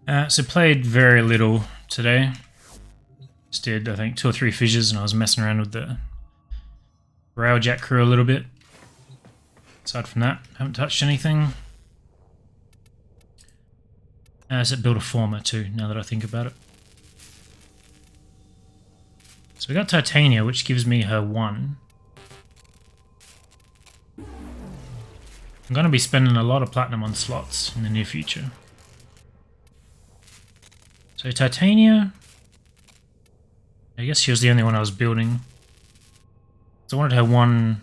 So played very little today. Just did, I think, 2 or 3 fissures, and I was messing around with the railjack crew a little bit. Aside from that, haven't touched anything. So build a former too, now that I think about it. So we got Titania, which gives me her 1. I'm going to be spending a lot of platinum on slots in the near future. So Titania, I guess she was the only one I was building. So I wanted her 1.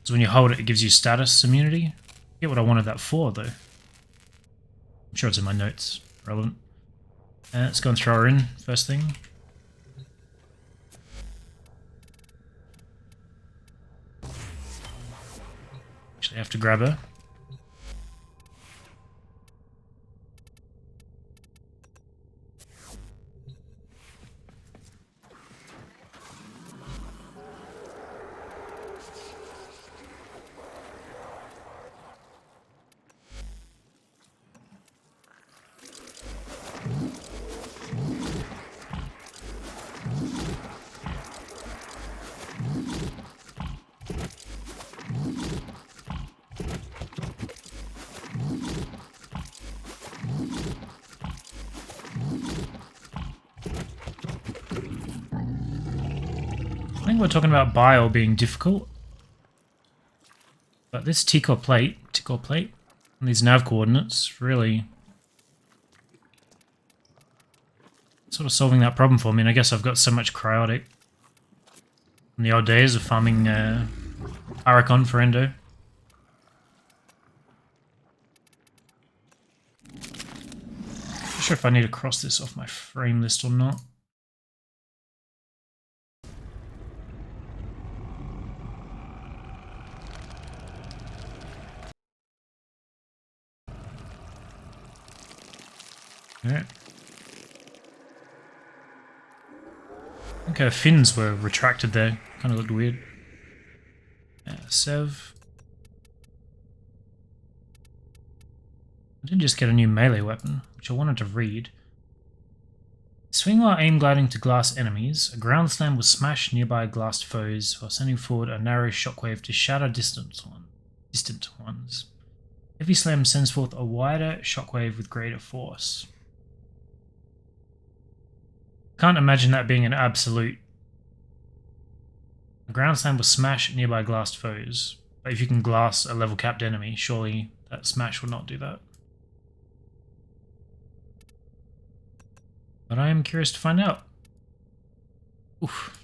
So when you hold it, it gives you status immunity. I forget what I wanted that for, though. I'm sure it's in my notes. Relevant. Let's go and throw her in first thing. Actually, I have to grab her. I think we're talking about Bile being difficult. But this tick or plate, and these nav coordinates really sort of solving that problem for me. And I guess I've got so much cryotic in the old days of farming Arachon for Endo. Not sure if I need to cross this off my frame list or not. Alright. I think her fins were retracted there. Kind of looked weird. Sev. I did just get a new melee weapon, which I wanted to read. Swing while aim gliding to glass enemies. A ground slam will smash nearby glassed foes while sending forward a narrow shockwave to shatter distant ones. Heavy slam sends forth a wider shockwave with greater force. Can't imagine that being an absolute. A ground slam will smash nearby glassed foes. But if you can glass a level capped enemy, surely that smash will not do that. But I am curious to find out. Oof.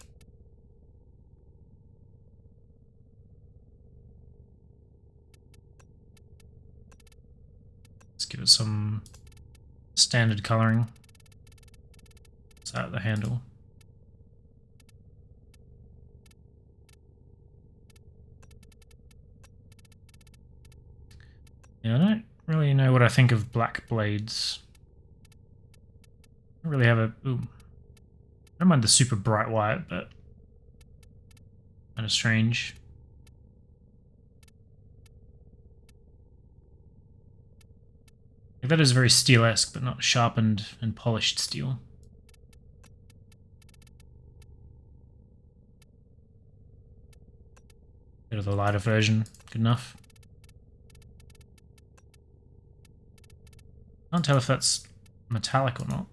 Let's give it some standard coloring. It's out of the handle. Yeah, I don't really know what I think of black blades. I don't really have a... Ooh. I don't mind the super bright white, but kind of strange. Like that is very steel-esque, but not sharpened and polished steel. Bit of the lighter version, good enough. Can't tell if that's metallic or not.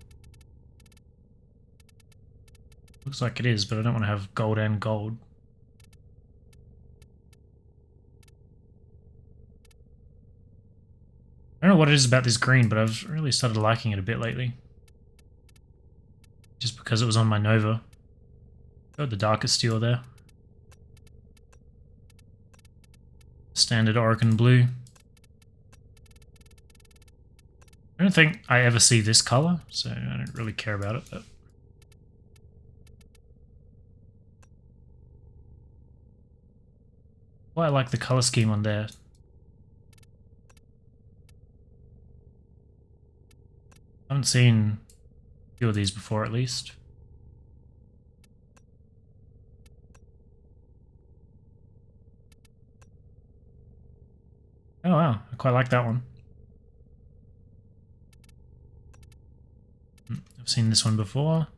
Looks like it is, but I don't want to have gold and gold. I don't know what it is about this green, but I've really started liking it a bit lately. Just because it was on my Nova. Got the darker steel there. Standard Oregon blue. I don't think I ever see this color, so I don't really care about it. But well, I like the color scheme on there. I haven't seen a few of these before, at least. Oh wow, I quite like that one. I've seen this one before.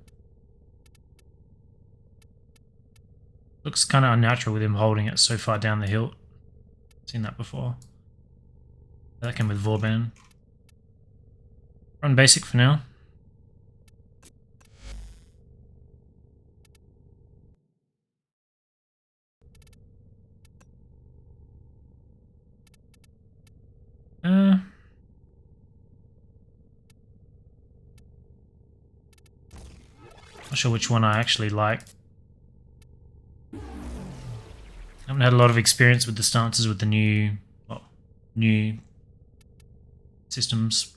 Looks kind of unnatural with him holding it so far down the hilt. Seen that before. That came with Vauban. Run basic for now. Not sure which one I actually like. I haven't had a lot of experience with the stances with the new systems.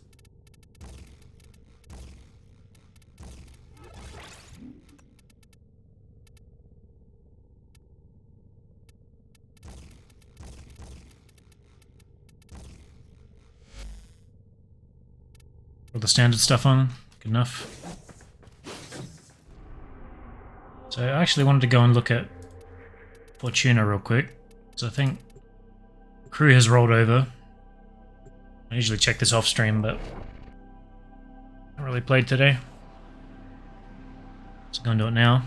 All the standard stuff on, good enough. So I actually wanted to go and look at Fortuna real quick. So I think crew has rolled over. I usually check this off stream, but I haven't really played today. So go and do it now.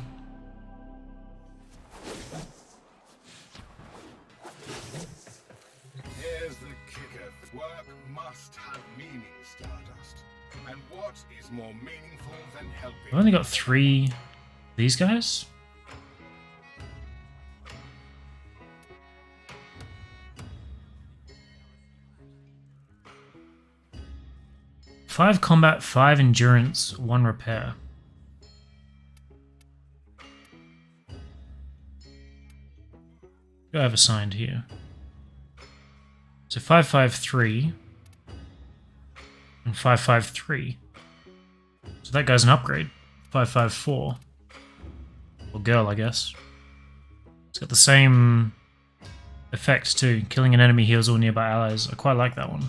Here's the kicker. Work must have meaning, Stardust. And what is more meaningful than helping? I've only got 3 these guys. Five combat, 5 endurance, 1 repair. What do I have assigned here? So 553 and 553. So that guy's an upgrade. 554. Or girl, I guess. It's got the same effects too. Killing an enemy heals all nearby allies. I quite like that one.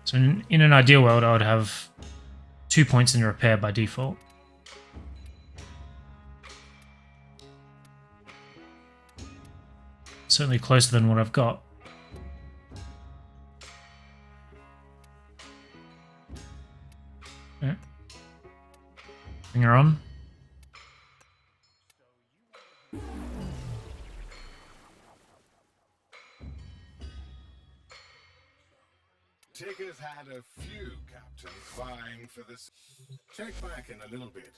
So in an ideal world, I would have 2 points in repair by default. Certainly closer than what I've got. Yeah. Bring her on. Tigger's had a few captains vying for this. Check back in a little bit.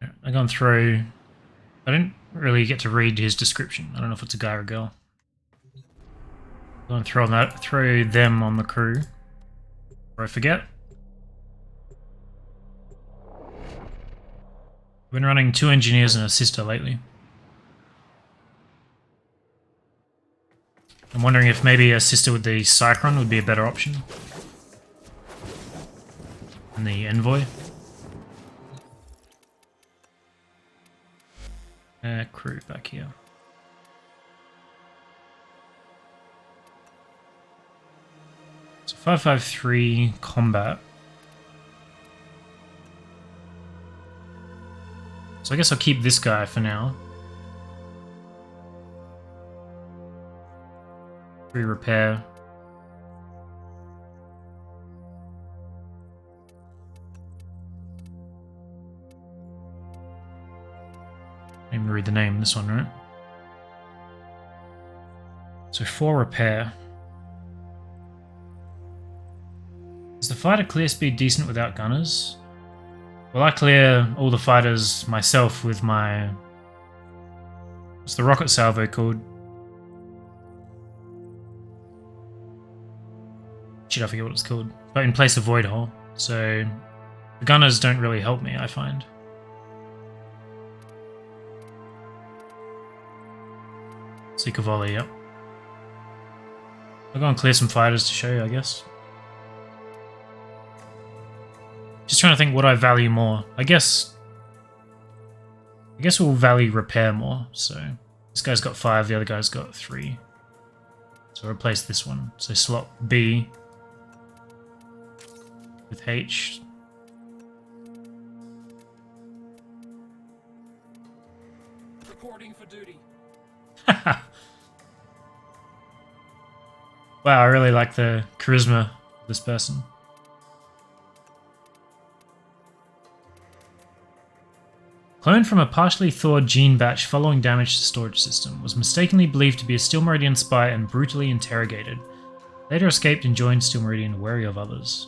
Yeah, I've gone through. I didn't really get to read his description. I don't know if it's a guy or a girl. Go and throw them on the crew. Or I forget. I've been running 2 engineers and a sister lately. I'm wondering if maybe a sister with the Cyclone would be a better option. And the Envoy. Crew back here. So 553 combat. So I guess I'll keep this guy for now. 3 repair. I didn't even read the name, this one, right? So 4 repair. Is the fighter clear speed decent without gunners? Well, I clear all the fighters myself with my... What's the rocket salvo called? Shit, I forget what it's called. But in place of Void Hole. So the gunners don't really help me, I find. Seeker Volley, yep. I'll go and clear some fighters to show you, I guess. Just trying to think what I value more. I guess we'll value repair more. So this guy's got 5, the other guy's got 3. So I'll replace this one. So slot B with H. Reporting for duty. Wow, I really like the charisma of this person. Cloned from a partially thawed gene batch following damage to storage system, was mistakenly believed to be a Steel Meridian spy and brutally interrogated. Later escaped and joined Steel Meridian, wary of others.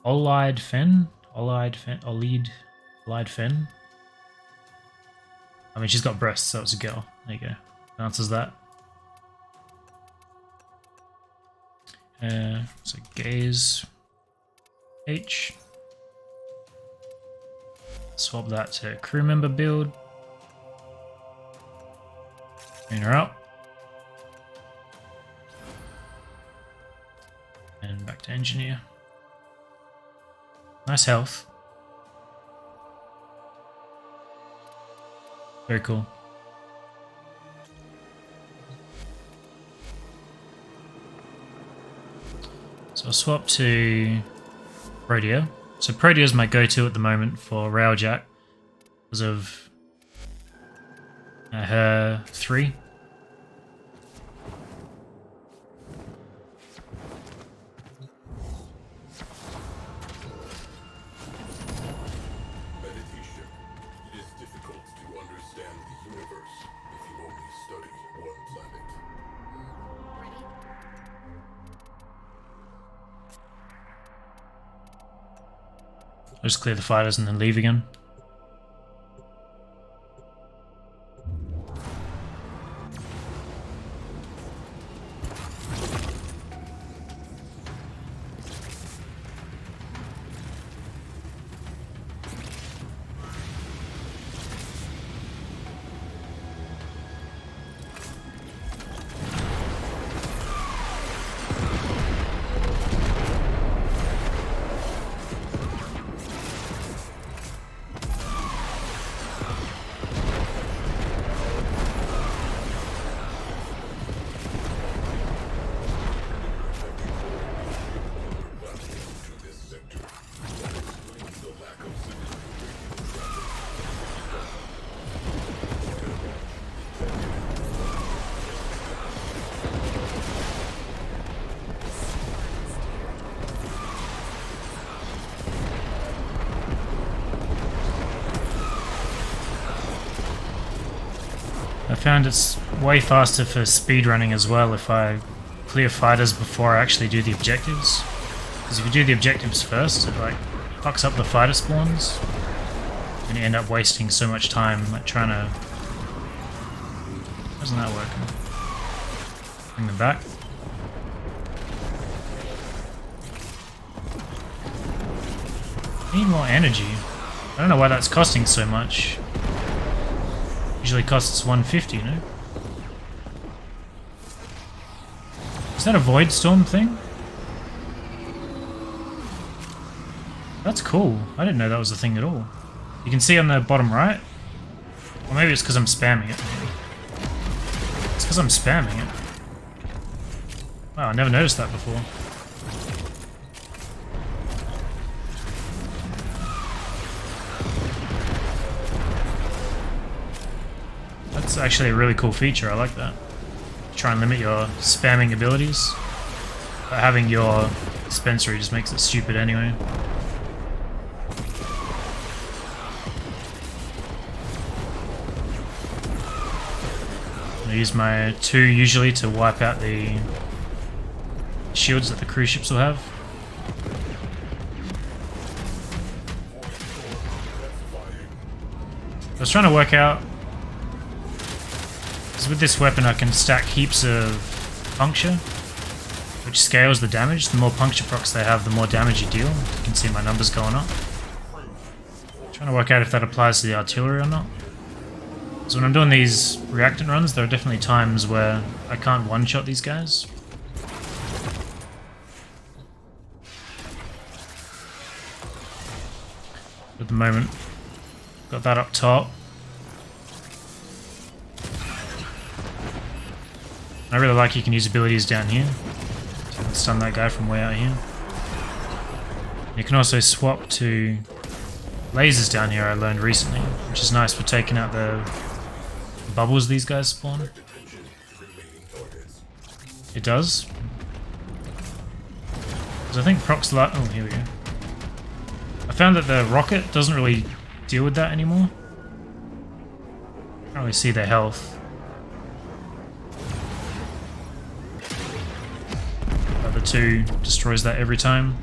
Olide Fen? Olide Fen? I mean, she's got breasts, so it's a girl. There you go. Answers that. So gaze H. Swap that to crew member build. Bring her up. And back to engineer. Nice health. Very cool. So I'll swap to Protea. So Protea is my go-to at the moment for Railjack because of her 3. Meditation. It is difficult to understand the universe if you only study one planet. I'll just clear the fighters and then leave again. I found it's way faster for speedrunning as well if I clear fighters before I actually do the objectives. Because if you do the objectives first, it like fucks up the fighter spawns, and you end up wasting so much time like trying to... How's that working? Bring them back. Need more energy. I don't know why that's costing so much. Usually costs 150, no? Is that a Void Storm thing? That's cool. I didn't know that was a thing at all. You can see on the bottom right. Or maybe it's because I'm spamming it. It's because I'm spamming it. Wow, I never noticed that before. That's actually a really cool feature, I like that. Try and limit your spamming abilities. But having your dispensary just makes it stupid anyway. I use my 2 usually to wipe out the shields that the cruise ships will have. I was trying to work out, because with this weapon I can stack heaps of puncture, which scales the damage. The more puncture procs they have, the more damage you deal. You can see my numbers going up. Trying to work out if that applies to the artillery or not. So when I'm doing these reactant runs, there are definitely times where I can't one-shot these guys. At the moment, got that up top. I really like you can use abilities down here. So I can stun that guy from way out here. You can also swap to lasers down here, I learned recently, which is nice for taking out the bubbles these guys spawn. It does. Because I think procs light. Oh, here we go. I found that the rocket doesn't really deal with that anymore. I can't really see their health. The 2 destroys that every time.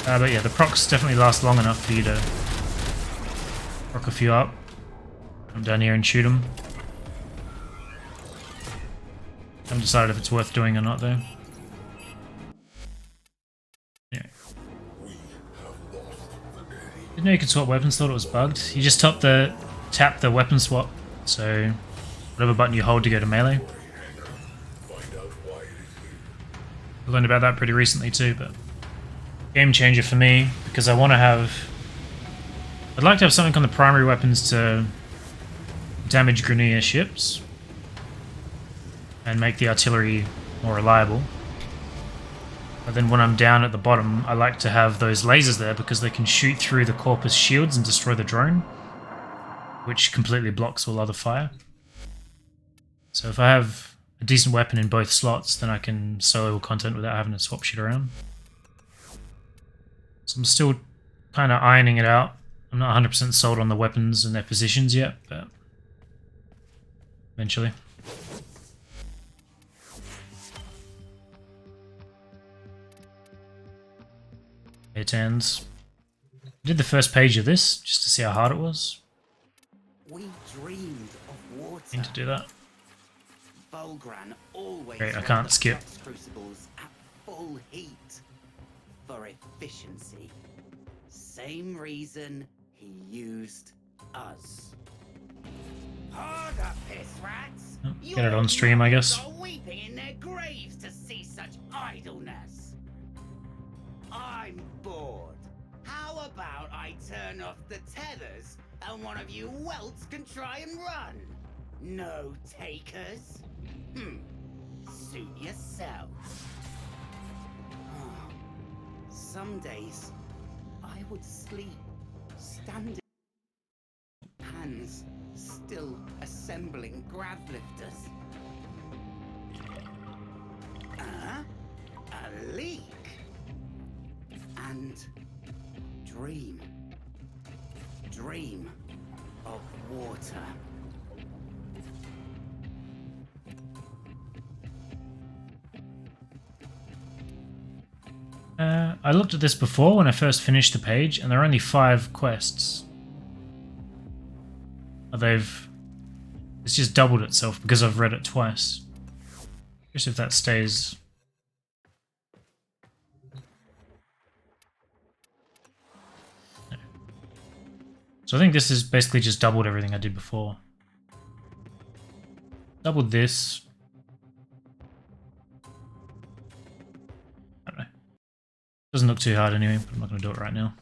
But yeah, the procs definitely last long enough for you to rock a few up. Come down here and shoot them. Haven't decided if it's worth doing or not though. Yeah. Didn't know you could swap weapons, thought it was bugged. You just tap the weapon swap, so whatever button you hold to go to melee. I learned about that pretty recently too, but game changer for me because I want to have. I'd like to have something on the primary weapons to damage Grineer ships and make the artillery more reliable. But then when I'm down at the bottom, I like to have those lasers there because they can shoot through the Corpus shields and destroy the drone, which completely blocks all other fire. So if I have a decent weapon in both slots, then I can solo content without having to swap shit around. So I'm still kind of ironing it out. I'm not 100% sold on the weapons and their positions yet, but eventually. It ends. I did the first page of this just to see how hard it was. We dreamed of water. Need to do that. Volgran always Great, I can't skip. crucibles at full heat for efficiency. Same reason he used us. Hold up, piss rats! Oh, get it on stream, I guess. Are weeping in their graves to see such idleness. I'm bored. How about I turn off the tethers and one of you welts can try and run? No takers? Suit yourself. Some days I would sleep standing, hands still assembling grav lifters. A leak and dream of water. I looked at this before when I first finished the page, and there are only 5 quests. It's just doubled itself because I've read it twice. Just if that stays. No. So I think this is basically just doubled everything I did before. Doubled this. I don't know. Doesn't look too hard anyway, but I'm not going to do it right now.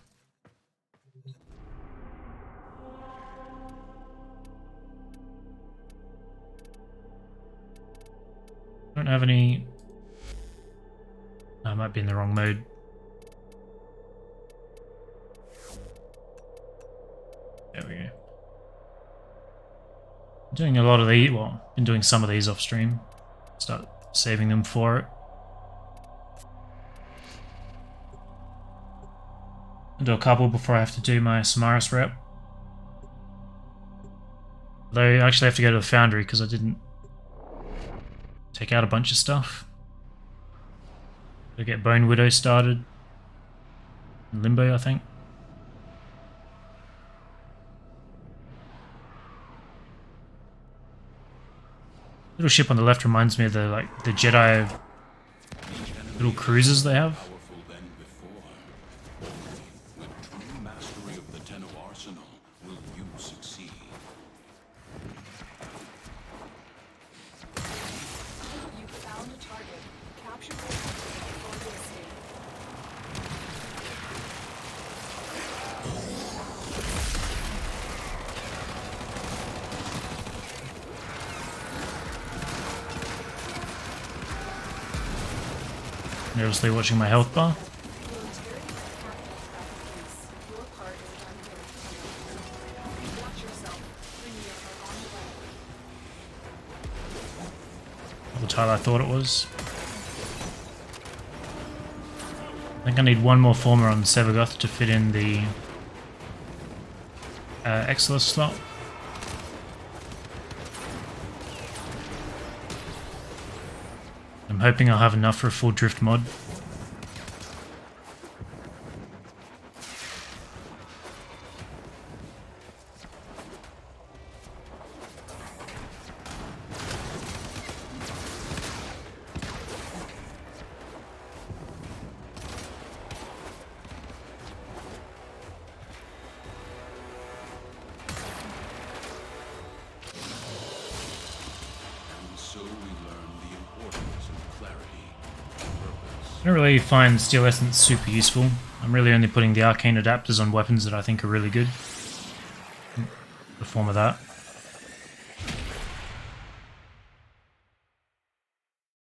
I don't have any. I might be in the wrong mode. There we go. I'm doing a lot of these. Well, been doing some of these off stream. Start saving them for it. I'll do a couple before I have to do my Samaris rep. Though I actually have to go to the foundry because I didn't take out a bunch of stuff. Gotta get Bone Widow started. Limbo, I think. Little ship on the left reminds me of the the Jedi little cruisers they have. Nervously watching my health bar. the tile I thought it was. I think I need one more former on Sevagoth to fit in the Exilus slot. I'm hoping I'll have enough for a full drift mod. I don't really find Steel Essence super useful. I'm really only putting the arcane adapters on weapons that I think are really good. The form of that.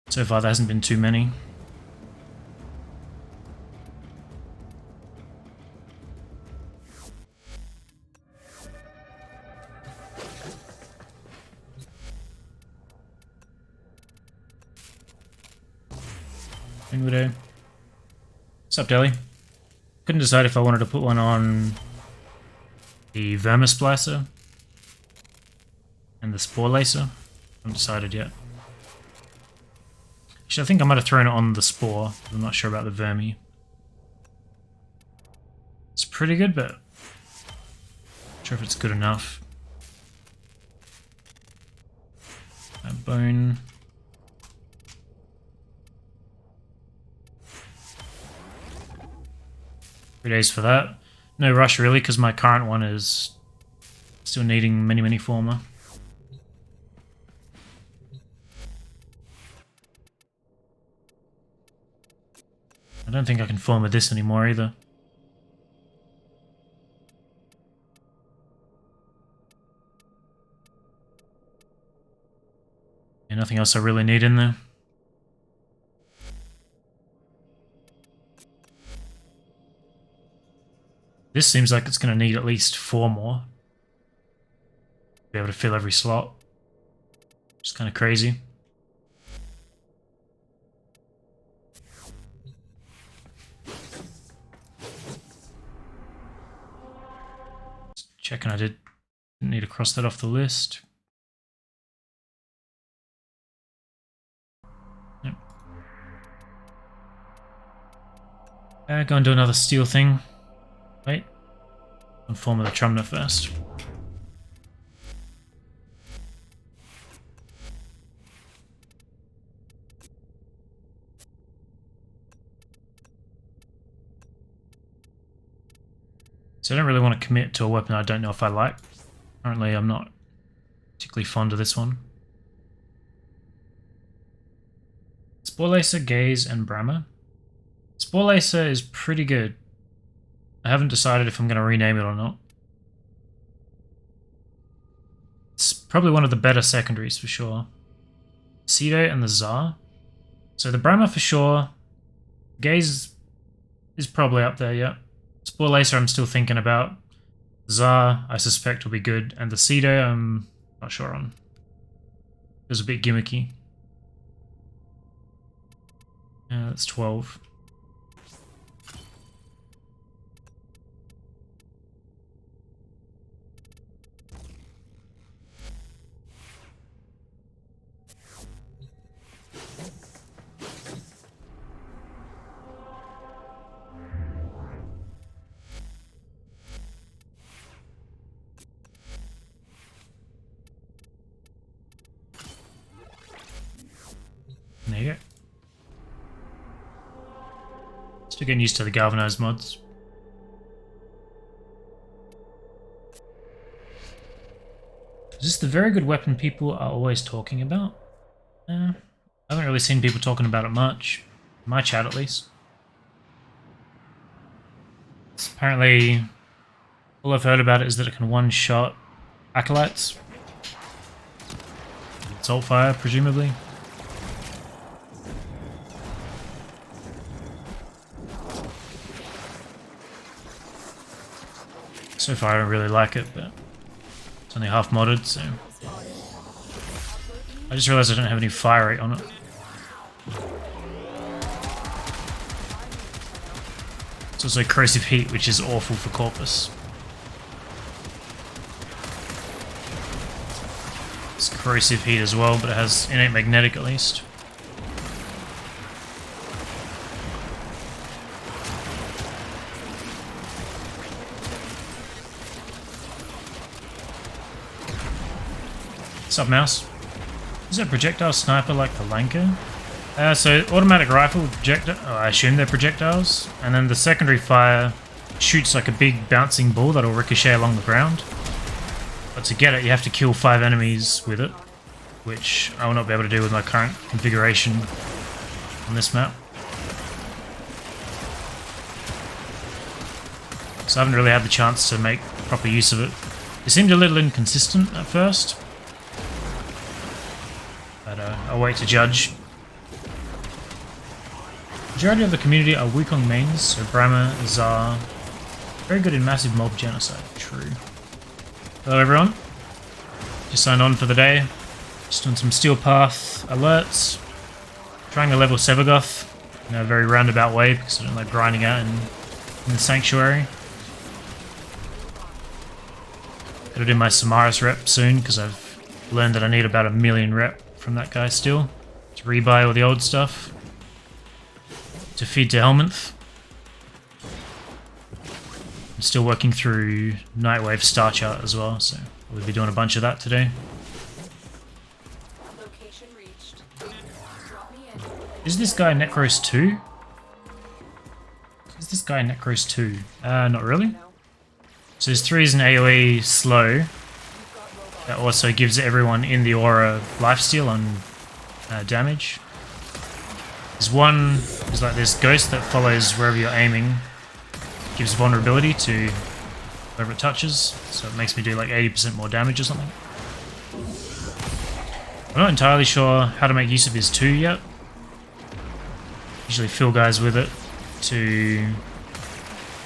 So far there hasn't been too many. Widow. What's up, Deli? Couldn't decide if I wanted to put one on the Vermisplicer and the Spore Lacer. I haven't decided yet. Actually, I think I might have thrown it on the Spore. I'm not sure about the Vermi. It's pretty good, but not sure if it's good enough. That bone. 3 days for that. No rush really, because my current one is still needing many former. I don't think I can former this anymore either. Yeah, nothing else I really need in there. This seems like it's going to need at least 4 more to be able to fill every slot. Which is kind of crazy. Just checking I didn't need to cross that off the list. Yep. Go and do another steel thing. Wait. Inform of the Trumner first. So I don't really want to commit to a weapon I don't know if I like. Currently I'm not particularly fond of this one. Spore Lacer, Gaze, and Brahma. Spore Lacer is pretty good. I haven't decided if I'm going to rename it or not. It's probably one of the better secondaries for sure. Cedo and the Tsar. So the Brahma for sure. Gaze is probably up there, yeah. Spore Lacer I'm still thinking about. Tsar I suspect will be good. And the Cedo I'm not sure on. It was a bit gimmicky. Yeah, that's 12. There you go. Still getting used to the galvanized mods. Is this the very good weapon people are always talking about? I haven't really seen people talking about it much. In my chat at least. It's apparently all I've heard about it is that it can one-shot acolytes. Salt fire, presumably. So far I don't really like it, but it's only half modded, so... I just realized I don't have any fire rate on it. It's also corrosive heat, which is awful for Corpus. It's corrosive heat as well, but it has innate magnetic at least. What's up, mouse? Is that projectile sniper like the Lanka? So automatic rifle projectile, I assume they're projectiles, and then the secondary fire shoots like a big bouncing ball that'll ricochet along the ground. But to get it, you have to kill 5 enemies with it, which I will not be able to do with my current configuration on this map. So I haven't really had the chance to make proper use of it. It seemed a little inconsistent at first, but I'll wait to judge. Majority of the community are Wukong mains, so Brahma, Azar, very good in massive mob genocide. True. Hello everyone. Just signed on for the day. Just doing some Steel Path alerts. Trying to level Sevagoth in a very roundabout way because I don't like grinding out in the Sanctuary. Gotta do my Samaris rep soon because I've learned that I need about 1,000,000 rep from that guy still to rebuy all the old stuff. To feed to Helminth. I'm still working through Nightwave Star Chart as well, so we'll be doing a bunch of that today. Location reached. Drop me in. Is this guy Necros 2? Is this guy Necros 2? Not really. So his 3 is an AoE slow. That also gives everyone in the aura lifesteal on damage. There's one, there's like this ghost that follows wherever you're aiming. Gives vulnerability to whoever it touches, so it makes me do like 80% more damage or something. I'm not entirely sure how to make use of his 2 yet. Usually fill guys with it to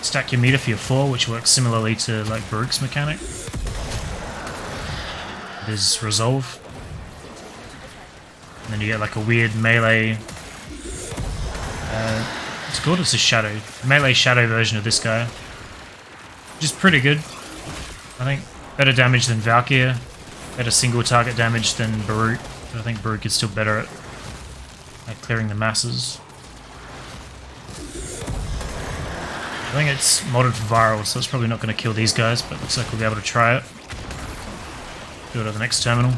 stack your meter for your 4, which works similarly to like Baruch's mechanic. There's Resolve. And then you get like a weird melee... it's called, it's a shadow. Melee shadow version of this guy. Which is pretty good. I think better damage than Valkyr. Better single target damage than Baruch. But I think Baruch is still better at clearing the masses. I think it's modded for viral, so it's probably not going to kill these guys, but it looks like we'll be able to try it. Do it at the next terminal.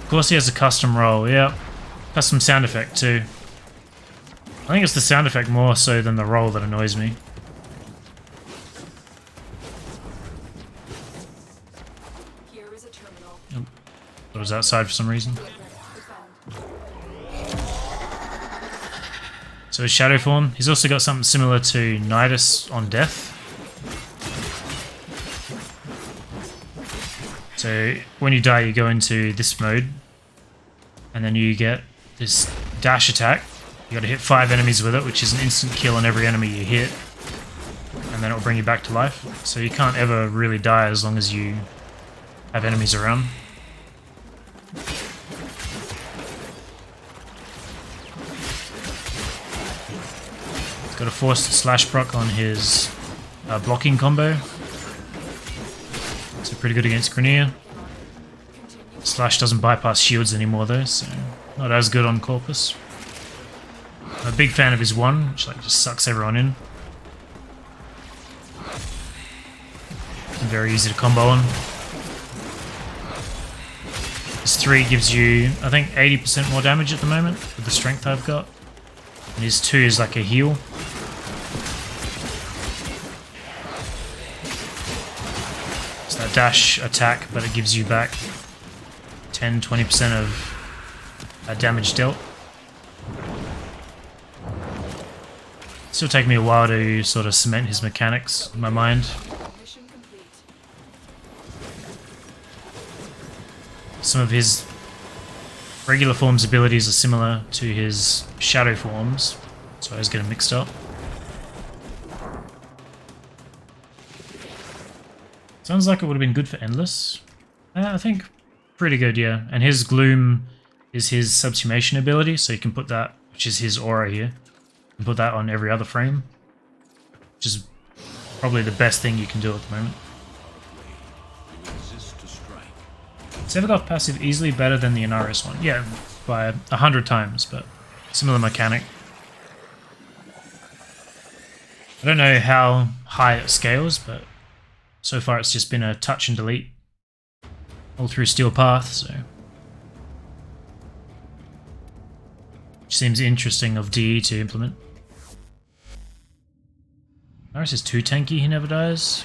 Of course he has a custom roll, yeah. Custom sound effect too. I think it's the sound effect more so than the roll that annoys me. Here is a terminal. Oh, it was outside for some reason. So his shadow form. He's also got something similar to Nidus on Death. So when you die, you go into this mode, and then you get this dash attack. You got to hit 5 enemies with it, which is an instant kill on every enemy you hit, and then it'll bring you back to life. So you can't ever really die as long as you have enemies around. He's got a forced slash proc on his blocking combo. So pretty good against Grenier. Slash doesn't bypass shields anymore though, so not as good on Corpus. I'm a big fan of his 1, which like just sucks everyone in. Very easy to combo on. His 3 gives you, I think, 80% more damage at the moment with the strength I've got. And his 2 is like a heal. That dash attack, but it gives you back 10-20% of damage dealt. Still take me a while to sort of cement his mechanics in my mind. Mission complete. Some of his regular forms abilities are similar to his shadow forms, so I was getting mixed up. Sounds like it would have been good for Endless. I think pretty good, yeah. And his Gloom is his subsumation ability, so you can put that, which is his aura here. You can put that on every other frame, which is probably the best thing you can do at the moment. Sevagoth passive easily better than the Inaris one. Yeah, by 100 times, but similar mechanic. I don't know how high it scales, but so far it's just been a touch and delete all through Steel Path, so which seems interesting of DE to implement. Inaris is too tanky, he never dies.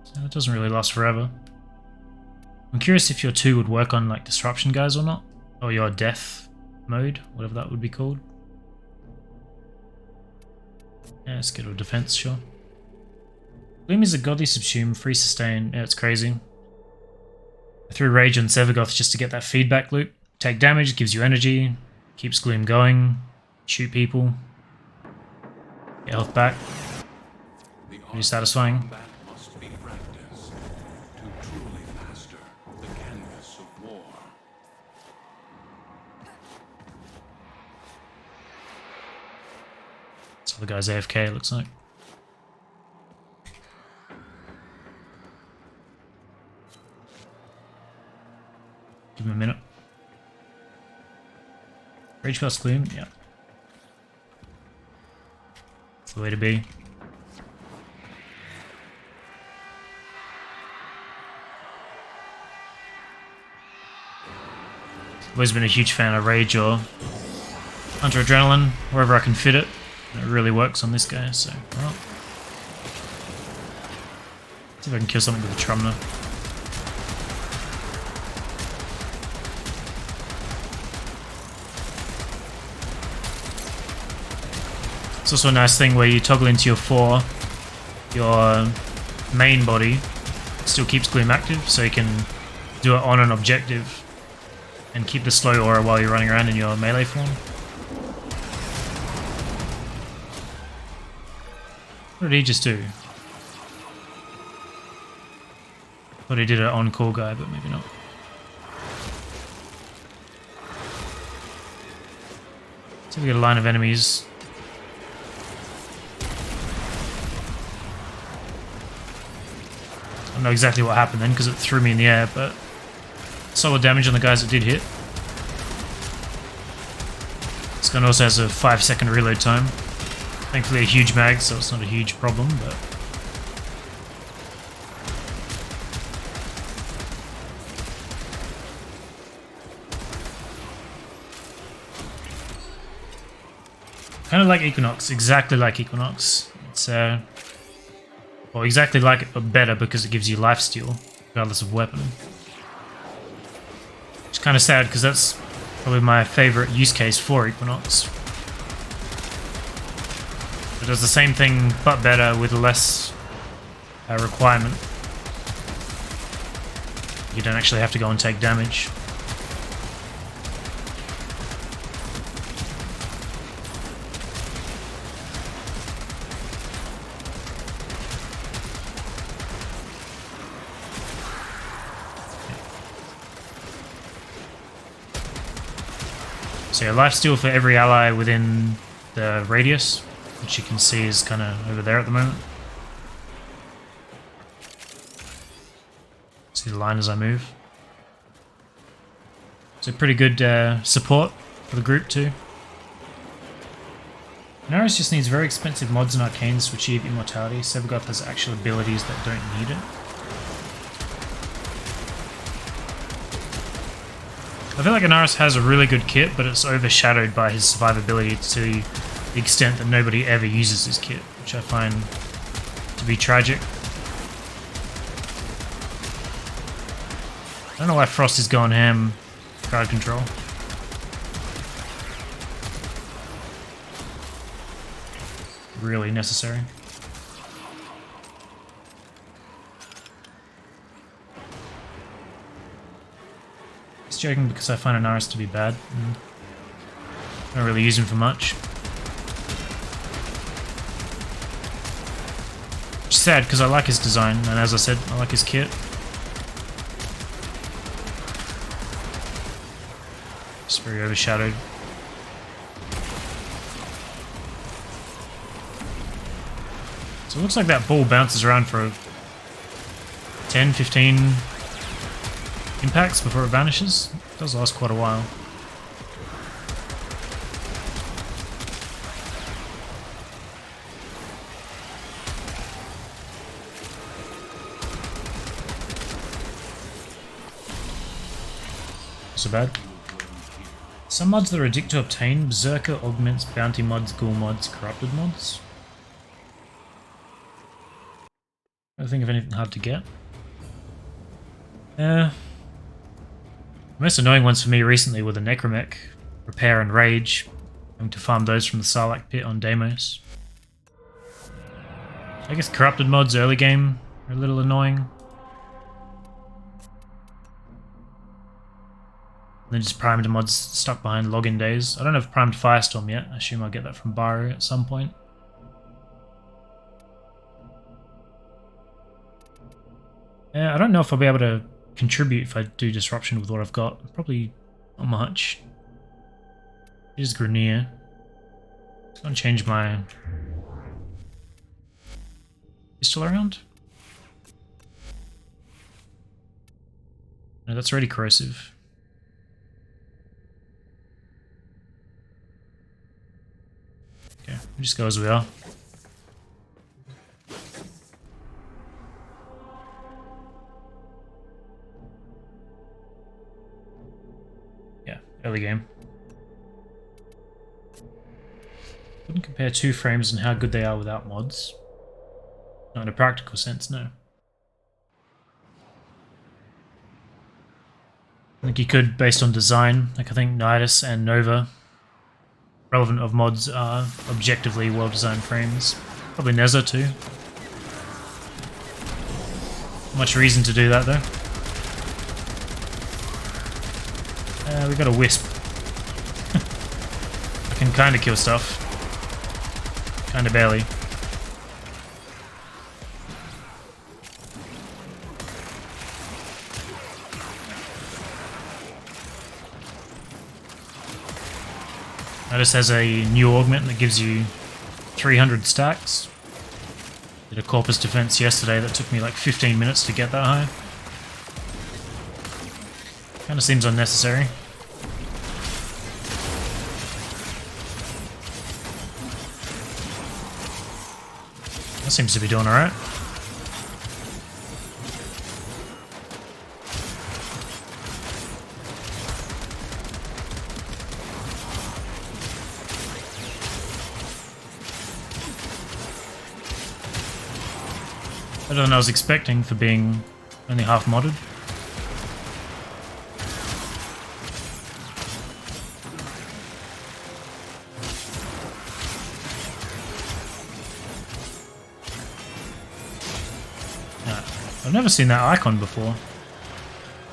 So it doesn't really last forever. I'm curious if your 2 would work on like disruption guys or not, or your death mode, whatever that would be called. Yeah, skill or defense, sure. Gloom is a godly subsume, free sustain. Yeah, it's crazy. I threw Rage on Sevagoth just to get that feedback loop. Take damage, gives you energy, keeps Gloom going, shoot people, get health back. Pretty satisfying. So the guy's AFK, it looks like. Give him a minute. Rage plus Gloom, yeah. That's the way to be. I've always been a huge fan of Rage or Hunter Adrenaline, wherever I can fit it. It really works on this guy, so well. See if I can kill something with a Trumner. It's also a nice thing where you toggle into your 4, your main body still keeps Gloom active, so you can do it on an objective and keep the slow aura while you're running around in your melee form. What did he just do? Thought he did an on-call guy, but maybe not. See if we get a line of enemies. I don't know exactly what happened then because it threw me in the air, but solid damage on the guys that did hit. This gun also has a 5-second reload time. Thankfully a huge mag, so it's not a huge problem, but kind of like Equinox, exactly like Equinox. It's well, exactly like it, but better because it gives you lifesteal, regardless of weapon. It's kind of sad because that's probably my favorite use case for Equinox. It does the same thing, but better with less requirement. You don't actually have to go and take damage. So yeah, lifesteal for every ally within the radius, which you can see is kind of over there at the moment. See the line as I move. So pretty good support for the group too. Inaris just needs very expensive mods and arcanes to achieve immortality. Sevagoth has actual abilities that don't need it. I feel like Inaris has a really good kit, but it's overshadowed by his survivability to the extent that nobody ever uses his kit, which I find to be tragic. I don't know why Frost is going ham crowd control. Really necessary. Just joking because I find Inaris to be bad. I don't really use him for much. sad because I like his design, and as I said, I like his kit. Just very overshadowed. So it looks like that ball bounces around for 10, 15 impacts before it vanishes. It does last quite a while. So bad. Some mods that are addicted to obtain: Berserker, Augments, Bounty mods, Ghoul mods, Corrupted mods. I don't think of anything hard to get. The most annoying ones for me recently were the Necromech, Repair and Rage. Having to farm those from the Sarlacc pit on Deimos. I guess Corrupted mods early game are a little annoying. And then just primed mods stuck behind login days. I don't have primed Firestorm yet. I assume I'll get that from Baru at some point. Yeah, I don't know if I'll be able to contribute if I do Disruption with what I've got. Probably not much. Here's Grenier. Just gonna change my pistol around. No, that's already corrosive. Okay, we'll just go as we are. Yeah, early game. Wouldn't compare two frames and how good they are without mods. Not in a practical sense, no. I think you could, based on design. Like I think Nidus and Nova, relevant of mods, are objectively well-designed frames. Probably Nezza too. Much reason to do that though. We got a Wisp. I can kinda kill stuff. Kinda barely. Nidus has a new augment that gives you 300 stacks. Did a Corpus defense yesterday that took me like 15 minutes to get that high. Kinda seems unnecessary. That seems to be doing alright. Better than I was expecting for being only half modded. I've never seen that icon before.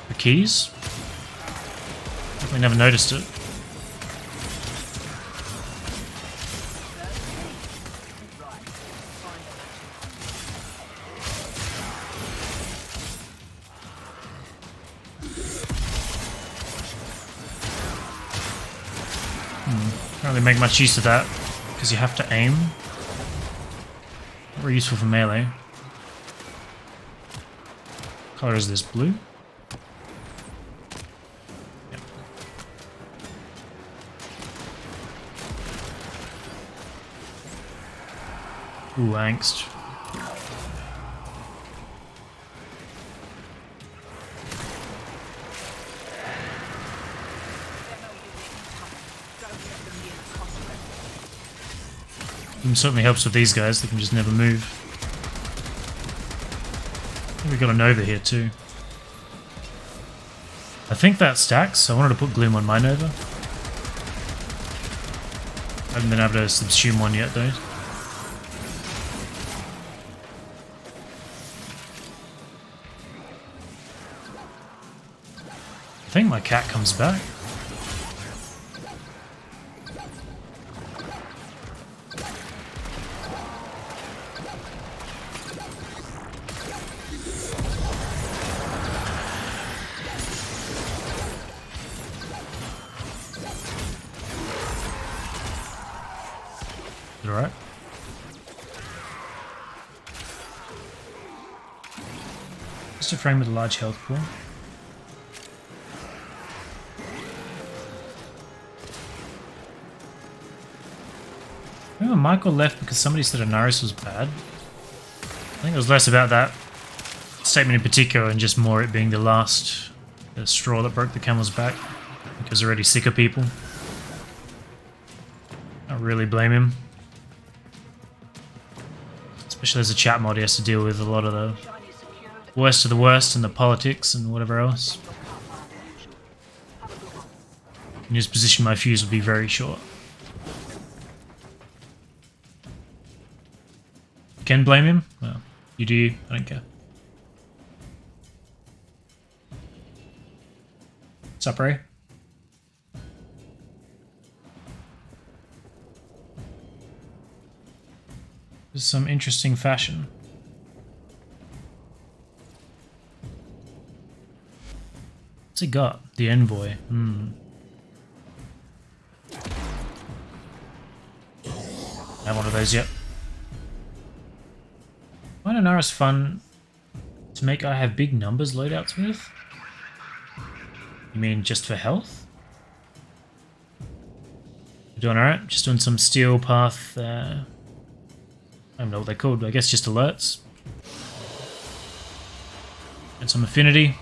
The keys? Definitely never noticed it. Can't really make much use of that because you have to aim. Not very useful for melee. What color is this? Blue? Yep. Ooh, angst. It certainly helps with these guys, they can just never move. I think we got a Nova here too. I think that stacks. I wanted to put Gloom on my Nova. I haven't been able to subsume one yet though. I think my cat comes back. Alright. Just a frame with a large health pool. Remember Michael left because somebody said Anaris was bad? I think it was less about that statement in particular and just more it being the straw that broke the camel's back. Because already sick of people. Can't really blame him. Especially as a chat mod, he has to deal with a lot of the worst of the worst and the politics and whatever else. In his position, my fuse would be very short. Can blame him? Well, you do you. I don't care. What's up, Ray? There's some interesting fashion. What's he got? The Envoy. Have one of those yet. Find Anaris fun to make I have big numbers loadouts with? You mean just for health? We're doing alright. Just doing some steel path. I don't know what they're called, but I guess just alerts. And some affinity.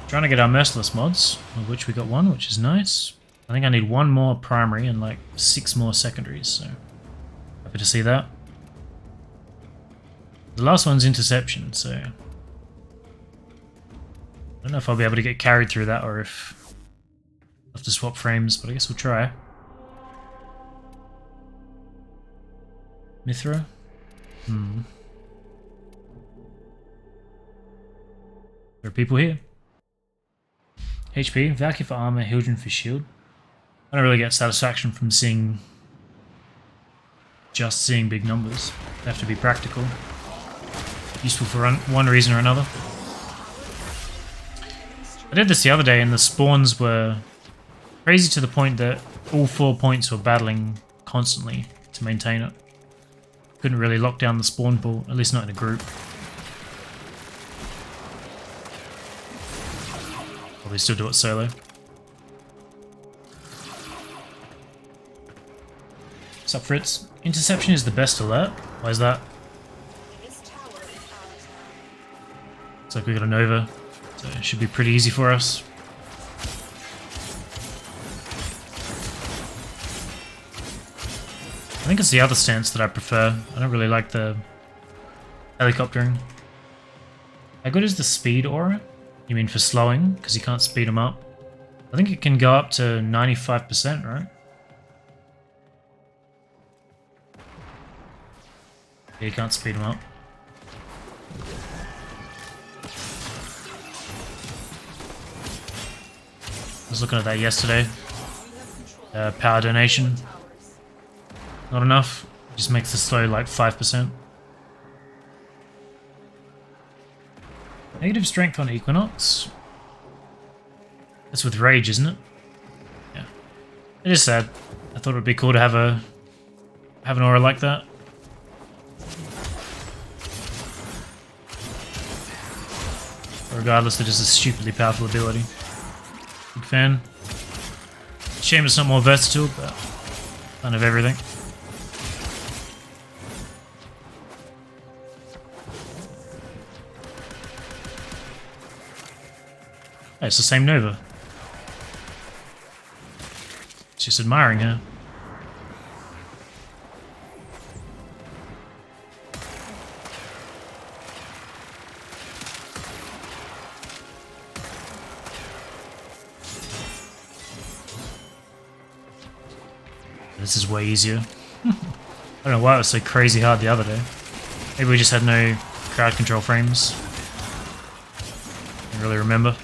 Trying to get our merciless mods, of which we got one, which is nice. I think I need one more primary and like 6 more secondaries, so happy to see that. The last one's interception, so I don't know if I'll be able to get carried through that or if I'll have to swap frames, but I guess we'll try. Mithra? There are people here. HP, Valkyrie for armor, Hildren for shield. I don't really get satisfaction from just seeing big numbers. They have to be practical. Useful for one reason or another. I did this the other day and the spawns were crazy to the point that all 4 points were battling constantly to maintain it. Couldn't really lock down the spawn pool, at least not in a group. Probably still do it solo. What's up, Fritz? Interception is the best alert. Why is that? Looks like we got a Nova, so it should be pretty easy for us. I think it's the other stance that I prefer. I don't really like the helicoptering. How good is the speed aura? You mean for slowing? Because you can't speed them up. I think it can go up to 95%, right? Yeah, you can't speed them up. I was looking at that yesterday. Power donation. Not enough. It just makes the slow like 5%. Negative strength on Equinox. That's with rage, isn't it? Yeah. It is sad. I thought it would be cool to have an aura like that. Regardless, it is a stupidly powerful ability. Big fan. Shame it's not more versatile, but kind of everything. Oh, it's the same Nova. It's just admiring her. This is way easier. I don't know why it was so crazy hard the other day. Maybe we just had no crowd control frames. Can't really remember.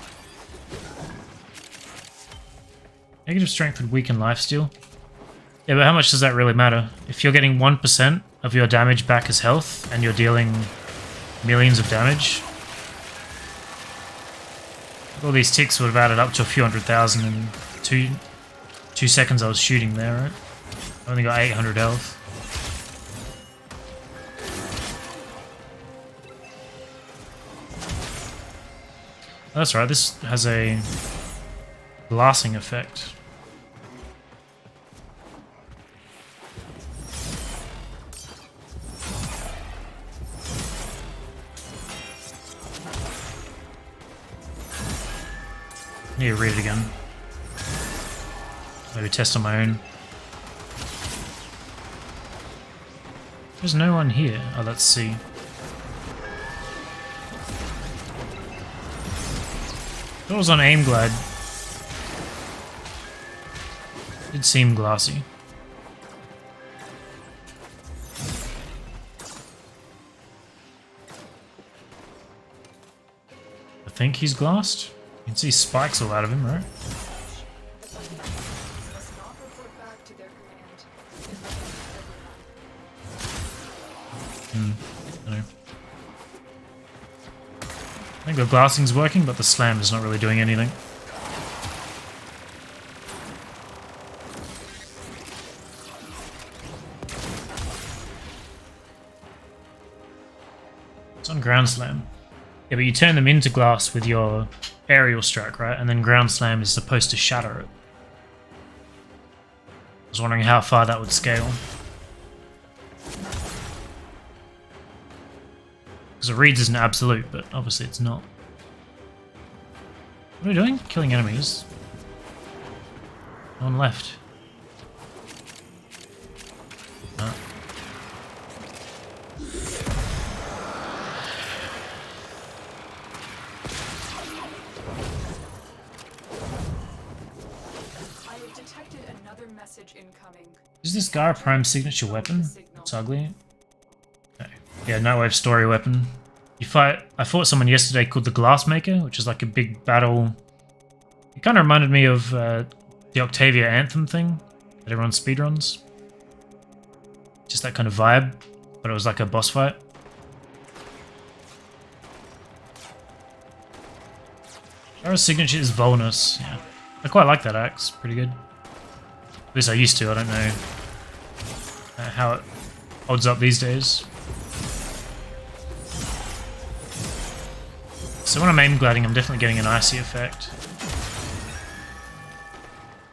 Negative strength would weaken lifesteal. Yeah, but how much does that really matter? If you're getting 1% of your damage back as health, and you're dealing millions of damage, all these ticks would have added up to a few 100,000 in 2 seconds I was shooting there, right? I only got 800 health. That's right, this has a glassing effect. I need to read it again. Maybe test on my own. There's no one here. Oh, let's see. If it was on aim glide, it seemed glassy. I think he's glassed. You can see spikes all out of him, right? Must not report back to their command. I know. I think the glassing's working, but the slam is not really doing anything. It's on ground slam. Yeah, but you turn them into glass with your aerial strike, right? And then ground slam is supposed to shatter it. I was wondering how far that would scale. Because it reads as an absolute, but obviously it's not. What are we doing? Killing enemies. No one left. No. I have detected another message incoming. Is this guy a prime signature weapon? It's ugly. Okay. Yeah, Nightwave story weapon. I fought someone yesterday called the Glassmaker, which is like a big battle. It kind of reminded me of the Octavia Anthem thing that everyone speedruns. Just that kind of vibe, but it was like a boss fight. Our signature is Volnus. Yeah, I quite like that axe. Pretty good. At least I used to. I don't know how it holds up these days. So when I'm aim gliding, I'm definitely getting an icy effect.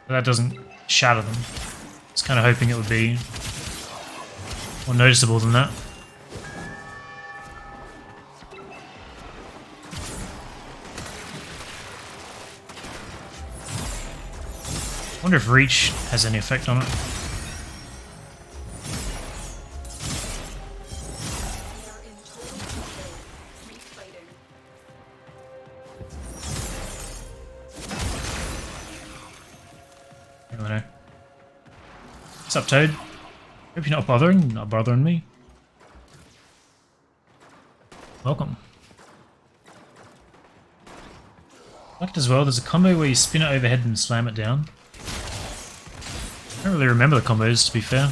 But that doesn't shatter them. I was kind of hoping it would be more noticeable than that. I wonder if reach has any effect on it. We are in total control. Keep fighting. I don't know. What's up, Toad? Hope you're not bothering me. Welcome. Like it as well, there's a combo where you spin it overhead and slam it down. I don't really remember the combos, to be fair.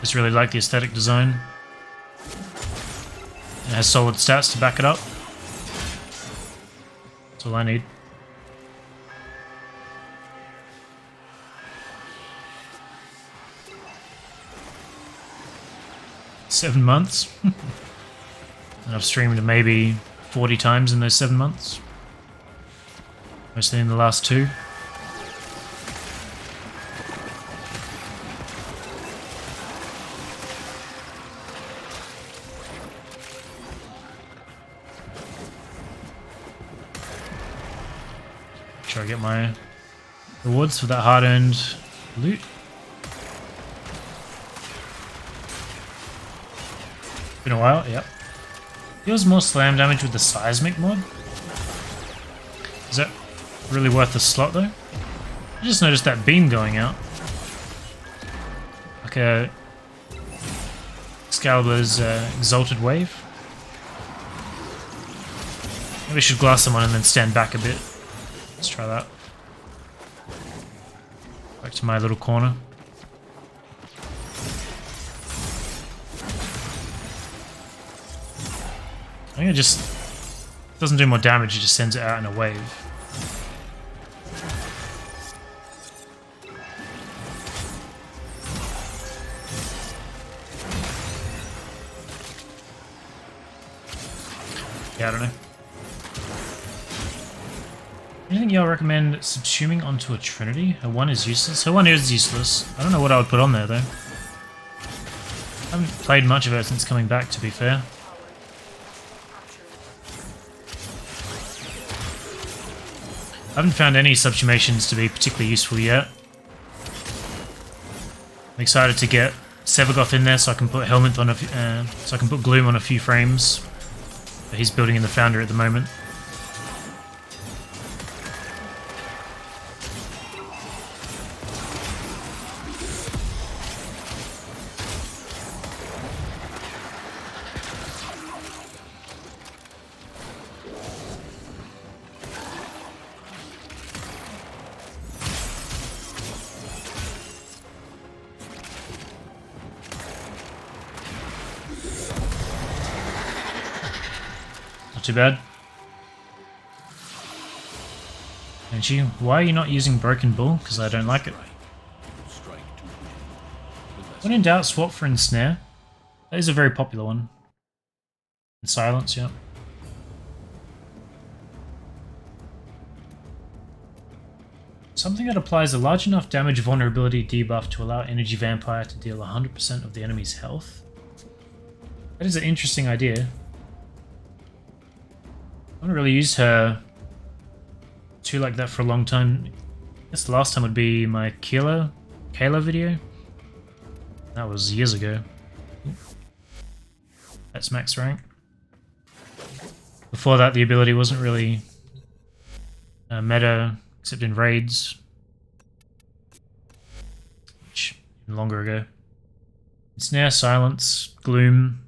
Just really like the aesthetic design. It has solid stats to back it up. That's all I need. Seven months. And I've streamed maybe 40 times in those 7 months. Mostly in the last 2. Make sure I get my rewards for that hard-earned loot. Been a while, yep. Deals more slam damage with the seismic mod. Is that really worth the slot though? I just noticed that beam going out. Like a Excalibur's exalted wave. Maybe I should glass someone and then stand back a bit. Let's try that. Back to my little corner. I think it just doesn't do more damage, it just sends it out in a wave. Yeah, I don't know. Anything y'all recommend subsuming onto a Trinity? Her one is useless. Her one is useless. I don't know what I would put on there though. I haven't played much of her since coming back, to be fair. I haven't found any subsumations to be particularly useful yet. I'm excited to get Sevagoth in there so I can put Helminth on so I can put Gloom on a few frames that he's building in the Founder at the moment. Not too bad. And you, why are you not using Broken Bull? Because I don't like it. When in doubt, swap for Ensnare. That is a very popular one. And Silence, yeah. Something that applies a large enough damage vulnerability debuff to allow Energy Vampire to deal 100% of the enemy's health. That is an interesting idea. I haven't really used her too like that for a long time. I guess the last time would be my Kayla video. That was years ago. That's max rank. Before that, the ability wasn't really meta, except in raids. Which, even longer ago. Snare, Silence, Gloom,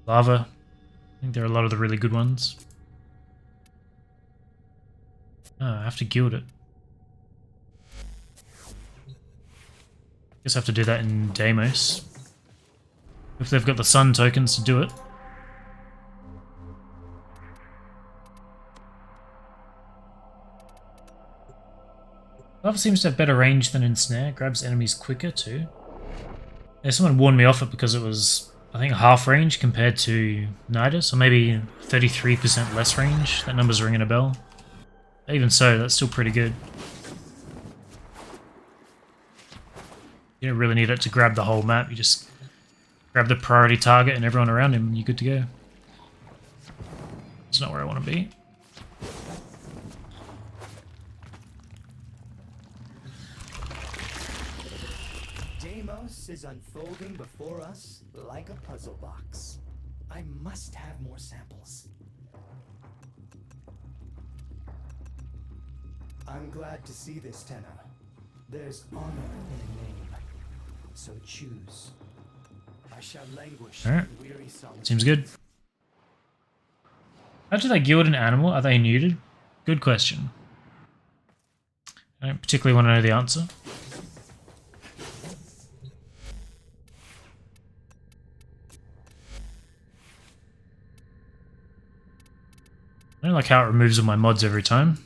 Lava. I think there are a lot of the really good ones. Oh, I have to guild it. Guess I have to do that in Deimos. If they've got the sun tokens to do it. Lava seems to have better range than Ensnare. Grabs enemies quicker too. Yeah, someone warned me off it because it was, I think, half range compared to Nidus, or maybe 33% less range. That number's ringing a bell. Even so, that's still pretty good. You don't really need it to grab the whole map. You just grab the priority target and everyone around him and you're good to go. It's not where I want to be. Deimos is unfolding before us like a puzzle box. I must have more samples. I'm glad to see this, Tenna. There's honor in a name. So choose. I shall languish Alright. in weary solitude. Seems good. How do they guild an animal? Are they neutered? Good question. I don't particularly want to know the answer. I don't like how it removes all my mods every time.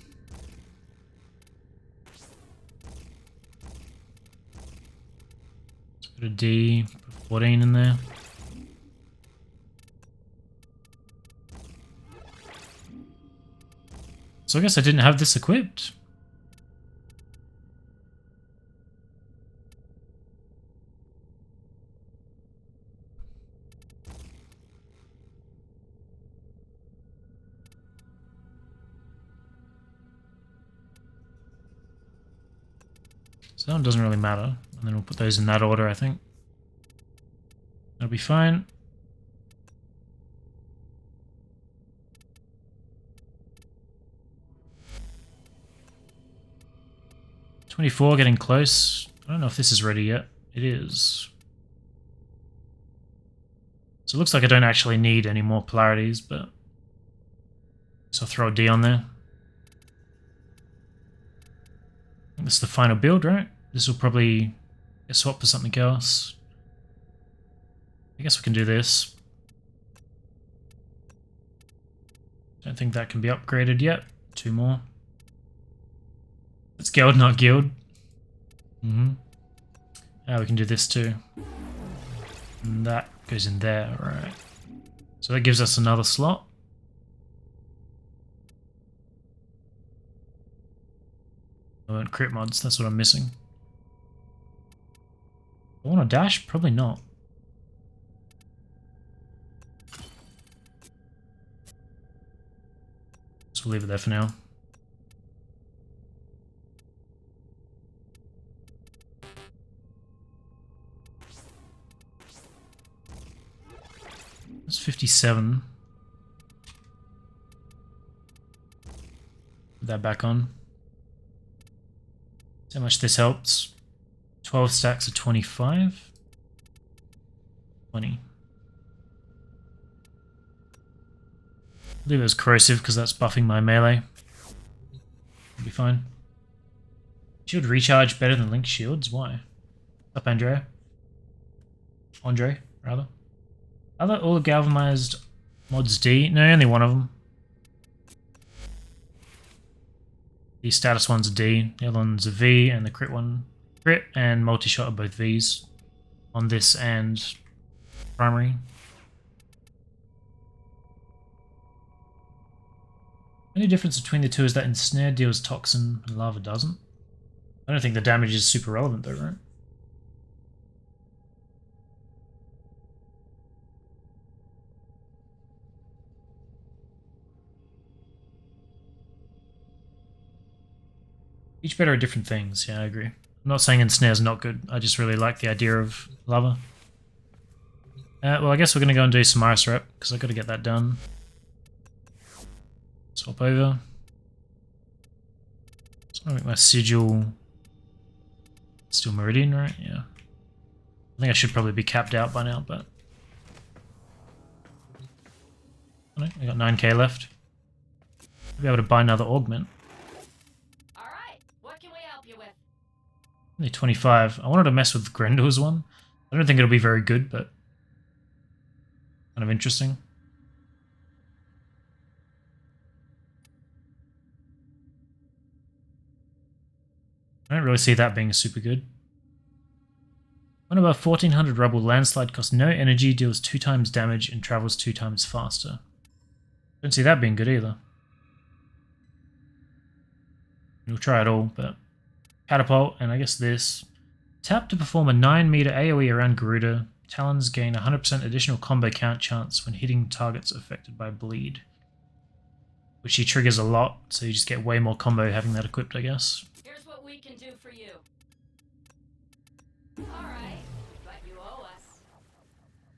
Let's put a D, put 14 in there. So I guess I didn't have this equipped. So that one doesn't really matter. And then we'll put those in that order, I think. That'll be fine. $24, getting close. I don't know if this is ready yet. It is. So it looks like I don't actually need any more polarities, but... So I'll throw a D on there. I think this is the final build, right? This will probably get swapped for something else. I guess we can do this. Don't think that can be upgraded yet. 2 more. It's guild, not guild. Now we can do this too. And that goes in there, right. So that gives us another slot. I want crit mods, that's what I'm missing. I want to dash? Probably not. So we'll leave it there for now. That's 57. Put that back on. See how much this helps. 12 stacks of 25. 20. Leave it as corrosive because that's buffing my melee. It'll be fine. Shield recharge better than Link shields? Why? Up, Andrea? Andre, rather. Are they all galvanized mods D? No, only one of them. The status one's a D, the other one's a V, and the crit one. Crit and multi-shot are both Vs on this and primary. The only difference between the two is that Ensnare deals Toxin and Lava doesn't. I don't think the damage is super relevant though, right? Each better at different things, yeah, I agree. I'm not saying Ensnare's not good, I just really like the idea of Lava. Well, I guess we're going to go and do some Iris Rep, because I've got to get that done. Swap over. So I'm going to make my sigil still Meridian, right? Yeah. I think I should probably be capped out by now, but... Oh, no, I got 9k left. I'll be able to buy another augment. Alright, what can we help you with? Only 25. I wanted to mess with Grendel's one. I don't think it'll be very good, but kind of interesting. I don't really see that being super good. One of our 1400 rubble landslide costs no energy, deals 2 times damage, and travels 2 times faster. Don't see that being good either. We'll try it all, but catapult, and I guess this. Tap to perform a 9 meter AoE around Garuda. Talons gain 100% additional combo count chance when hitting targets affected by bleed. Which he triggers a lot, so you just get way more combo having that equipped, I guess. Here's what we can do for you. Alright, but you owe us.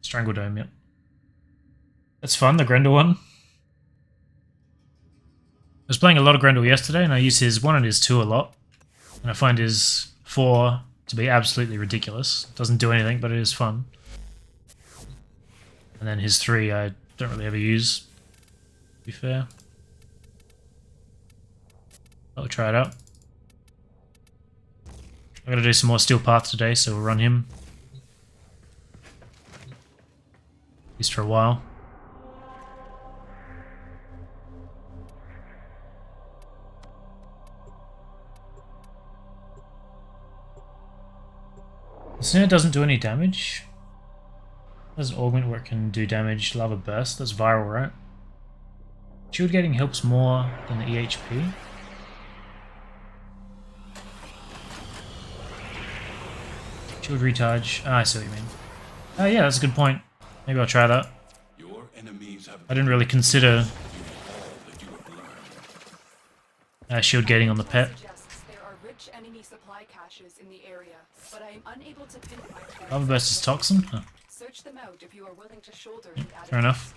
Strangle Dome, yep. That's fun, the Grendel one. I was playing a lot of Grendel yesterday, and I used his 1 and his 2 a lot. And I find his 4 to be absolutely ridiculous. Doesn't do anything, but it is fun. And then his 3 I don't really ever use, to be fair. I'll try it out. I'm going to do some more Steel Path today, so we'll run him. At least for a while. The snare doesn't do any damage. There's an augment where it can do damage. Lava Burst, that's viral, right? Shield gating helps more than the EHP. Shield recharge. Ah, I see what you mean. Oh yeah, that's a good point. Maybe I'll try that. Your enemies have I didn't really consider shield gating on the pet. Suggests there are rich enemy supply caches in the area, but I am unable to pinpoint. Lava Burst is Toxin? Huh. Search them out if you are willing to shoulder the added Fair enough.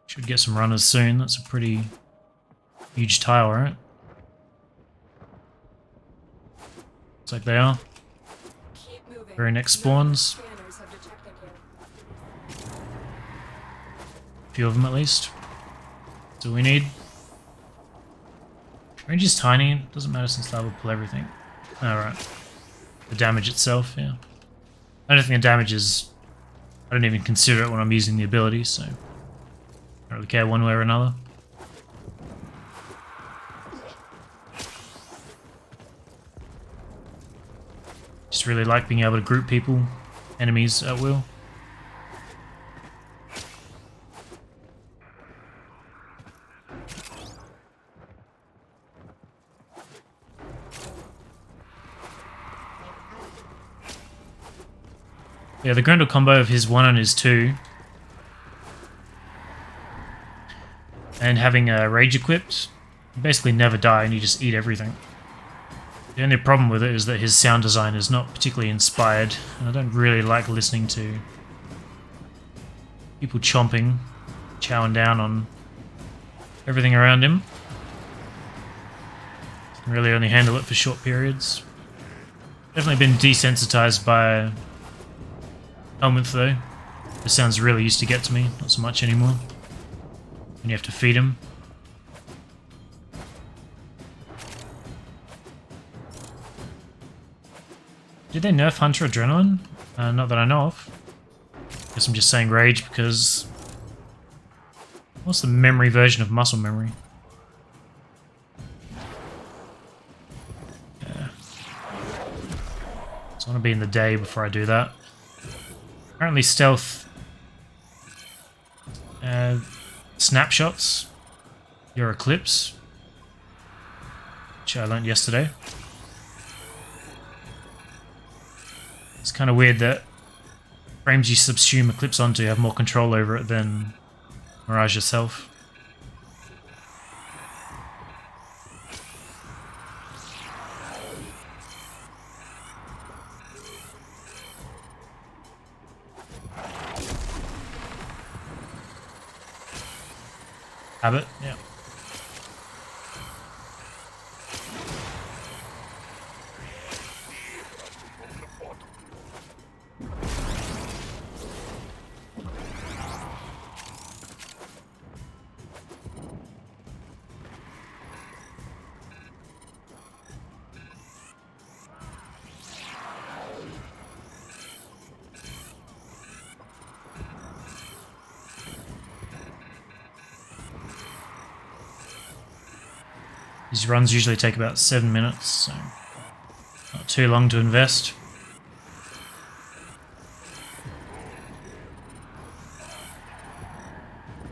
Should get some runners soon. That's a pretty huge tile, right? Looks like they are. Keep moving. Very next spawns. Scanners have detected you. few of them at least. That's all we need. Range is tiny, doesn't matter since that will pull everything. Alright. The damage itself, yeah. I don't think the damage is... I don't even consider it when I'm using the ability, so... I don't really care one way or another. Just really like being able to group people, enemies at will. Yeah, the Grendel combo of his 1 and his 2 and having a rage equipped, you basically never die and you just eat everything. The only problem with it is that his sound design is not particularly inspired, and I don't really like listening to people chomping, chowing down on everything around him. Can really only handle it for short periods. Definitely been desensitized by Helminth though. The sounds really used to get to me, not so much anymore. When you have to feed him. Did they nerf Hunter Adrenaline? Not that I know of. Guess I'm just saying Rage because... What's the memory version of Muscle Memory? Yeah. So I want to be in the day before I do that. Apparently stealth snapshots your eclipse, which I learned yesterday. It's kind of weird that frames you subsume eclipse onto have more control over it than Mirage yourself. Habit, yeah. These runs usually take about 7 minutes, so not too long to invest.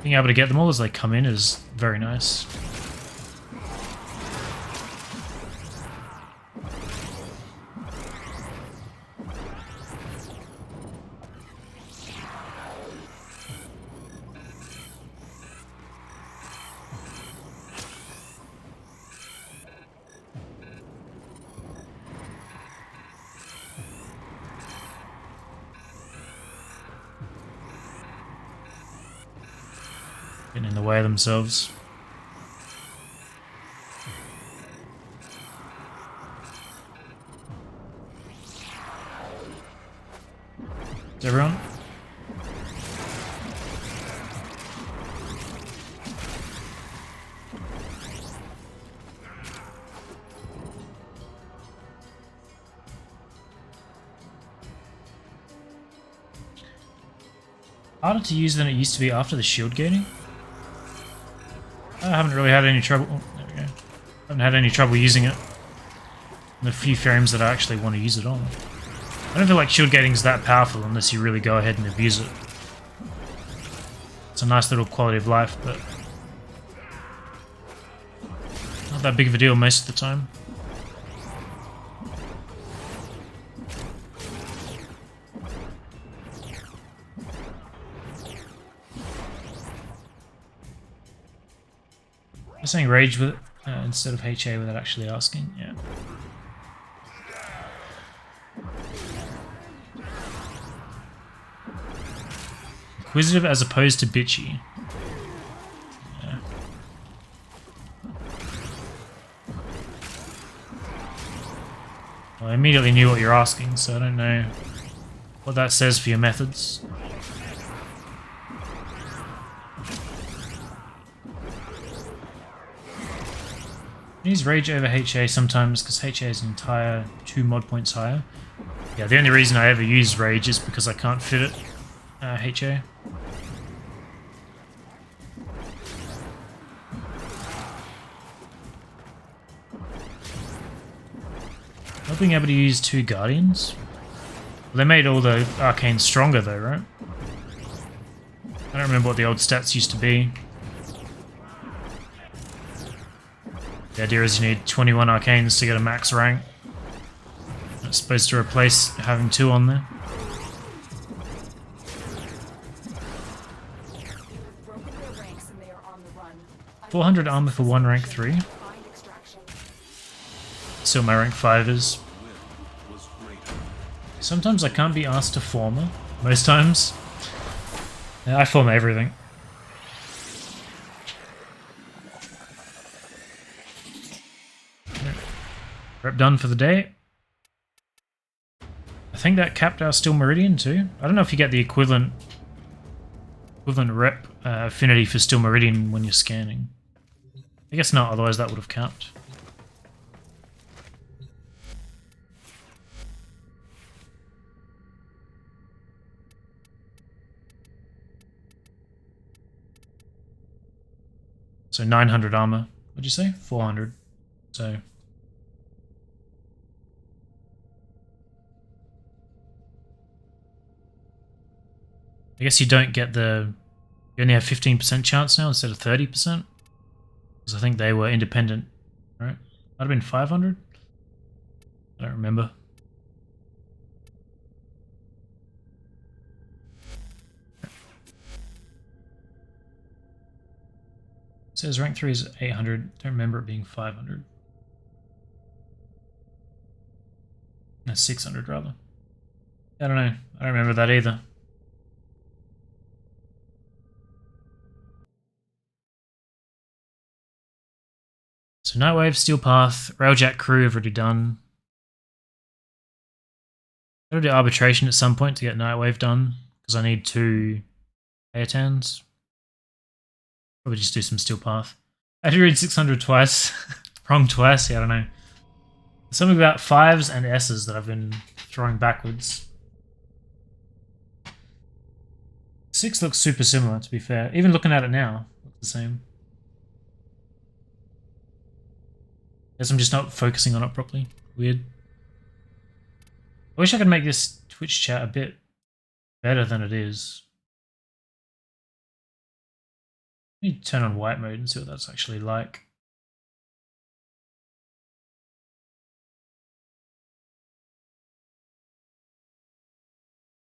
Being able to get them all as they come in is very nice. Getting in the way of themselves. Is everyone? Harder to use than it used to be after the shield gating? I haven't really had any trouble. Oh, there we go. Haven't had any trouble using it. In the few frames that I actually want to use it on. I don't feel like shield gating is that powerful unless you really go ahead and abuse it. It's a nice little quality of life, but not that big of a deal most of the time. I'm saying rage with instead of HA without actually asking, yeah. Inquisitive as opposed to bitchy. Yeah. Well, I immediately knew what you're asking, so I don't know what that says for your methods. I use Rage over HA sometimes because HA is an entire 2 mod points higher. Yeah, the only reason I ever use Rage is because I can't fit it HA. Not being able to use 2 Guardians. Well, they made all the arcanes stronger though, right? I don't remember what the old stats used to be. The idea is you need 21 arcanes to get a max rank. It's supposed to replace having 2 on there. Broken their ranks and they are on the run. 400 armor for 1 rank 3. Find extraction. Still my rank 5 is. Sometimes I can't be asked to former. Most times. Yeah, I form everything. Rep done for the day. I think that capped our Steel Meridian too. I don't know if you get the equivalent rep affinity for Steel Meridian when you're scanning. I guess not, otherwise that would have capped. So 900 armor. What'd you say? 400. So I guess you don't get the... You only have 15% chance now instead of 30%? Because I think they were independent, right? Might have been 500? I don't remember. It says rank 3 is 800. Don't remember it being 500. No, 600 rather. I don't know. I don't remember that either. So Nightwave, Steel Path, Railjack Crew have already done. I'm gonna do Arbitration at some point to get Nightwave done, because I need 2 Aetans. Probably just do some Steel Path. I had to read 600 twice. Wrong twice, yeah, I don't know. Something about 5s and S's that I've been throwing backwards. 6 looks super similar, to be fair. Even looking at it now, looks the same. Guess I'm just not focusing on it properly. Weird. I wish I could make this Twitch chat a bit better than it is. Let me turn on white mode and see what that's actually like.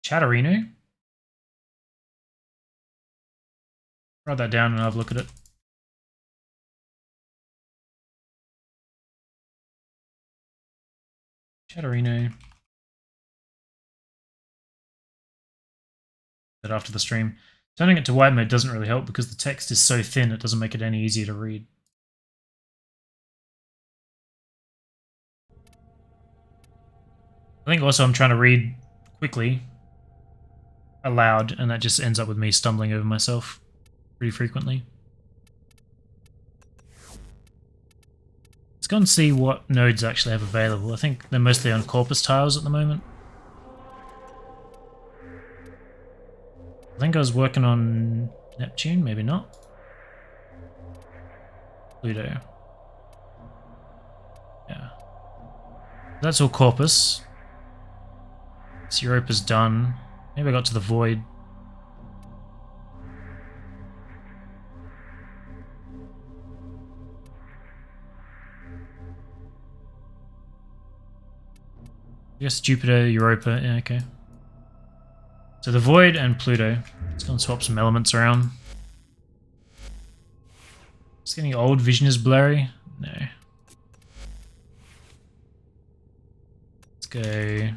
Chatterino? Write that down and I'll have a look at it. Chatterino. That after the stream. Turning it to white mode doesn't really help because the text is so thin it doesn't make it any easier to read. I think also I'm trying to read quickly, aloud, and that just ends up with me stumbling over myself pretty frequently. Let's go and see what nodes actually have available. I think they're mostly on Corpus tiles at the moment. I think I was working on Neptune, maybe not. Pluto. Yeah. That's all Corpus. So Europa's done. Maybe I got to the Void. I guess Jupiter, Europa, yeah, okay. So the Void and Pluto. Let's go and swap some elements around. It's getting old, vision is blurry. No. Let's go...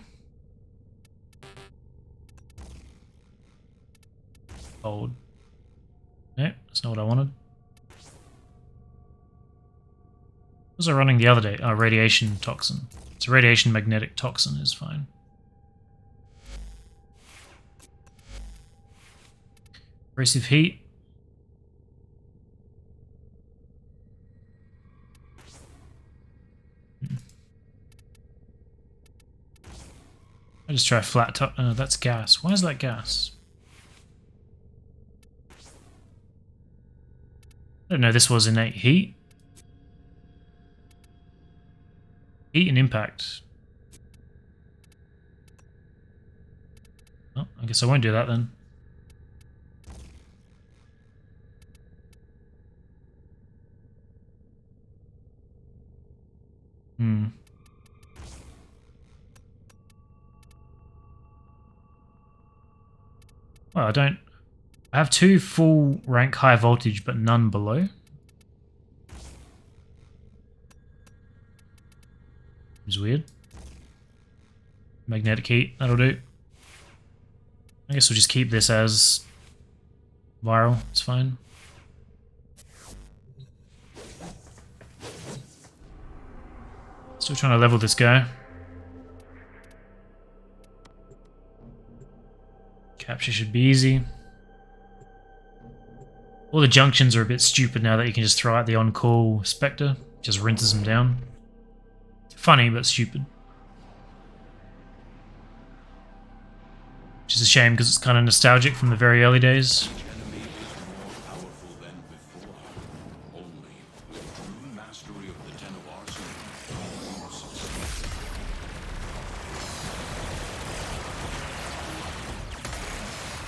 Old. Nope, that's not what I wanted. What was I running the other day? Oh, radiation toxin. So radiation magnetic toxin is fine. Abrasive heat. I just try flat top. Oh, that's gas. Why is that gas? I don't know. This was innate heat. Heat and impact. Oh, I guess I won't do that then. Well, I don't... I have 2 full rank high voltage, but none below. It's weird. Magnetic heat, that'll do. I guess we'll just keep this as viral, it's fine. Still trying to level this guy. Capture should be easy. All the junctions are a bit stupid now that you can just throw out the on-call Spectre. Just rinses them down. Funny, but stupid. Which is a shame because it's kind of nostalgic from the very early days.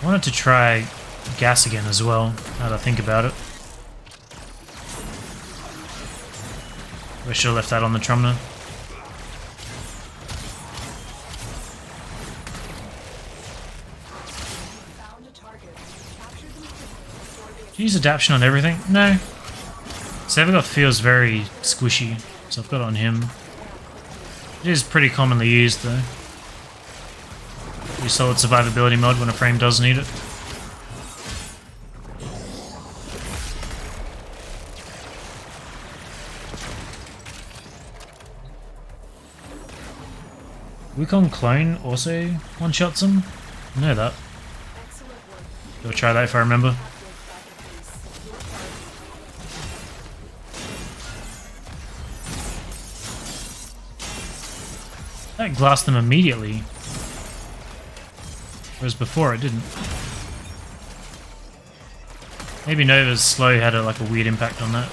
I wanted to try gas again as well, now that I think about it. I should have left that on the Trumner. Do you use adaptation on everything? No. Sevagoth feels very squishy, so I've got it on him. It is pretty commonly used though. Pretty solid survivability mod when a frame does need it. Wukong clone also one-shots him? I know that. I'll try that if I remember. That glassed them immediately. Whereas before it didn't. Maybe Nova's slow had like a weird impact on that.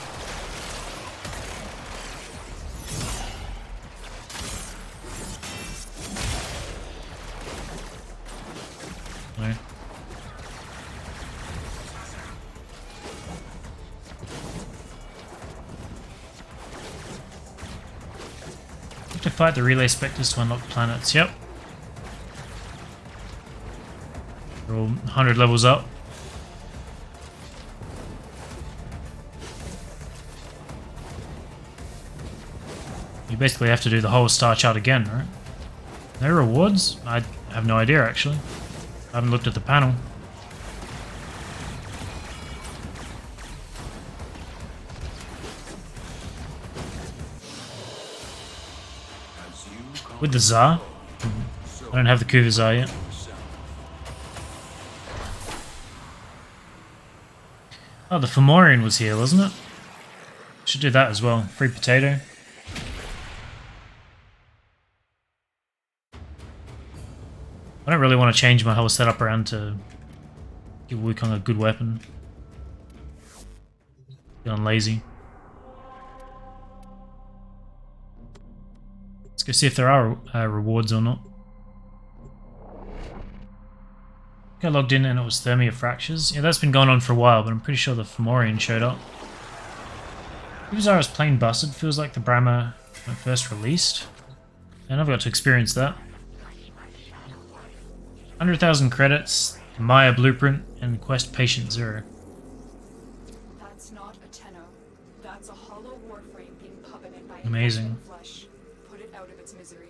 No. Have to fight the relay specters to unlock planets. Yep. We're all 100 levels up. You basically have to do the whole star chart again, right? No rewards? I have no idea actually. I haven't looked at the panel. With the Tsar? I don't have the Kuva Tsar yet. Oh, the Fomorian was here, wasn't it? Should do that as well. Free potato. I don't really want to change my whole setup around to give Wukong a good weapon. Feeling lazy. Let's go see if there are rewards or not. I logged in and it was Thermia Fractures. Yeah, that's been going on for a while, but I'm pretty sure the Fomorian showed up. Uvazar is plain busted. Feels like the Brahma when first released. And I've got to experience that. 100,000 credits, Maya Blueprint, and Quest Patient Zero. That's not a Tenno. That's a hollow warframe being puppeted by Amazing. flesh. Put it out of its misery.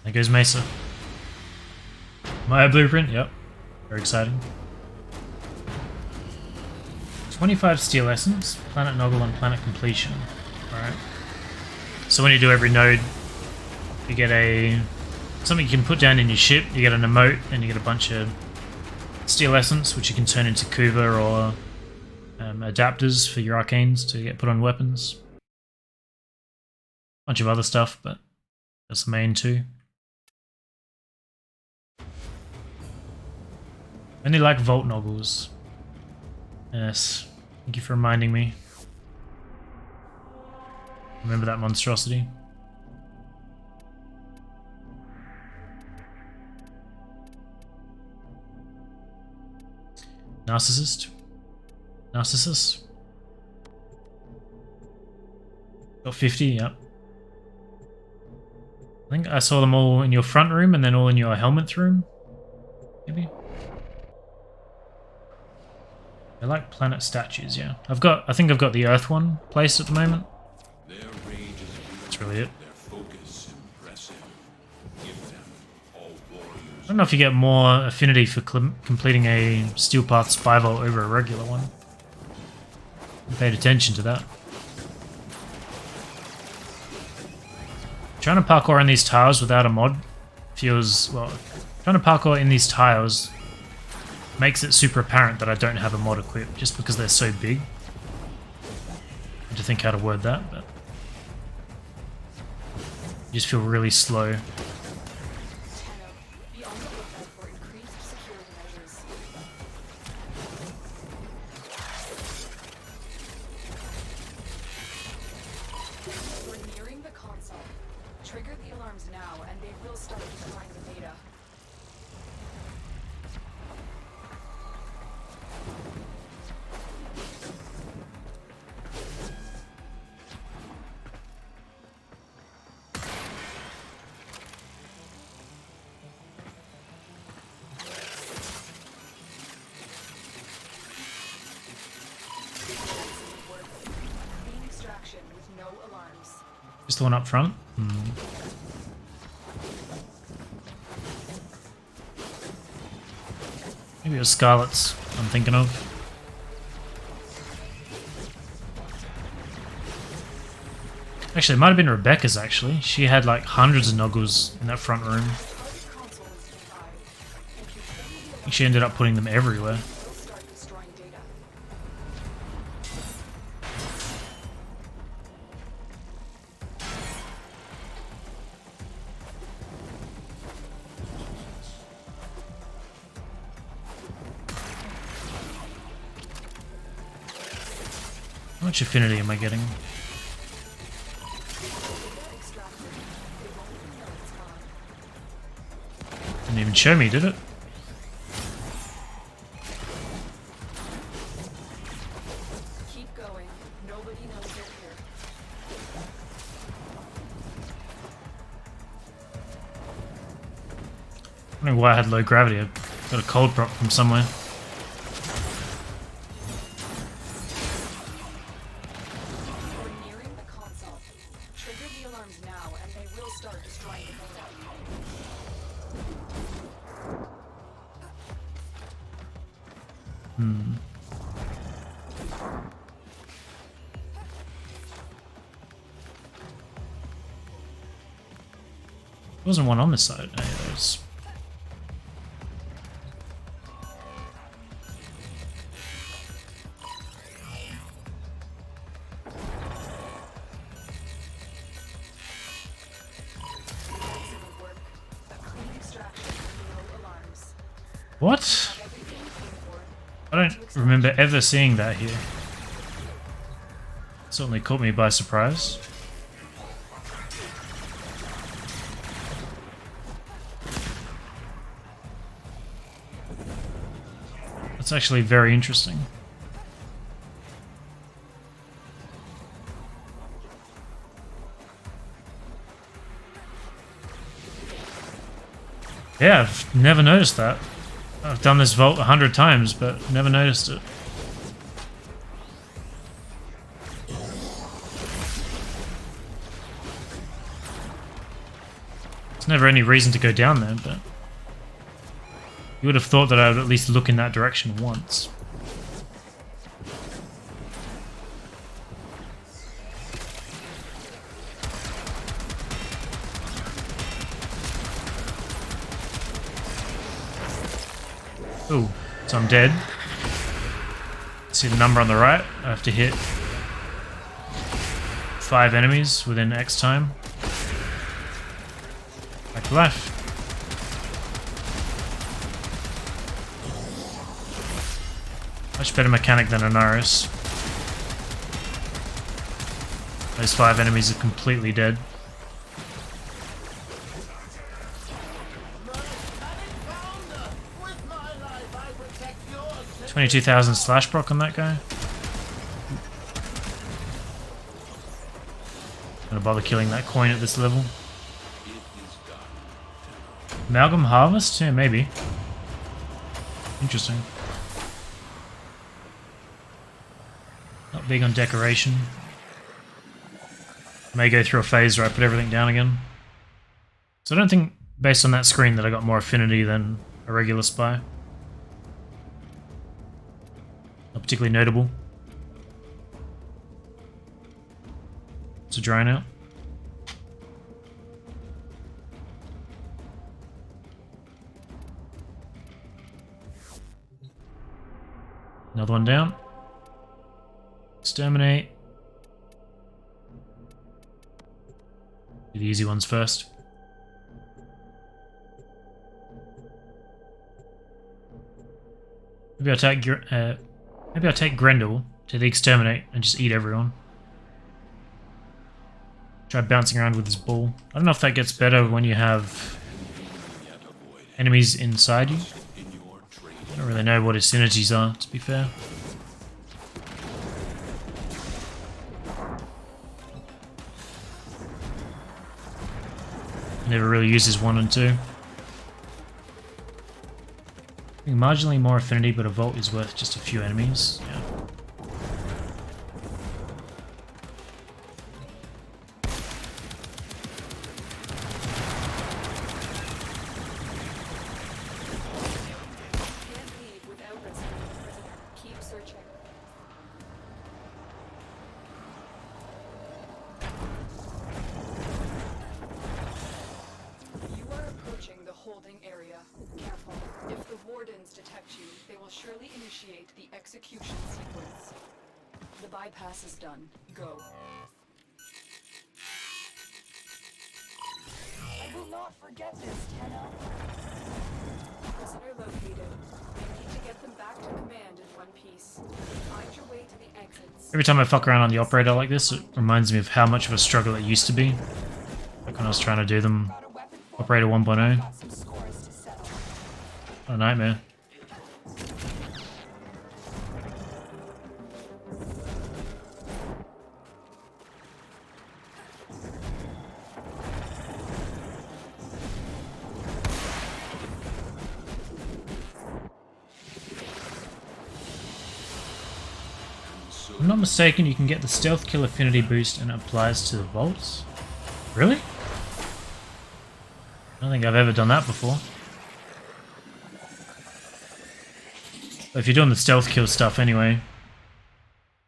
There goes Mesa. Maya Blueprint, yep. Very exciting. 25 Steel Essence, Planet Noggle and Planet Completion. Alright. So when you do every node, you get something you can put down in your ship, you get an emote, and you get a bunch of Steel Essence, which you can turn into Kuva or adapters for your arcanes to get put on weapons. Bunch of other stuff, but that's the main two. Only like Volt Noggles. Yes, thank you for reminding me. Remember that monstrosity? Narcissist? Narcissus? Got 50, yep. I think I saw them all in your front room and then all in your helmet room. Maybe? I like planet statues, yeah. I think I've got the Earth one placed at the moment. Their rage is That's really it. their focus impressive. Give them all warriors. I don't know if you get more affinity for completing a Steel Path Spy Vault over a regular one. I paid attention to that. Trying to parkour in these tiles without a mod feels, well, trying to parkour in these tiles makes it super apparent that I don't have a mod equipped just because they're so big. I have to think how to word that, but you just feel really slow. Tenno, be on the lookout for increased security measures. We're nearing the console. Trigger the alarms now, and they will start destroying the data. Clean extraction with no alarms. Just the one up front? Maybe it was Scarlet's I'm thinking of. Actually, it might have been Rebecca's, actually. She had like hundreds of Noggles in that front room. Target console is nearby. If you turn the I think she ended up putting them everywhere. alarm, they'll start destroying data. How much affinity am I getting? Data extracted. They won't even know it's gone. Didn't even show me, did it? Keep going. Nobody knows they're here. I don't know why I had low gravity. I got a cold prop from somewhere. We're nearing the console. Trigger the alarms now, and they will start destroying the data. There wasn't one on this side. No, there was. Excellent work. A clean extraction with no alarms. What? Everything you came for. I don't remember ever seeing that here. Certainly caught me by surprise. That's actually very interesting. Yeah, I've never noticed that. I've done this vault 100 times, but never noticed it. There's never any reason to go down there, but you would have thought that I would at least look in that direction once. Oh, So I'm dead. See the number on the right? I have to hit 5 enemies within X time. Back to life. Much better mechanic than Anaris. Those 5 enemies are completely dead. 22,000 slash proc on that guy. Gonna bother killing that coin at this level. Amalgam Harvest? Yeah, maybe. Interesting. Not big on decoration. May go through a phase where I put everything down again. So I don't think, based on that screen, that I got more affinity than a regular spy. Not particularly notable. It's a drying out. Another one down. Exterminate. Do the easy ones first. Maybe I'll take Grendel to the exterminate and just eat everyone. Try bouncing around with his ball. I don't know if that gets better when you have enemies inside you. I don't really know what his synergies are, to be fair. Never really uses 1 and 2. I think marginally more affinity, but a Volt is worth just a few enemies. Yeah. Can't leave without rescuing the prisoner. Keep searching. You are approaching the holding area. Careful. If the wardens detect you, they will surely initiate the execution sequence. The bypass is done. Go. I will not forget this, Tenno. Prisoner located. You need to get them back to command in one piece. Find your way to the exits. Every time I fuck around on the operator like this, it reminds me of how much of a struggle it used to be. Like when I was trying to do them Operator 1.0. Got some scores to settle. What a nightmare. If I'm not mistaken, you can get the stealth kill affinity boost and it applies to the vaults. Really? I don't think I've ever done that before. But if you're doing the stealth kill stuff anyway,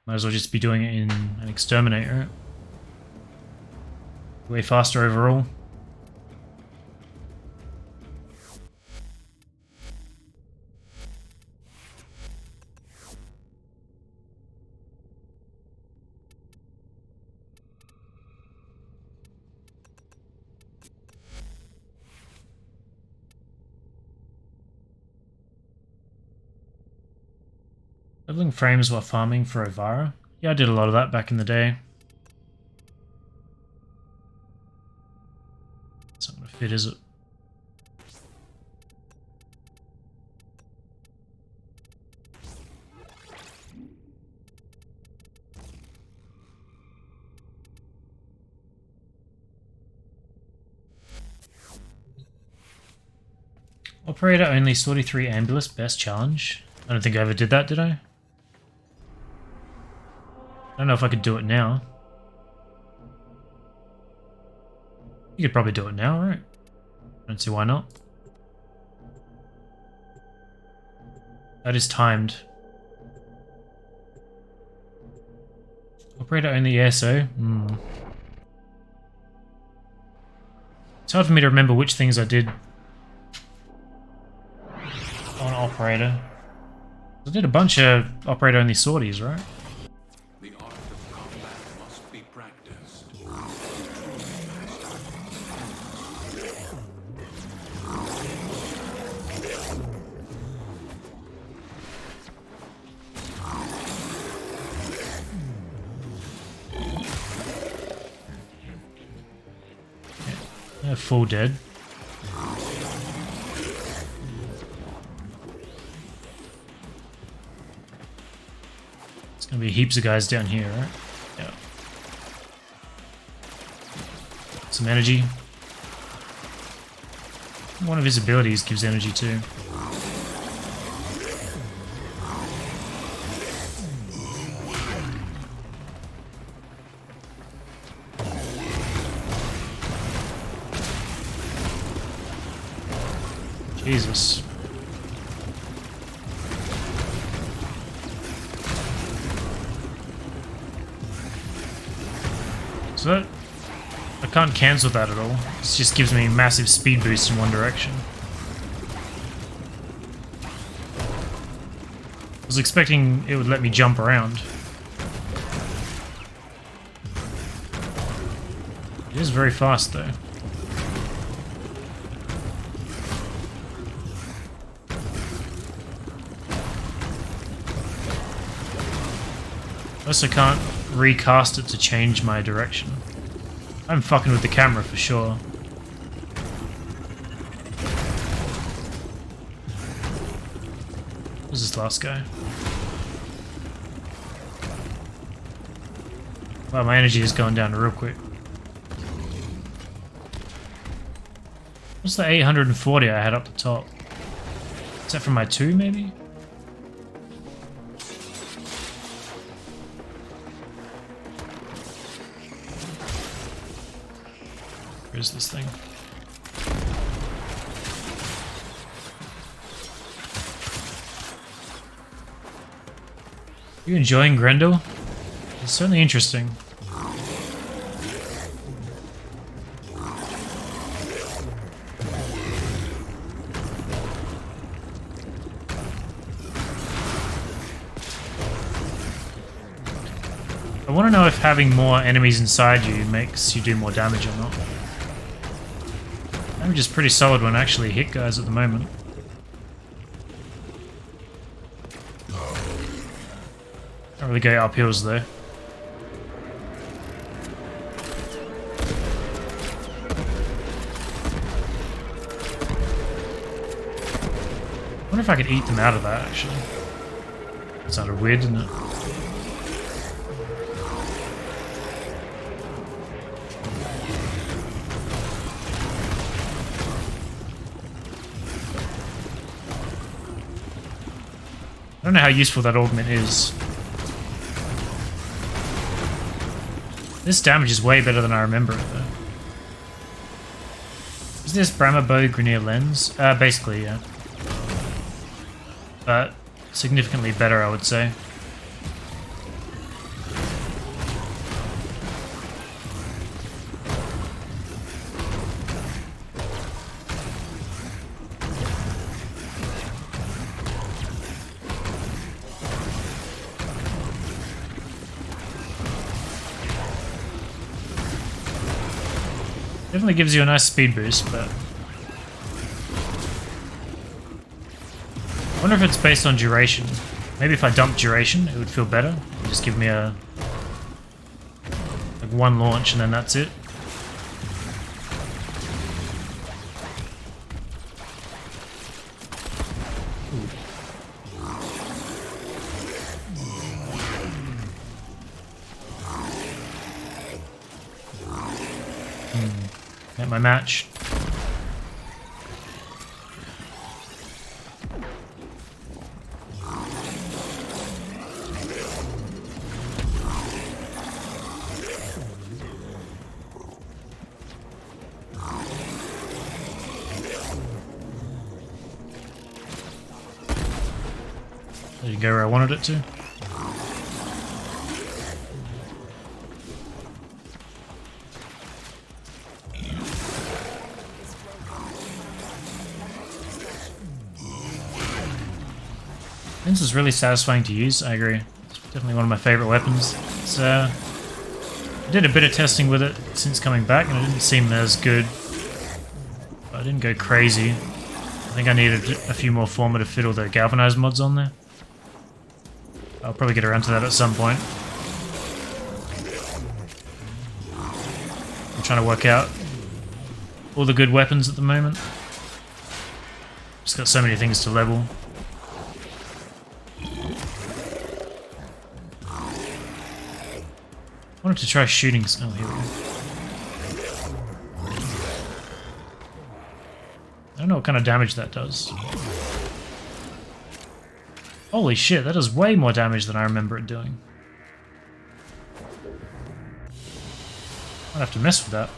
might as well just be doing it in an exterminator. Right? Way faster overall. Leveling frames while farming for Ovara? Yeah, I did a lot of that back in the day. It's not gonna fit, is it? Operator only 43 Ambulance best challenge. I don't think I ever did that, did I? I don't know if I could do it now. You could probably do it now, right? I don't see why not. That is timed. Operator only ASO? It's hard for me to remember which things I did on Operator. I did a bunch of operator-only sorties, right? The art of combat must be practiced. They're full dead. There's gonna be heaps of guys down here, right? Yeah. Some energy. One of his abilities gives energy too. Jesus. So that, I can't cancel that at all. It just gives me a massive speed boost in one direction. I was expecting it would let me jump around. It is very fast though. I also can't recast it to change my direction. I'm fucking with the camera for sure. Who's this last guy? Wow, my energy is going down real quick. What's the 840 I had up the top? Is that from my 2 maybe? Where's this thing? You enjoying Grendel? It's certainly interesting. I want to know if having more enemies inside you makes you do more damage or not. Damage is pretty solid when I actually hit guys at the moment. Don't really go up hills though. I wonder if I could eat them out of that actually. It sounded weird, didn't it? I don't know how useful that augment is. This damage is way better than I remember it though. Is this Brahma Bow Grineer Lens? Basically, yeah. But significantly better, I would say. Definitely gives you a nice speed boost, but I wonder if it's based on duration. Maybe if I dump duration, it would feel better. It'd just give me a like one launch and then that's it. Get my match. There you go, where I wanted it to. This is really satisfying to use, I agree. It's definitely one of my favorite weapons. It's, I did a bit of testing with it since coming back and it didn't seem as good. But I didn't go crazy. I think I needed a few more former to fit all the galvanized mods on there. I'll probably get around to that at some point. I'm trying to work out all the good weapons at the moment. Just got so many things to level. I wanted to try shooting. Oh, here we go. I don't know what kind of damage that does. Holy shit, that does way more damage than I remember it doing. I'd have to mess with that.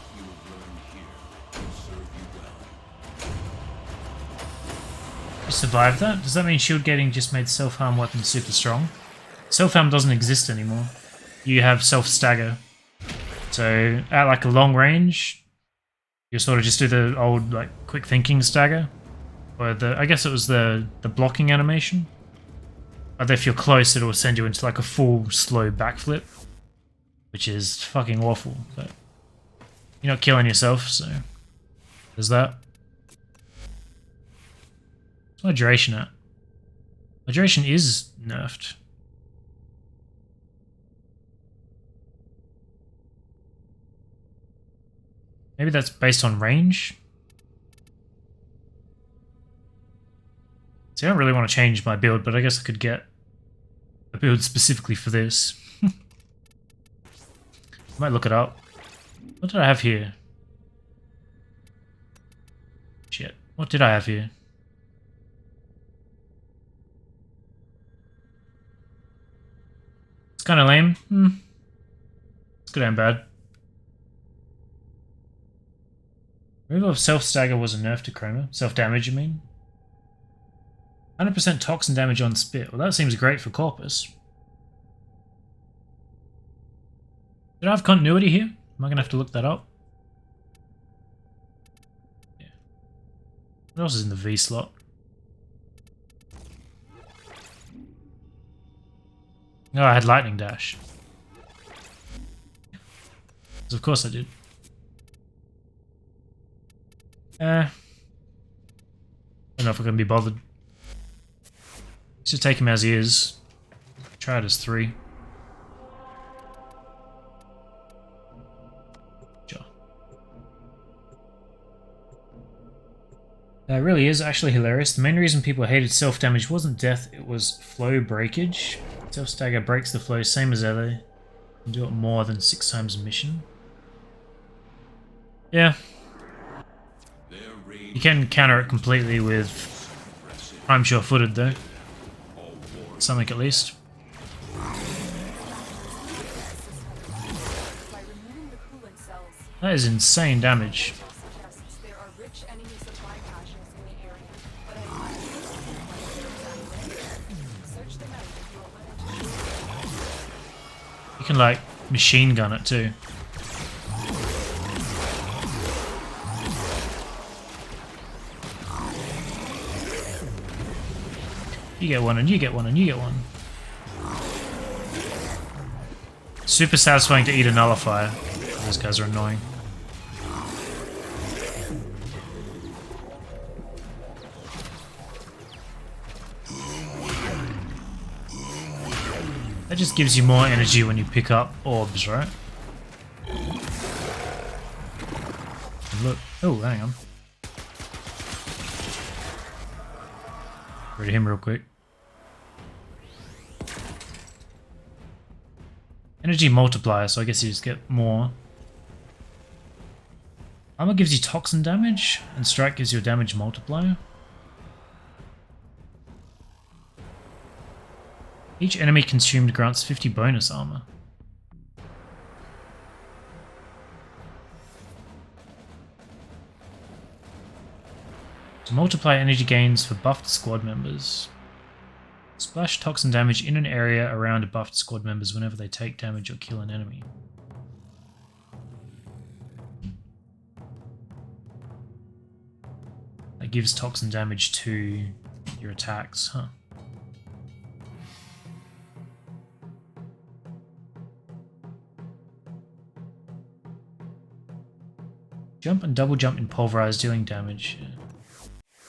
You survived that? Does that mean shield gating just made self-harm weapons super strong? Self-harm doesn't exist anymore. You have self-stagger. So, at like a long range, you sort of just do the old like quick thinking stagger. Or I guess it was the blocking animation. But if you're close, it'll send you into like a full slow backflip. Which is fucking awful. But you're not killing yourself, so there's that. What's my duration at? My duration is nerfed. Maybe that's based on range? See, I don't really want to change my build, but I guess I could get a build specifically for this. I might look it up. What did I have here? Shit. What did I have here? It's kind of lame. It's good and bad. Removal of self-stagger was a nerf to Chroma. Self-damage, you mean? 100% toxin damage on spit. Well, that seems great for Corpus. Did I have continuity here? Am I going to have to look that up? Yeah. What else is in the V slot? Oh, I had lightning dash. Of course I did. I don't know if I can be bothered. Just take him as he is. Try it as 3. Sure. That really is actually hilarious. The main reason people hated self-damage wasn't death, it was flow breakage. Self-stagger breaks the flow same as ever. You can do it more than 6 times a mission. Yeah. You can counter it completely with I'm sure-footed though. Something at least. That is insane damage. You can like machine gun it too. You get one and you get one and you get one. Super satisfying to eat a nullifier. Those guys are annoying. That just gives you more energy when you pick up orbs, right? And look. Oh, hang on. Get rid of him real quick. Energy multiplier, so I guess you just get more. Armor gives you toxin damage, and strike gives you a damage multiplier. Each enemy consumed grants 50 bonus armor. To multiply energy gains for buffed squad members. Splash toxin damage in an area around buffed squad members whenever they take damage or kill an enemy. That gives toxin damage to your attacks, huh? Jump and double jump in pulverize, dealing damage. Yeah.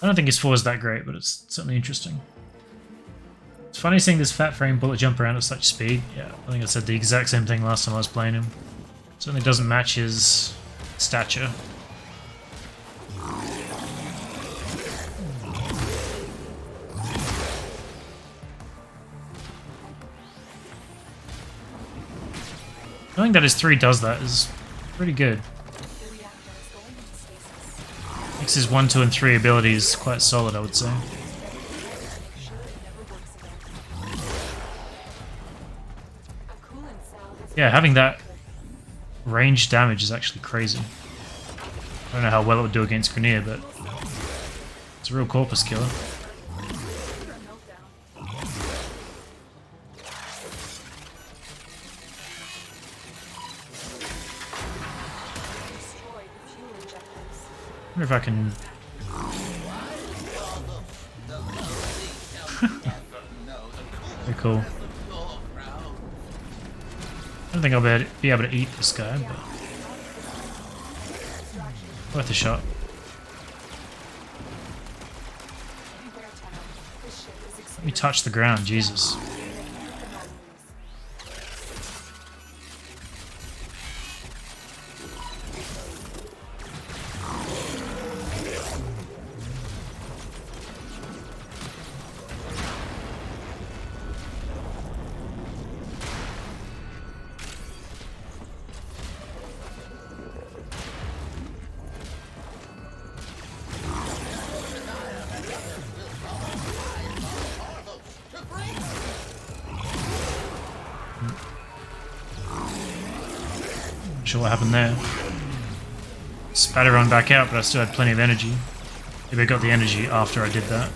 I don't think his 4 is that great, but it's certainly interesting. It's funny seeing this fat frame bullet jump around at such speed. Yeah, I think I said the exact same thing last time I was playing him. Certainly doesn't match his stature. Knowing that his 3 does that is pretty good. Makes his 1, 2, and 3 abilities quite solid, I would say. Yeah, having that range damage is actually crazy. I don't know how well it would do against Grenier, but it's a real corpus killer. I wonder if I can... Very cool. I don't think I'll be able to eat this guy, but... worth a shot. Let me touch the ground, Jesus. Not sure what happened there. Spatter on back out, but I still had plenty of energy. Maybe I got the energy after I did that.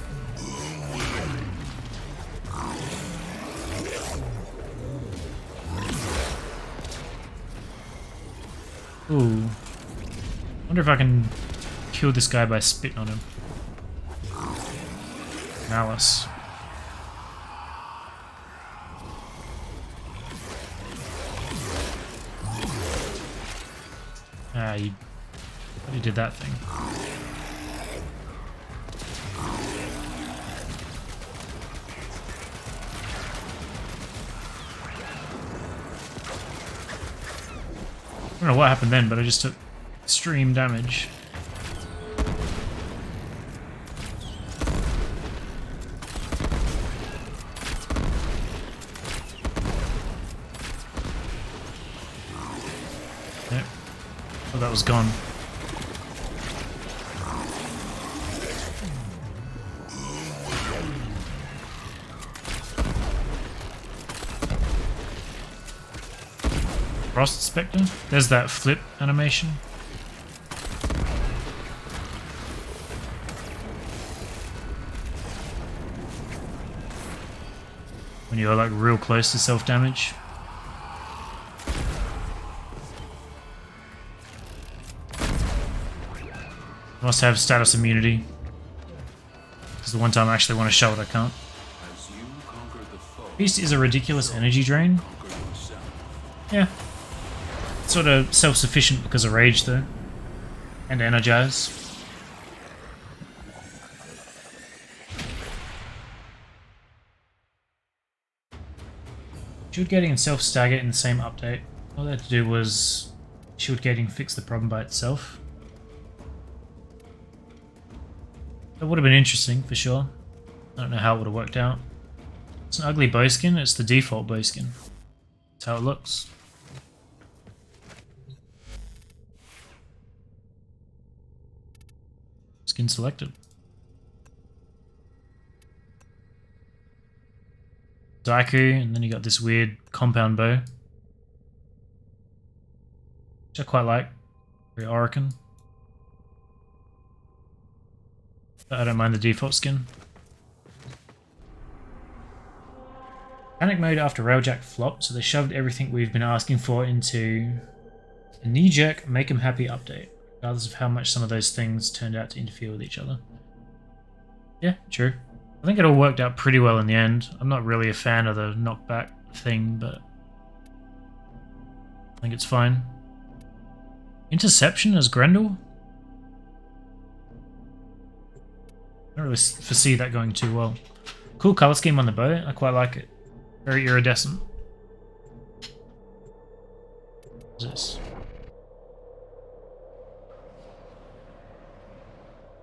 Ooh. Wonder if I can kill this guy by spitting on him. Malice. Ah, you did that thing. I don't know what happened then, but I just took extreme damage. Yep. Oh, that was gone. Frost Spectre? There's that flip animation. When you're like real close to self-damage. Must have status immunity. Because the one time I actually want to show it, I can't. Beast is a ridiculous energy drain. Yeah. Sort of self-sufficient because of rage though. And energize. Shield gating and self-stagger in the same update. All they had to do was shield gating fix the problem by itself. That would have been interesting for sure. I don't know how it would have worked out. It's an ugly bow skin, it's the default bow skin. That's how it looks. Skin selected. Daiku, and then you got this weird compound bow. Which I quite like. Very Orokin. But I don't mind the default skin. Panic mode after Railjack flopped, so they shoved everything we've been asking for into a knee-jerk, make 'em happy update, regardless of how much some of those things turned out to interfere with each other. Yeah, true. I think it all worked out pretty well in the end. I'm not really a fan of the knockback thing, but I think it's fine. Interception as Grendel? I don't really foresee that going too well. Cool color scheme on the boat. I quite like it. Very iridescent. What's this?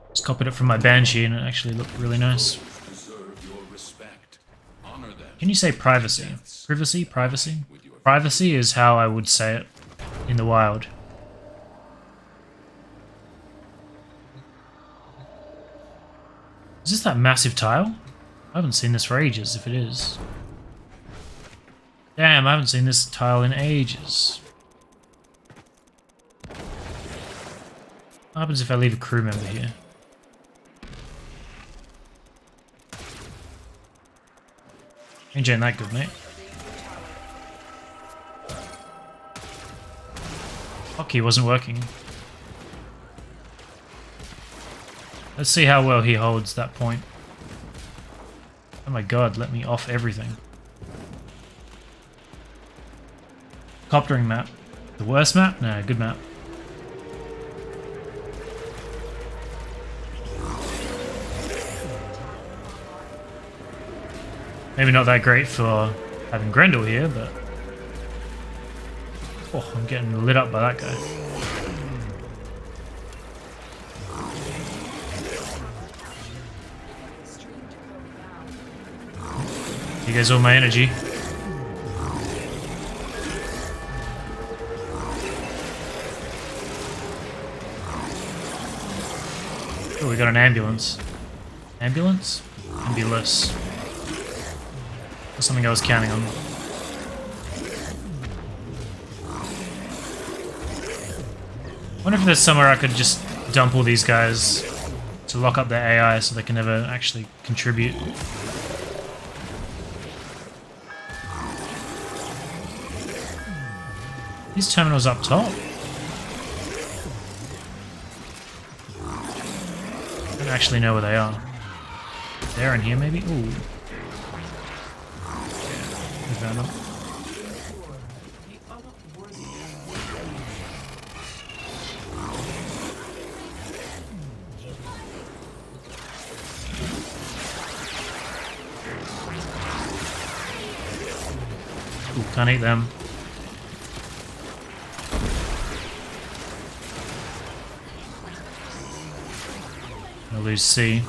Just copied it from my Banshee and it actually looked really nice. Deserve your respect. Honor them. Can you say privacy? Privacy? Privacy? Privacy is how I would say it in the wild. Is this that massive tile? I haven't seen this for ages, if it is. Damn, I haven't seen this tile in ages. What happens if I leave a crew member here? Ain't doing that good, mate. Hotkey wasn't working. Let's see how well he holds that point. Oh my god, let me off everything. Coptering map. The worst map? No, good map. Maybe not that great for having Grendel here, but... Oh, I'm getting lit up by that guy. Here goes all my energy. Oh, we got an ambulance. Ambulance? Ambulance. That's something I was counting on. I wonder if there's somewhere I could just dump all these guys to lock up their AI so they can never actually contribute. These terminals up top? I don't actually know where they are. They're in here maybe? Ooh. We found them. Ooh, can't eat them. I'll lose C.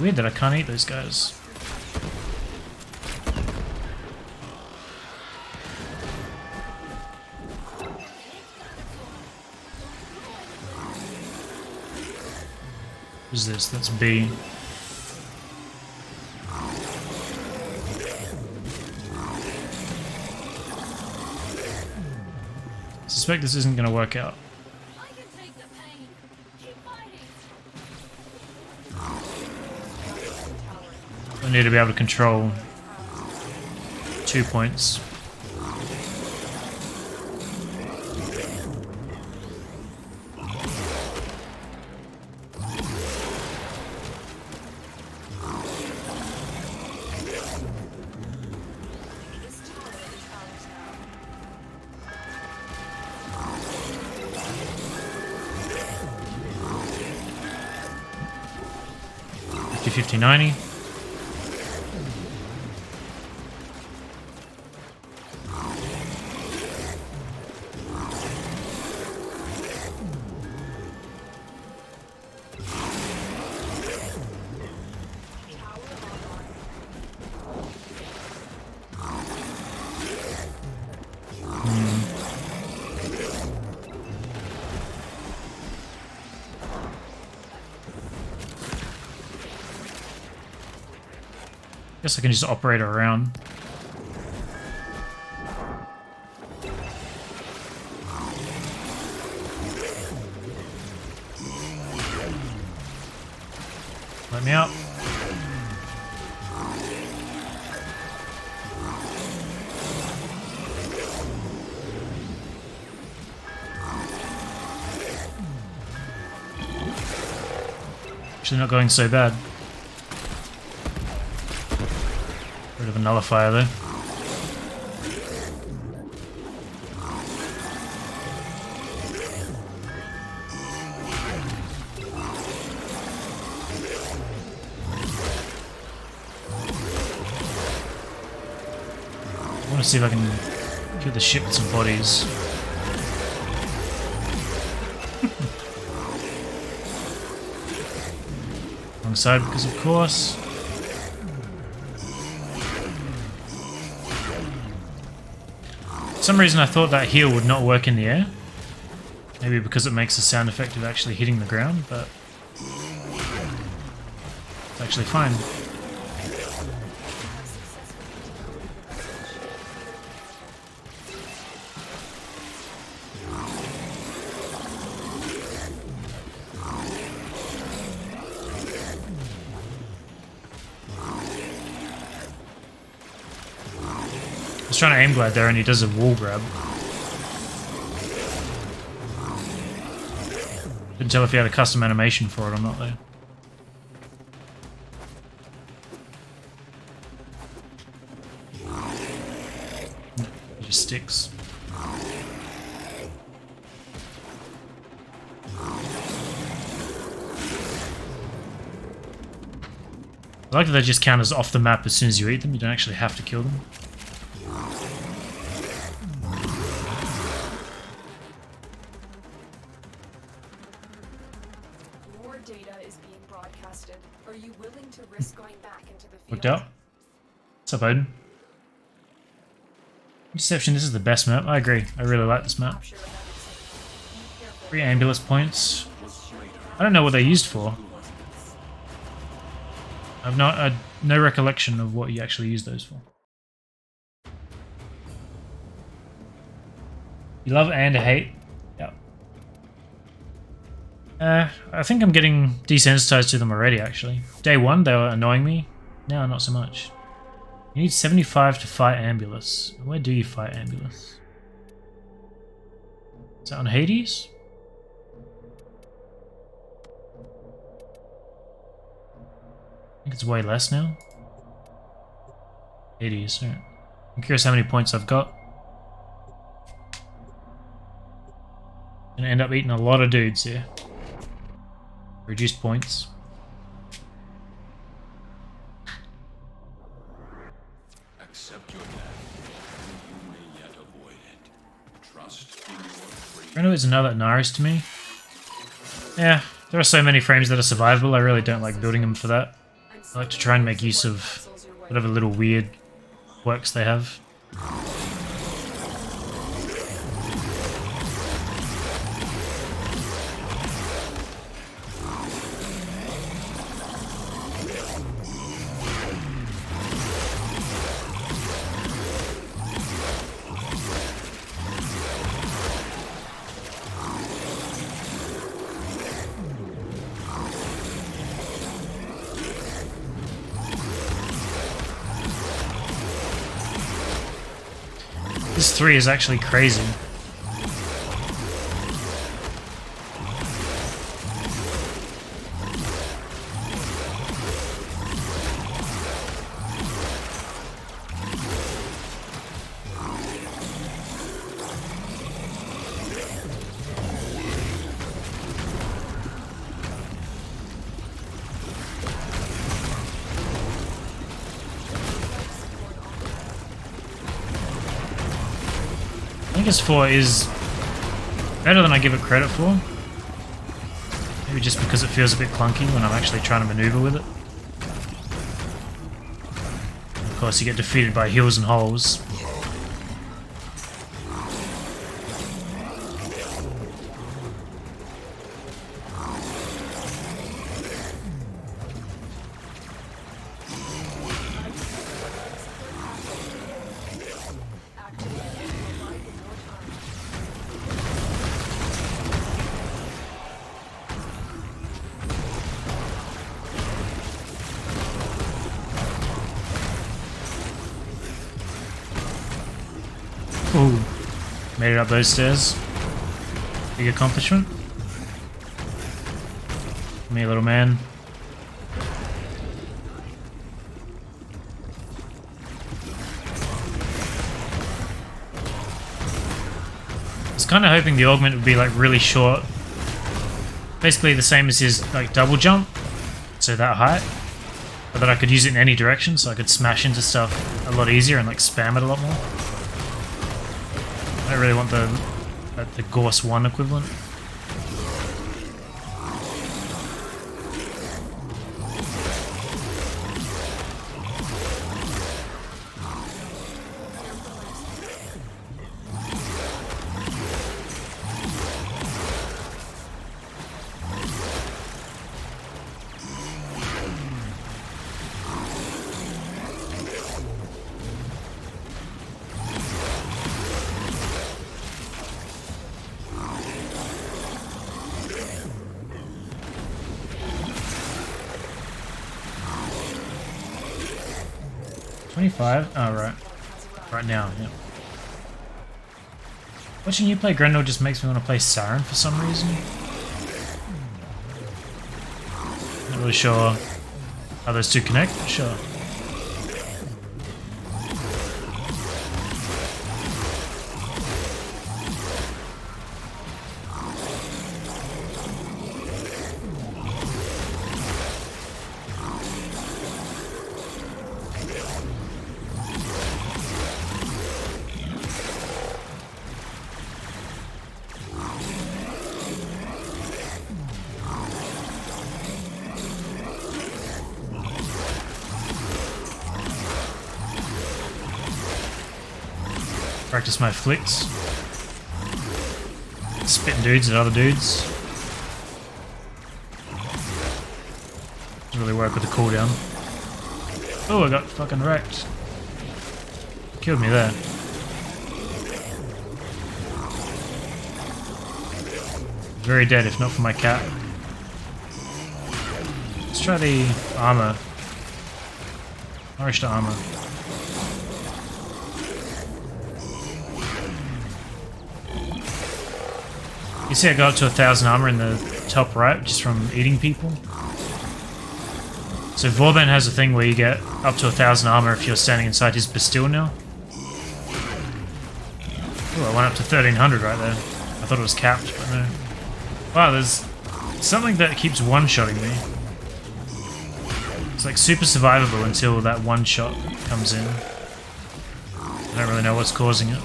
Weird that I can't eat those guys. Who's this? That's B. I suspect this isn't going to work out. I can take the pain. Keep fighting. I need to be able to control 2 points. This tower is ours now. 50, 90. Guess I can just operate her around. Let me out. Actually not going so bad. Bit of a nullifier there. want to see if I can kill the ship with some bodies. Wrong side, because of course. For some reason I thought that heal would not work in the air. Maybe because it makes the sound effect of actually hitting the ground, but it's actually fine. I was trying to aim glide there and he does a wall grab. Couldn't tell if he had a custom animation for it or not though. It just sticks. I like that they just count as off the map as soon as you eat them. You don't actually have to kill them. More data is being broadcasted. Are you willing to risk going back into the field? Looked out. What's up, Odin? Deception, this is the best map. I agree. I really like this map. Capture another second. Be careful. 3 ambulance points. I don't know what they're used for. I've no recollection of what you actually use those for. You love and hate? Yep. I think I'm getting desensitized to them already, actually. Day 1, they were annoying me. Now, not so much. You need 75 to fight Ambulus. Where do you fight Ambulus? Is that on Hades? I think it's way less now. 80s, alright. I'm curious how many points I've got. Gonna end up eating a lot of dudes here. Reduced points. Accept your death. You may yet avoid it. Trust in your free. Reno is another Naris to me. Yeah, there are so many frames that are survivable, I really don't like building them for that. I like to try and make use of whatever little weird quirks they have. This 3 is actually crazy. I think his 4 is better than I give it credit for. Maybe just because it feels a bit clunky when I'm actually trying to maneuver with it. And of course you get defeated by heals and holes. Ooh, made it up those stairs. Big accomplishment. Me, little man. I was kind of hoping the augment would be like really short. Basically the same as his like double jump. So that height. But that I could use it in any direction, so I could smash into stuff a lot easier and like spam it a lot more. I don't really want the Gorse 1 equivalent. $25? Oh, right. Right now, yeah. Watching you play Grendel just makes me want to play Saren for some reason. Not really sure how those two connect, but sure. Practice my flicks. Spitting dudes at other dudes. Doesn't really work with the cooldown. Oh, I got fucking wrecked. Killed me there. Very dead if not for my cat. Let's try the armor. Irish to armor. You see I got up to 1,000 armor in the top right just from eating people. So Vauban has a thing where you get up to 1,000 armor if you're standing inside his Bastille now. Ooh, I went up to 1,300 right there. I thought it was capped, but no. Wow, there's something that keeps one-shotting me. It's like super survivable until that one shot comes in. I don't really know what's causing it.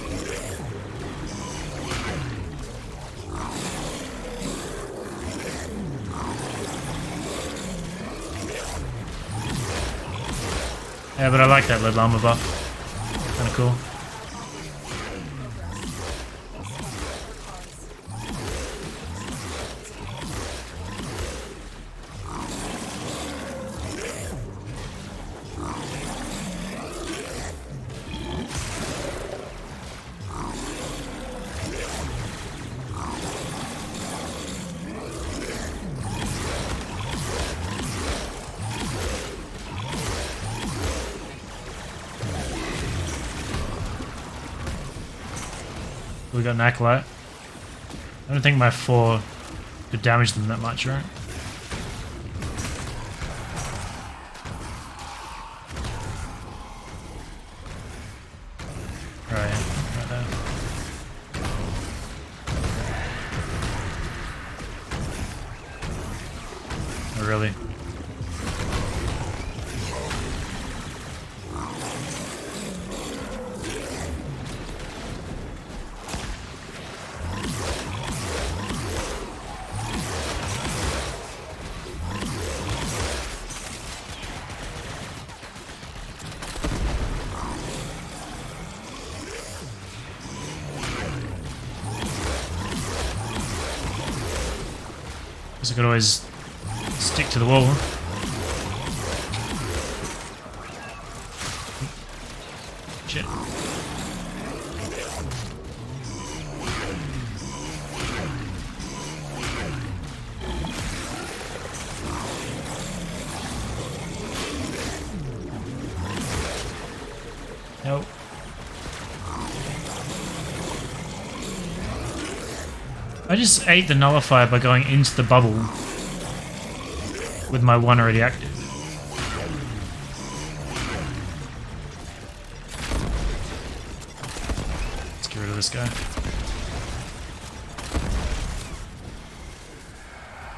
Yeah, but I like that lead llama buff. Kinda cool. We got an Acolyte. I don't think my 4 could damage them that much, right? Right there. Oh, really? I could always stick to the wall. Shit. Nope. I just ate the nullifier by going into the bubble with my 1 already active. Let's get rid of this guy.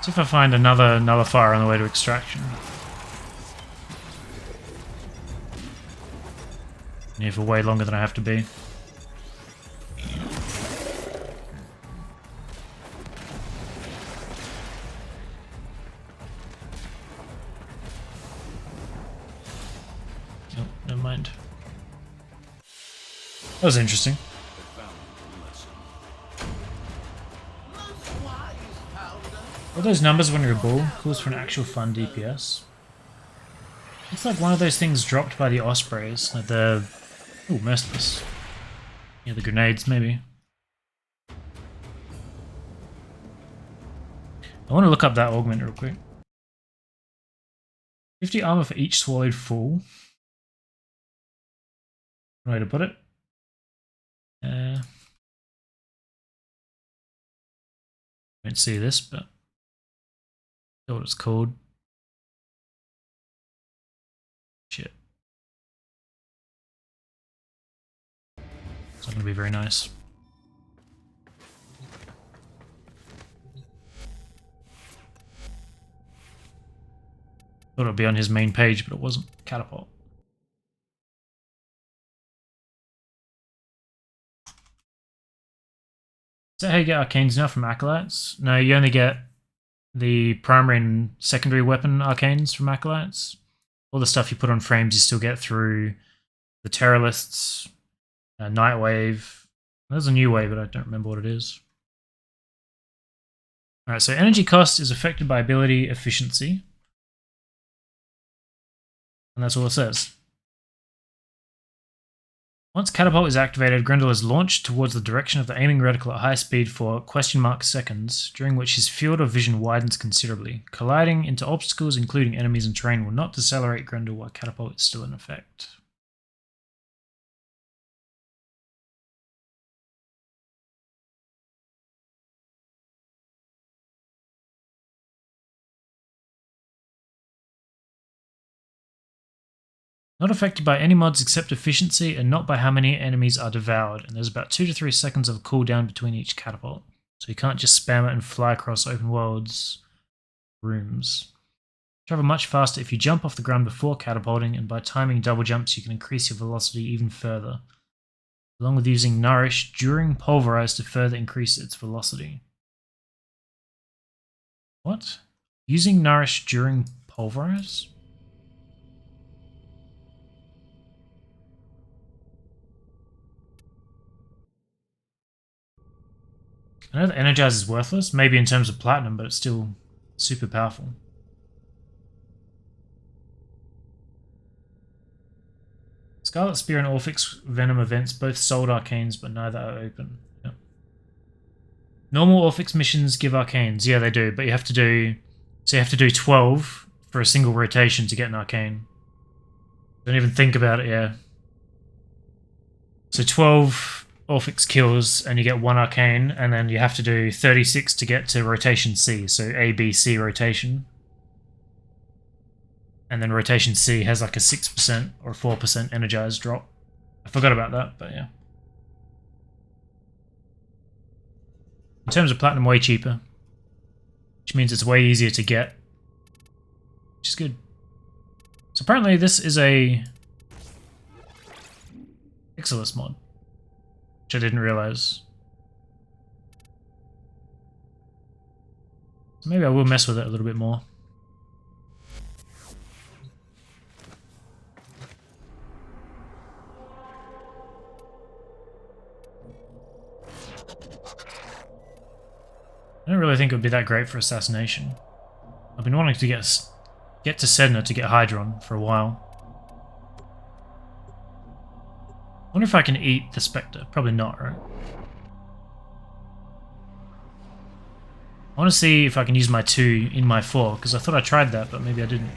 See if I find another nullifier on the way to extraction. here for way longer than I have to be. Oh, never mind. That was interesting. All those numbers when you're a bull calls for an actual fun DPS. It's like one of those things dropped by the Ospreys, like the... Ooh, Merciless. Yeah, the grenades, maybe. I want to look up that augment real quick. 50 armor for each swallowed full. Way to put it. Don't see this, but... I know what it's called. Shit. It's not going to be very nice. Thought it would be on his main page, but it wasn't. Catapult. Is that how you get arcanes now from acolytes? No, you only get the primary and secondary weapon arcanes from acolytes. All the stuff you put on frames you still get through the Terrorists, Nightwave. There's a new wave, but I don't remember what it is. Alright, so energy cost is affected by ability efficiency. And that's all it says. Once Catapult is activated, Grendel is launched towards the direction of the aiming reticle at high speed for seconds, during which his field of vision widens considerably. Colliding into obstacles, including enemies and terrain, will not decelerate Grendel while Catapult is still in effect. Not affected by any mods except efficiency and not by how many enemies are devoured, and there's about 2 to 3 seconds of cooldown between each catapult. So you can't just spam it and fly across open worlds rooms. Travel much faster if you jump off the ground before catapulting, and by timing double jumps you can increase your velocity even further, along with using Nourish during Pulverize to further increase its velocity. What? Using Nourish during Pulverize? I know that Energize is worthless, maybe in terms of platinum, but it's still super powerful. Scarlet Spear and Orphix Venom events both sold arcanes, but neither are open. Yep. Normal Orphix missions give arcanes. Yeah, they do, but you have to do... So you have to do 12 for a single rotation to get an arcane. Don't even think about it, yeah. So 12... Orphix kills and you get 1 arcane, and then you have to do 36 to get to rotation C, so A, B, C rotation. And then rotation C has like a 6% or 4% energized drop. I forgot about that, but yeah. In terms of platinum, way cheaper. Which means it's way easier to get. Which is good. So apparently this is a Pixelus mod. Which I didn't realize. So maybe I will mess with it a little bit more. I don't really think it would be that great for assassination. I've been wanting to get to Sedna to get Hydron for a while. I wonder if I can eat the Spectre. Probably not, right? I want to see if I can use my 2 in my 4, because I thought I tried that, but maybe I didn't.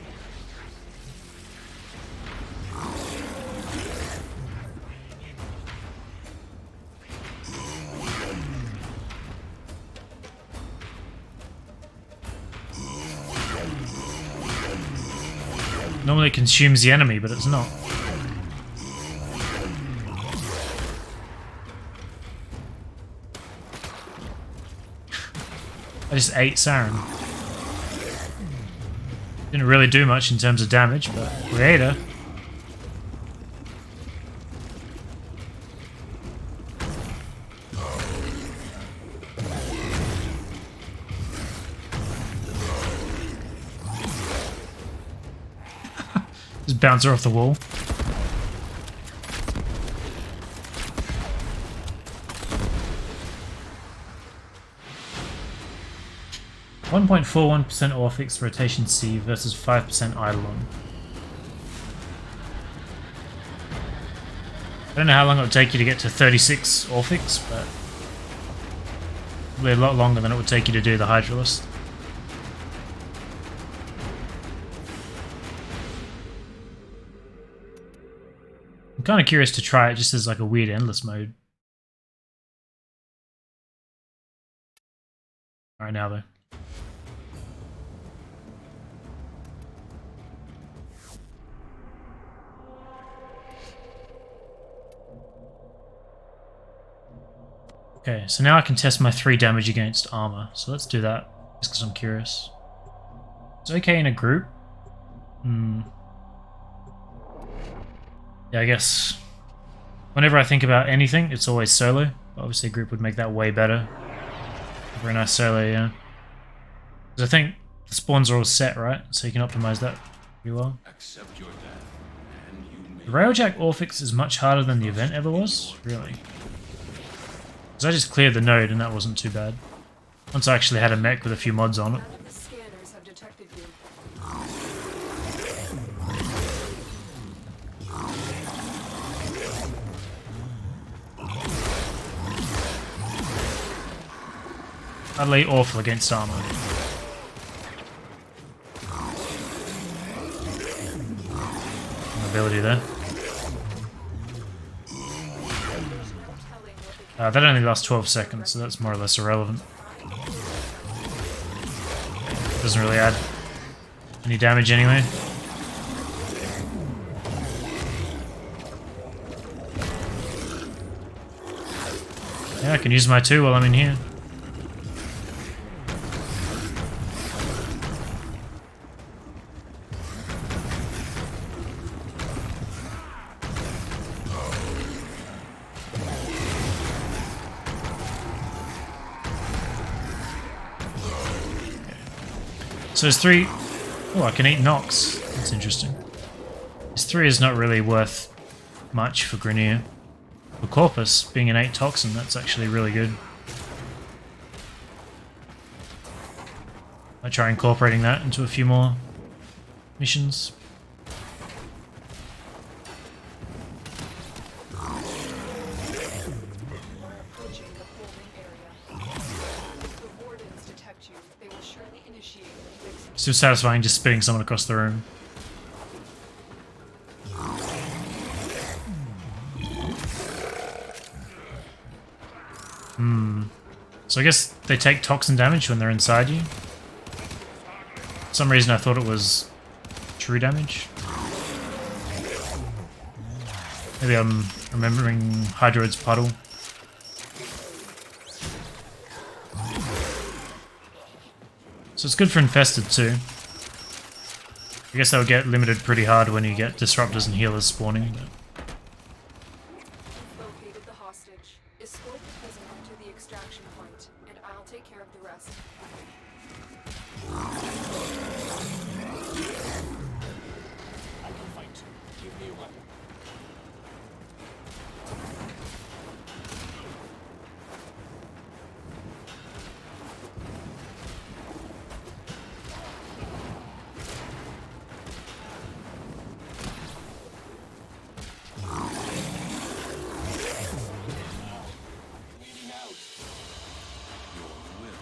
Normally it consumes the enemy, but it's not. I just ate Saren. Didn't really do much in terms of damage, but we ate her. Just bounce her off the wall. .41% Orphix rotation C versus 5% Eidolon. I don't know how long it would take you to get to 36 Orphix, but probably a lot longer than it would take you to do the Hydralist. I'm kind of curious to try it just as like a weird endless mode. Alright, now though. Okay, so now I can test my 3 damage against armor. So let's do that, just because I'm curious. It's okay in a group. Yeah, I guess whenever I think about anything, it's always solo. Obviously, a group would make that way better. Very nice solo, yeah. Because I think the spawns are all set, right? So you can optimize that pretty well. Accept your death, and you may The Railjack Orphix is much harder than the event ever was? Really? Because I just cleared the node and that wasn't too bad. Once I actually had a mech with a few mods on it. None of the scanners have detected you. Utterly awful against armor. Ability there. That only lasts 12 seconds, so that's more or less irrelevant. Doesn't really add any damage anyway. Yeah, I can use my 2 while I'm in here. So his 3... Oh, I can eat Nox. That's interesting. His 3 is not really worth much for Grenier. For Corpus, being an 8 Toxin, that's actually really good. I try incorporating that into a few more missions. Approaching the holding area. If the wardens detect you, they will surely initiate the execution. Still satisfying just spitting someone across the room. So I guess they take toxin damage when they're inside you. For some reason I thought it was true damage. Maybe I'm remembering Hydroid's puddle. So it's good for infested too. I guess they'll get limited pretty hard when you get disruptors and healers spawning. But Located the hostage. Escort the prisoner to the extraction point, and I'll take care of the rest. I can fight. Give me a weapon.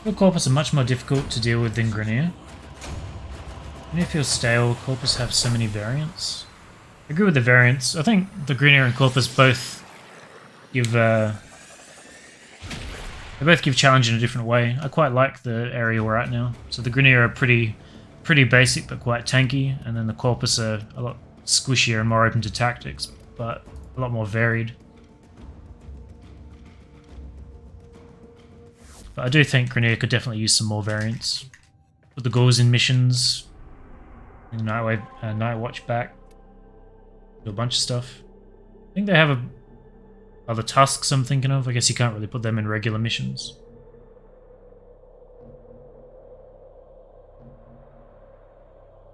Your Corpus are much more difficult to deal with than Grenier. Grenier feels stale, Corpus have so many variants. I agree with the variants. I think the Grenier and Corpus both give they both give challenge in a different way. I quite like the area we're at now. So the Grenier are pretty basic but quite tanky, and then the Corpus are a lot squishier and more open to tactics, but a lot more varied. But I do think Grenier could definitely use some more variants. Put the Ghouls in missions, Night Watch back, do a bunch of stuff. I think they have other Tusks I'm thinking of. I guess you can't really put them in regular missions.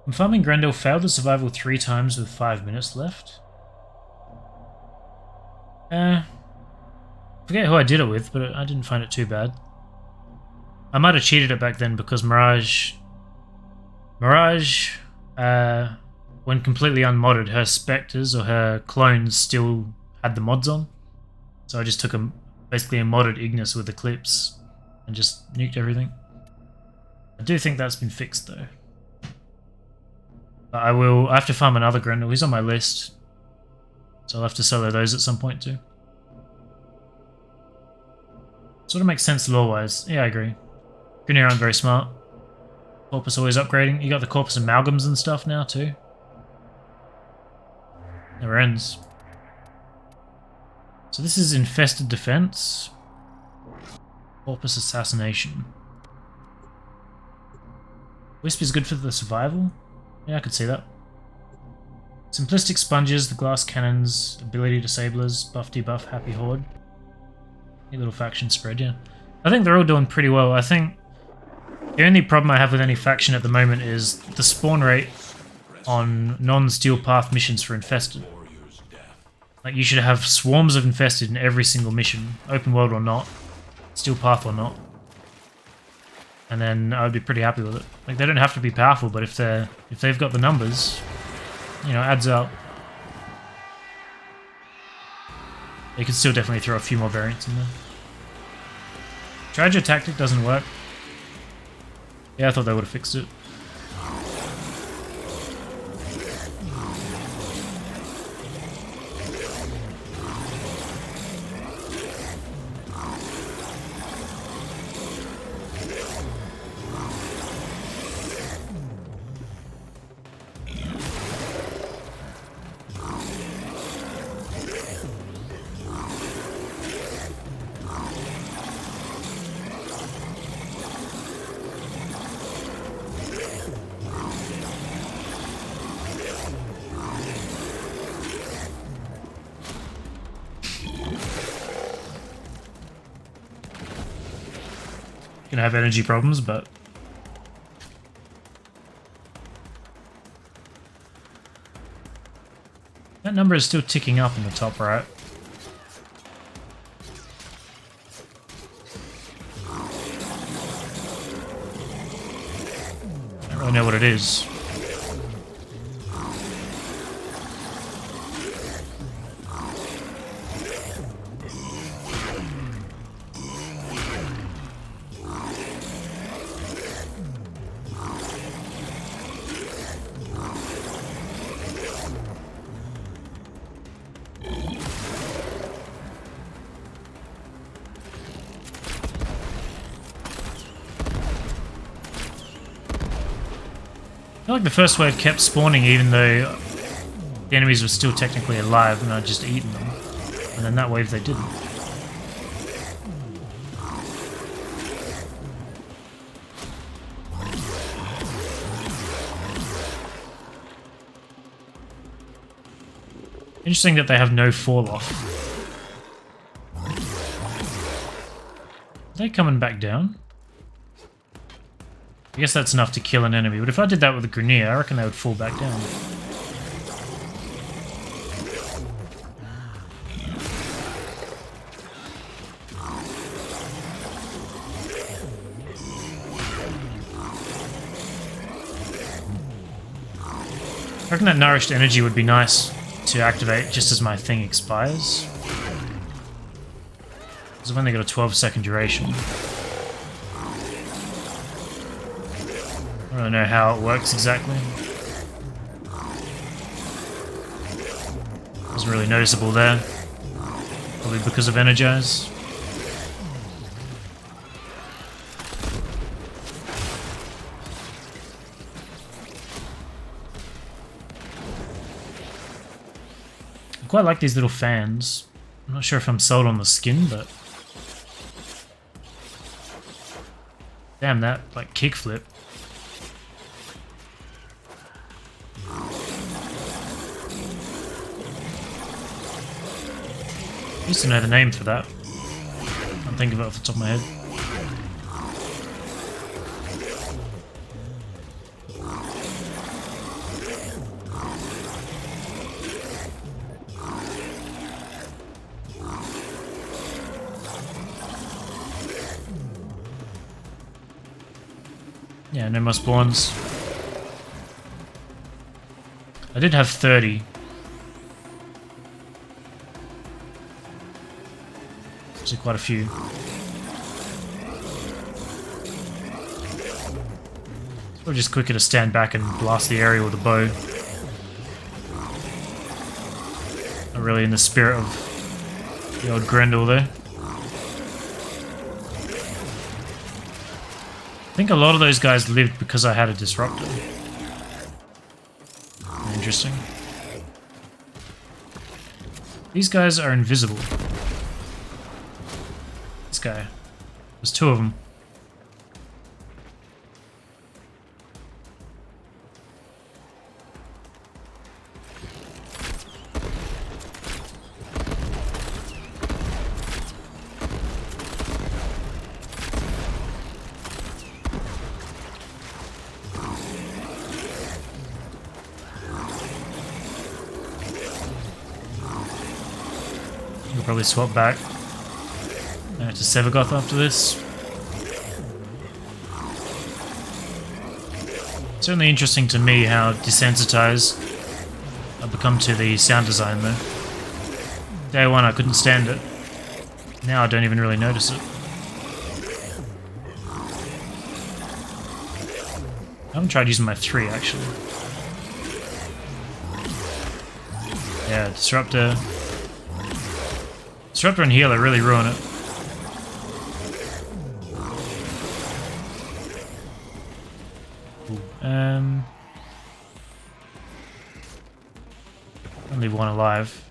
I'm farming Grendel failed the survival 3 times with 5 minutes left. Forget who I did it with, but I didn't find it too bad. I might have cheated it back then because Mirage, when completely unmodded, her specters or her clones still had the mods on. So I just took basically a modded Ignis with Eclipse and just nuked everything. I do think that's been fixed though. But I have to farm another Grendel. He's on my list. So I'll have to solo those at some point too. Sort of makes sense lore-wise. Yeah, I agree. Grineer aren't very smart. Corpus always upgrading. You got the Corpus Amalgams and stuff now too. Never ends. So this is Infested Defense. Corpus Assassination. Wisp is good for the survival. Yeah, I could see that. Simplistic Sponges, the Glass Cannons, Ability Disablers, Buff Debuff, Happy Horde. Neat little faction spread, yeah. I think they're all doing pretty well. I think the only problem I have with any faction at the moment is the spawn rate on non-Steel Path missions for Infested. Like, you should have swarms of Infested in every single mission, open world or not, Steel Path or not. And then I would be pretty happy with it. Like, they don't have to be powerful, but if they've got the numbers, you know, it adds up. You could still definitely throw a few more variants in there. Trager Tactic doesn't work. Yeah, I thought they would have fixed it. Gonna have energy problems, but that number is still ticking up in the top right. I don't really know what it is. I feel like the first wave kept spawning even though the enemies were still technically alive and I'd just eaten them. And then that wave they didn't. Interesting that they have no fall off. Are they coming back down? I guess that's enough to kill an enemy, but if I did that with a Grineer, I reckon they would fall back down. I reckon that nourished energy would be nice to activate just as my thing expires. Because I've only got a 12-second duration. I don't know how it works exactly. Wasn't really noticeable there. Probably because of Energize. I quite like these little fans. I'm not sure if I'm sold on the skin, but... Damn, that, like, kickflip. I used to know the name for that. Can't think of it off the top of my head. Yeah, no more spawns. I did have 30. Actually, quite a few. It's probably just quicker to stand back and blast the area with a bow. Not really in the spirit of the old Grendel there. I think a lot of those guys lived because I had a disruptor. Interesting. These guys are invisible. This guy. There's two of them. We'll probably swap back to Sevagoth after this. Certainly interesting to me how desensitized I've become to the sound design though. Day one I couldn't stand it. Now I don't even really notice it. I haven't tried using my 3 actually. Yeah, Disruptor. Disruptor and Healer really ruin it. I'll leave one alive.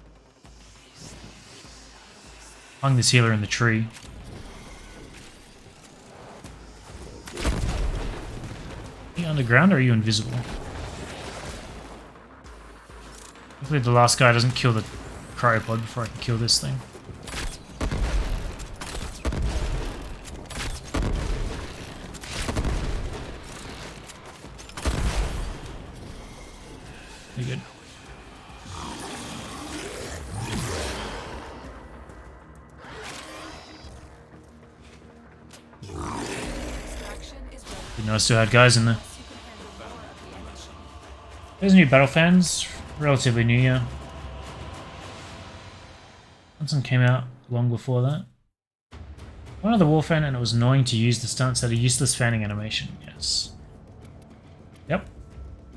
Hung this healer in the tree. Are you underground or are you invisible? Hopefully the last guy doesn't kill the cryopod before I can kill this thing. Pretty good. Didn't know I still had guys in there. There's new battle fans, relatively new, yeah. Something came out long before that. One of the warframe and it was annoying to use the stunts had a useless fanning animation, yes. Yep,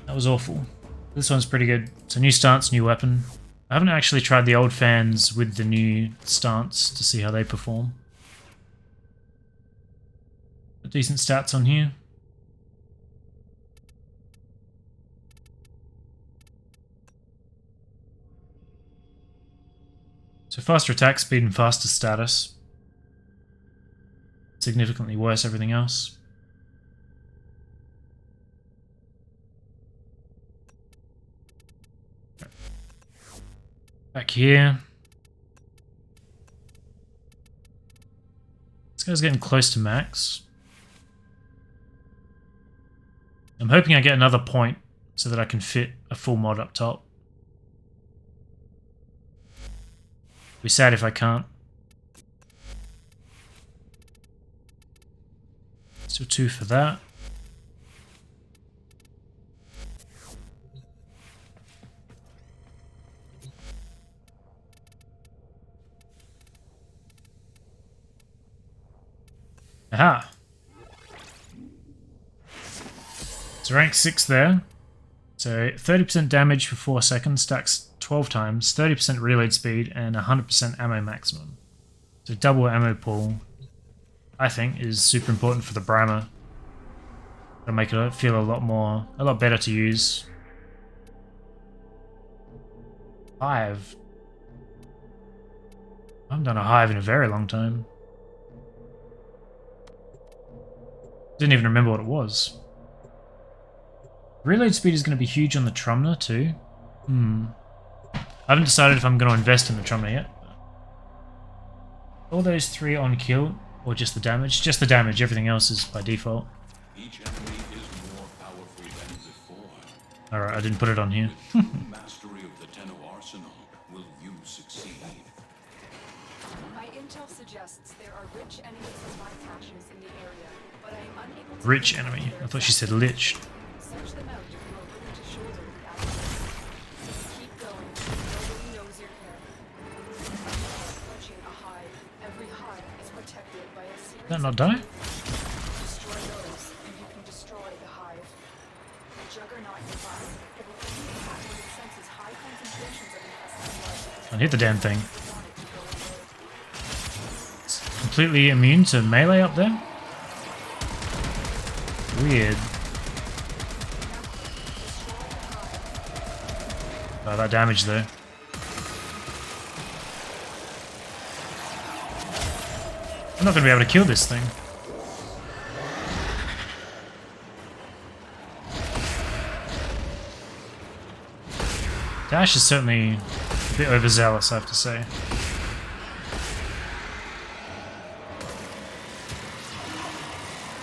that was awful. This one's pretty good. It's a new stance, new weapon. I haven't actually tried the old fans with the new stance to see how they perform. Decent stats on here. So faster attack speed and faster status. Significantly worse everything else. Back here. This guy's getting close to max. I'm hoping I get another point so that I can fit a full mod up top. Be sad if I can't. Still 2 for that. Aha! So rank 6 there. So 30% damage for 4 seconds, stacks 12 times, 30% reload speed, and 100% ammo maximum. So double ammo pool, I think, is super important for the Brammer. It'll make it feel a lot better to use. 5. I haven't done a hive in a very long time. Didn't even remember what it was. Reload speed is going to be huge on the Trumner too. I haven't decided if I'm going to invest in the Trumner yet. All those 3 on kill, or just the damage? Just the damage, everything else is by default. Each enemy is more powerful than before. Alright, I didn't put it on here. Mastery of the Tenno arsenal will you succeed. My intel suggests there are rich enemies supply caches in the area, but I am unable to Rich pinpoint enemy. their I thought she said exact lich. Search them out if you are willing to shoulder the outlaws. Keep going. Nobody knows you're here. Approaching a hive. Every hive is protected by a series Did that not of die? destroy those, and you can destroy the hive. The juggernaut nearby. It will only attack when it senses high concentrations of infested blood. Can't hit the damn thing. You want it to go away. It's completely immune to melee up there? Weird. Oh, that damage though. I'm not going to be able to kill this thing. Dash is certainly a bit overzealous, I have to say.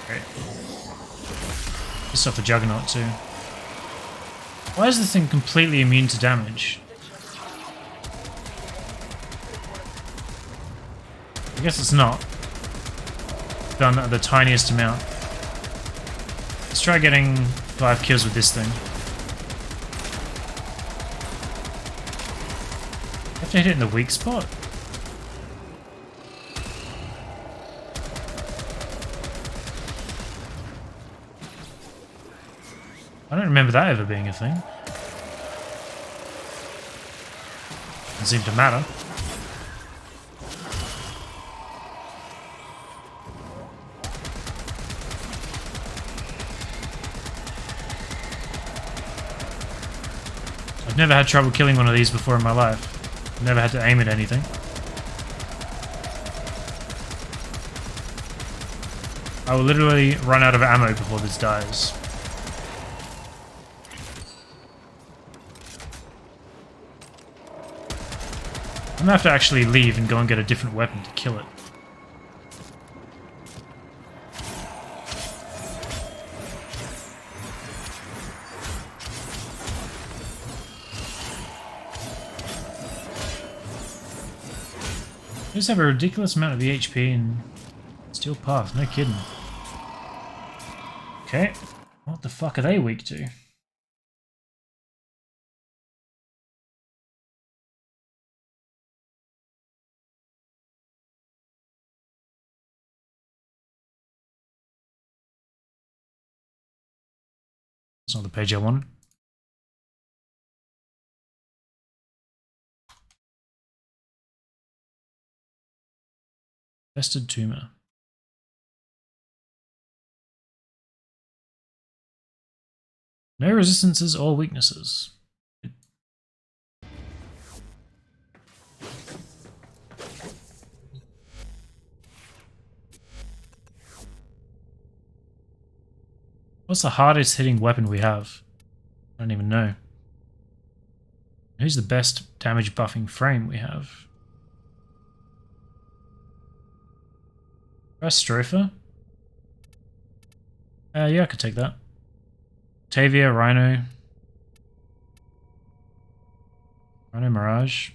Great. Pissed off the Juggernaut too. Why is this thing completely immune to damage? I guess it's not. Done at the tiniest amount. Let's try getting 5 kills with this thing. Have to hit it in the weak spot. I don't remember that ever being a thing. Doesn't seem to matter. I've never had trouble killing one of these before in my life. Never had to aim at anything. I will literally run out of ammo before this dies. I'm gonna have to actually leave and go and get a different weapon to kill it. They just have a ridiculous amount of HP and steel path, no kidding. Okay, what the fuck are they weak to? That's not the page I wanted. Infested tumor. No resistances or weaknesses. What's the hardest hitting weapon we have? I don't even know. Who's the best damage buffing frame we have? Stropher? Yeah, I could take that. Tavia, Rhino. Rhino Mirage.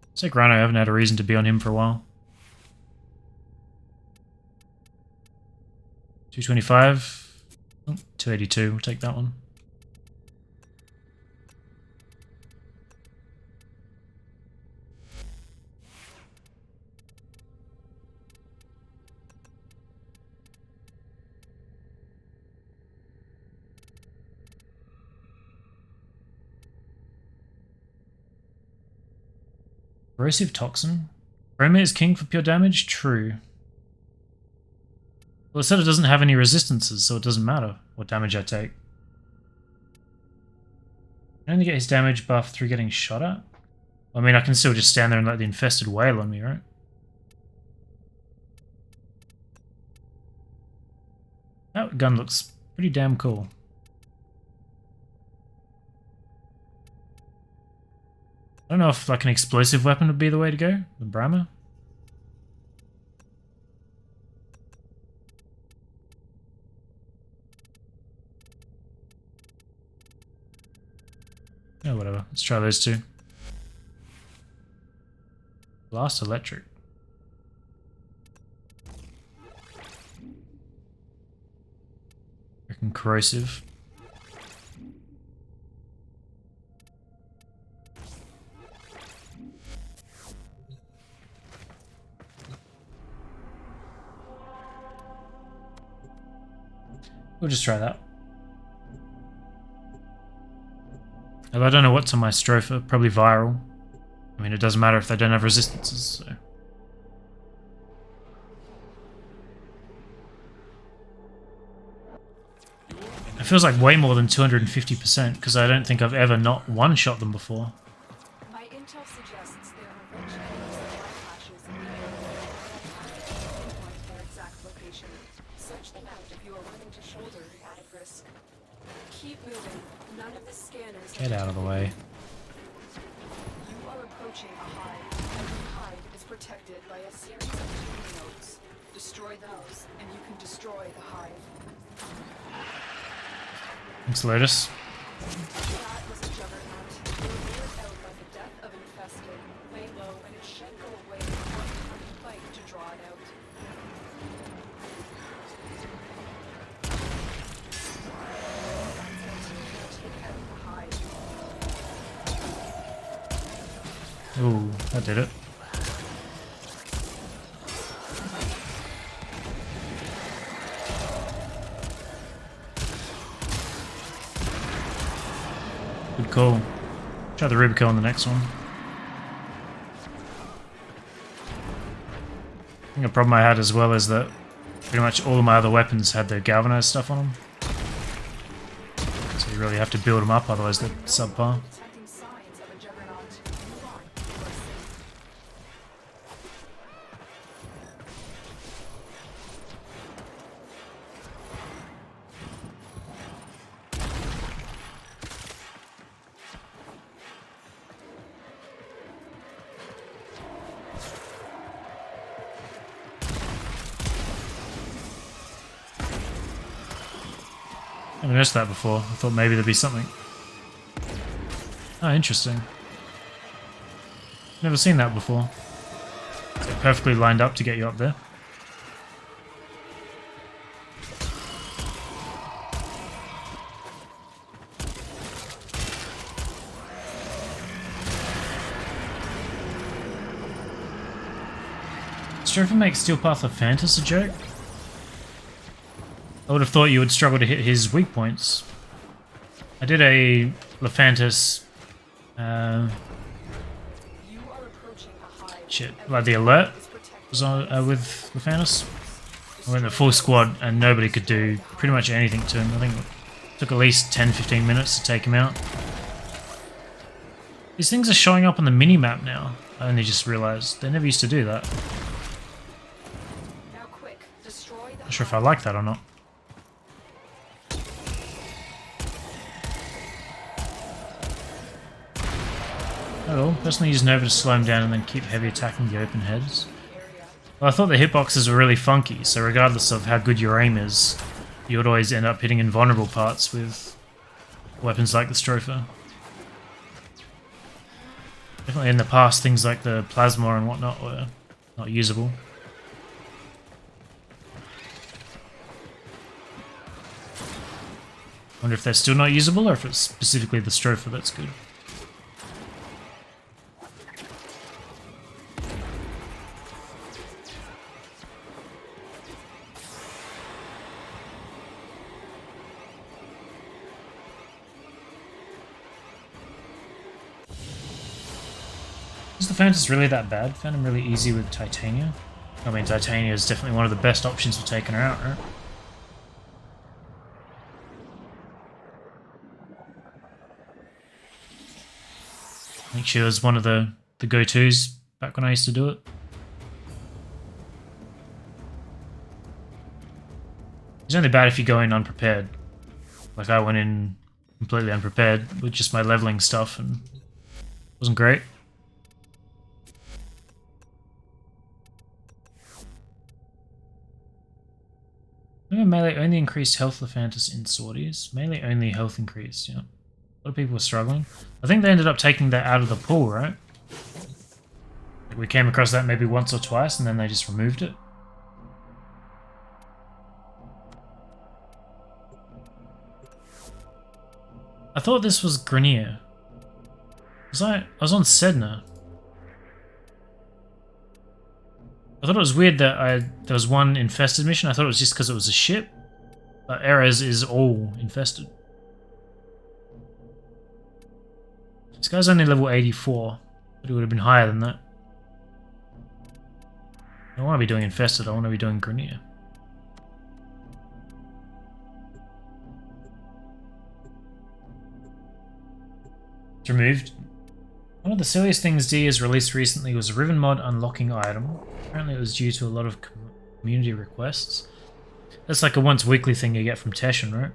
Let's take Rhino, I haven't had a reason to be on him for a while. 225. Oh, 282, we'll take that one. Corrosive Toxin. Chroma is king for pure damage? True. Well, it said it doesn't have any resistances, so it doesn't matter what damage I take. I only get his damage buff through getting shot at? I mean, I can still just stand there and let the infested wail on me, right? That gun looks pretty damn cool. I don't know if like an explosive weapon would be the way to go. The Brahma. Yeah, whatever. Let's try those two. Blast electric. Reckon corrosive. We'll just try that. Although I don't know what's on my Stropha, probably viral. I mean, it doesn't matter if they don't have resistances, so. It feels like way more than 250%, because I don't think I've ever not one-shot them before. My intel suggests there are rich areas of light flashes in the area that pinpoint their exact location. Search them out if you are willing to shoulder added risk. Keep moving. None of the scanners. Get out of the way. You are approaching a hive. Every hive is protected by a series of tuning nodes. Destroy those, and you can destroy the hive. Thanks, Lotus. That was a juggernaut. You were lured out by the death of an infested. Lay low, and it should go away before you have to fight to draw it out. Take out the hive. Ooh, that did it. Good call. Try the Rubico on the next one. I think a problem I had as well is that pretty much all of my other weapons had the galvanized stuff on them. So you really have to build them up, otherwise they're subpar. Detecting signs of a juggernaut. Move on. You are safe. I haven't noticed that before. I thought maybe there'd be something. Oh, interesting. Never seen that before. Is it perfectly lined up to get you up there? Stropha makes Steel Path Lephantis a joke? I would have thought you would struggle to hit his weak points. I did a Lephantis, You are approaching a hive. shit, like the alert was on, with Lephantis. I went the full squad and nobody could do pretty much anything to him. I think it took at least 10-15 minutes to take him out. These things are showing up on the mini-map now. I only just realised. They never used to do that. Now quick, destroy the Not sure if I like that or not. Oh, personally use Nova to slow him down and then keep heavy attacking the open heads. Well, I thought the hitboxes were really funky, so regardless of how good your aim is, you would always end up hitting invulnerable parts with weapons like the Stropha. Definitely in the past, things like the Plasma and whatnot were not usable. Wonder if they're still not usable, or if it's specifically the Stropha that's good. Is the Phantom's really that bad? Found him really easy with Titania. I mean, Titania is definitely one of the best options for taking her out, right? I think she was one of the go-tos back when I used to do it. It's only bad if you go in unprepared. Like I went in completely unprepared with just my leveling stuff and it wasn't great. Remember melee only increased health Lephantis in sorties? Melee only health increase, yeah. A lot of people were struggling. I think they ended up taking that out of the pool, right? We came across that maybe once or twice and then they just removed it. I thought this was Grenier. I was on Sedna. I thought it was weird that there was one infested mission. I thought it was just because it was a ship. But Erez is all infested. This guy's only level 84, but he would have been higher than that. I don't want to be doing infested, I want to be doing Grenier. It's removed. One of the silliest things D has released recently was a Riven mod unlocking item. Apparently it was due to a lot of community requests. That's like a once weekly thing you get from Teshin, right?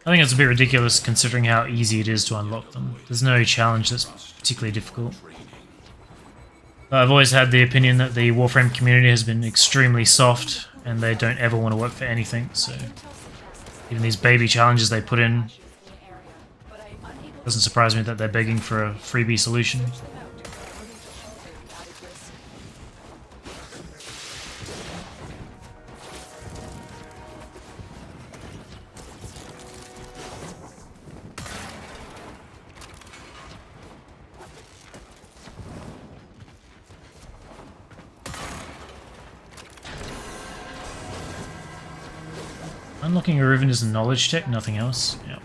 I think it's a bit ridiculous considering how easy it is to unlock them. There's no challenge that's particularly difficult. I've always had the opinion that the Warframe community has been extremely soft and they don't ever want to work for anything, so even these baby challenges they put in, doesn't surprise me that they're begging for a freebie solution. Unlocking a Riven is a knowledge check, nothing else. Yeah.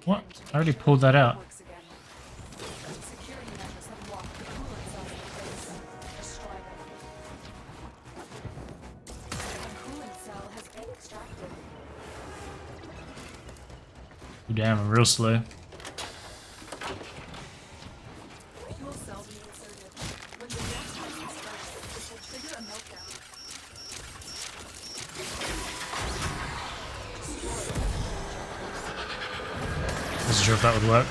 What? I already pulled that out. Damn, I'm real slow. Wasn't sure if that would work.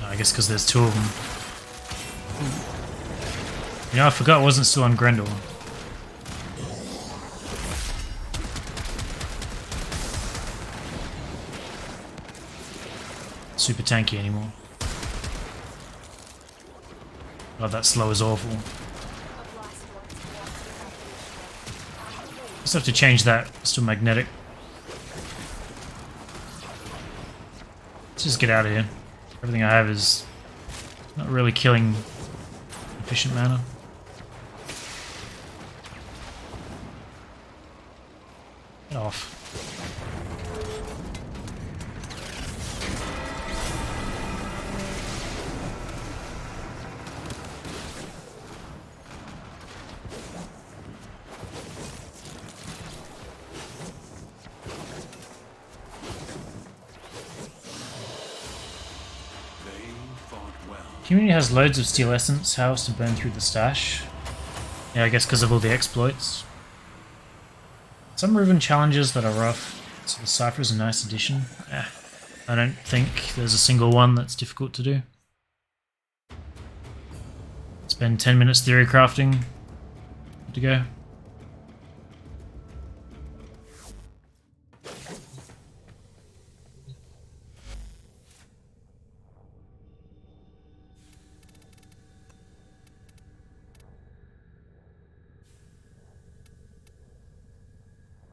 I guess because there's two of them. You know, I forgot it wasn't still on Grendel. Super tanky anymore. God, that slow is awful. Just have to change that. It's still magnetic. Let's just get out of here. Everything I have is not really killing efficient manner. Get off. Community has loads of steel essence. How else to burn through the stash? Yeah, I guess because of all the exploits. Some Riven challenges that are rough. So the Cypher is a nice addition. I don't think there's a single one that's difficult to do. Spend 10 minutes theory crafting. Good to go.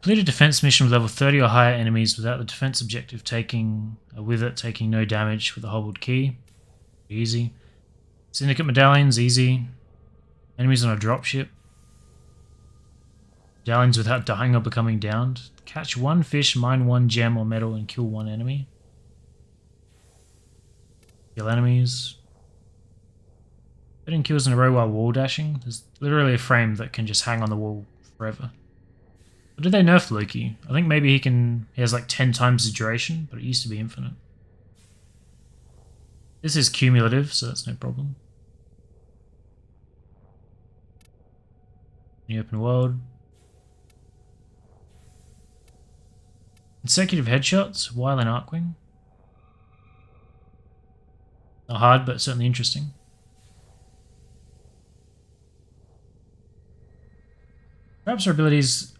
Complete a defense mission with level 30 or higher enemies without the defense objective taking no damage with a hobbled key. Easy. Syndicate medallions, easy. Enemies on a dropship. Medallions without dying or becoming downed. Catch one fish, mine one gem or metal, and kill one enemy. Kill enemies. 13 kills in a row while wall dashing. There's literally a frame that can just hang on the wall forever. Or did they nerf Loki? I think maybe he has like 10 times the duration, but it used to be infinite. This is cumulative, so that's no problem. New open world. Consecutive headshots while in Arcwing. Not hard, but certainly interesting. Perhaps her abilities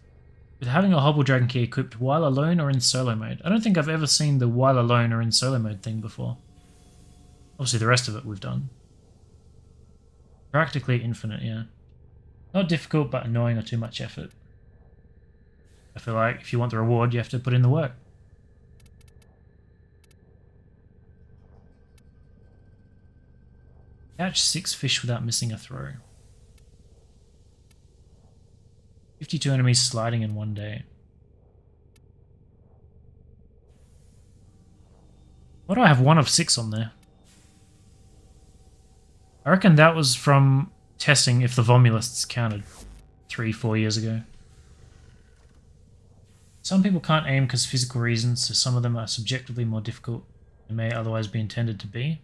with having a Hobble Dragon Key equipped while alone or in solo mode. I don't think I've ever seen the while alone or in solo mode thing before. Obviously the rest of it we've done. Practically infinite, yeah. Not difficult, but annoying or too much effort. I feel like if you want the reward, you have to put in the work. Catch 6 fish without missing a throw. 52 enemies sliding in one day. Why do I have 1 of 6 on there? I reckon that was from testing if the Vomulists counted 3-4 years ago. Some people can't aim because of physical reasons, so some of them are subjectively more difficult than may otherwise be intended to be.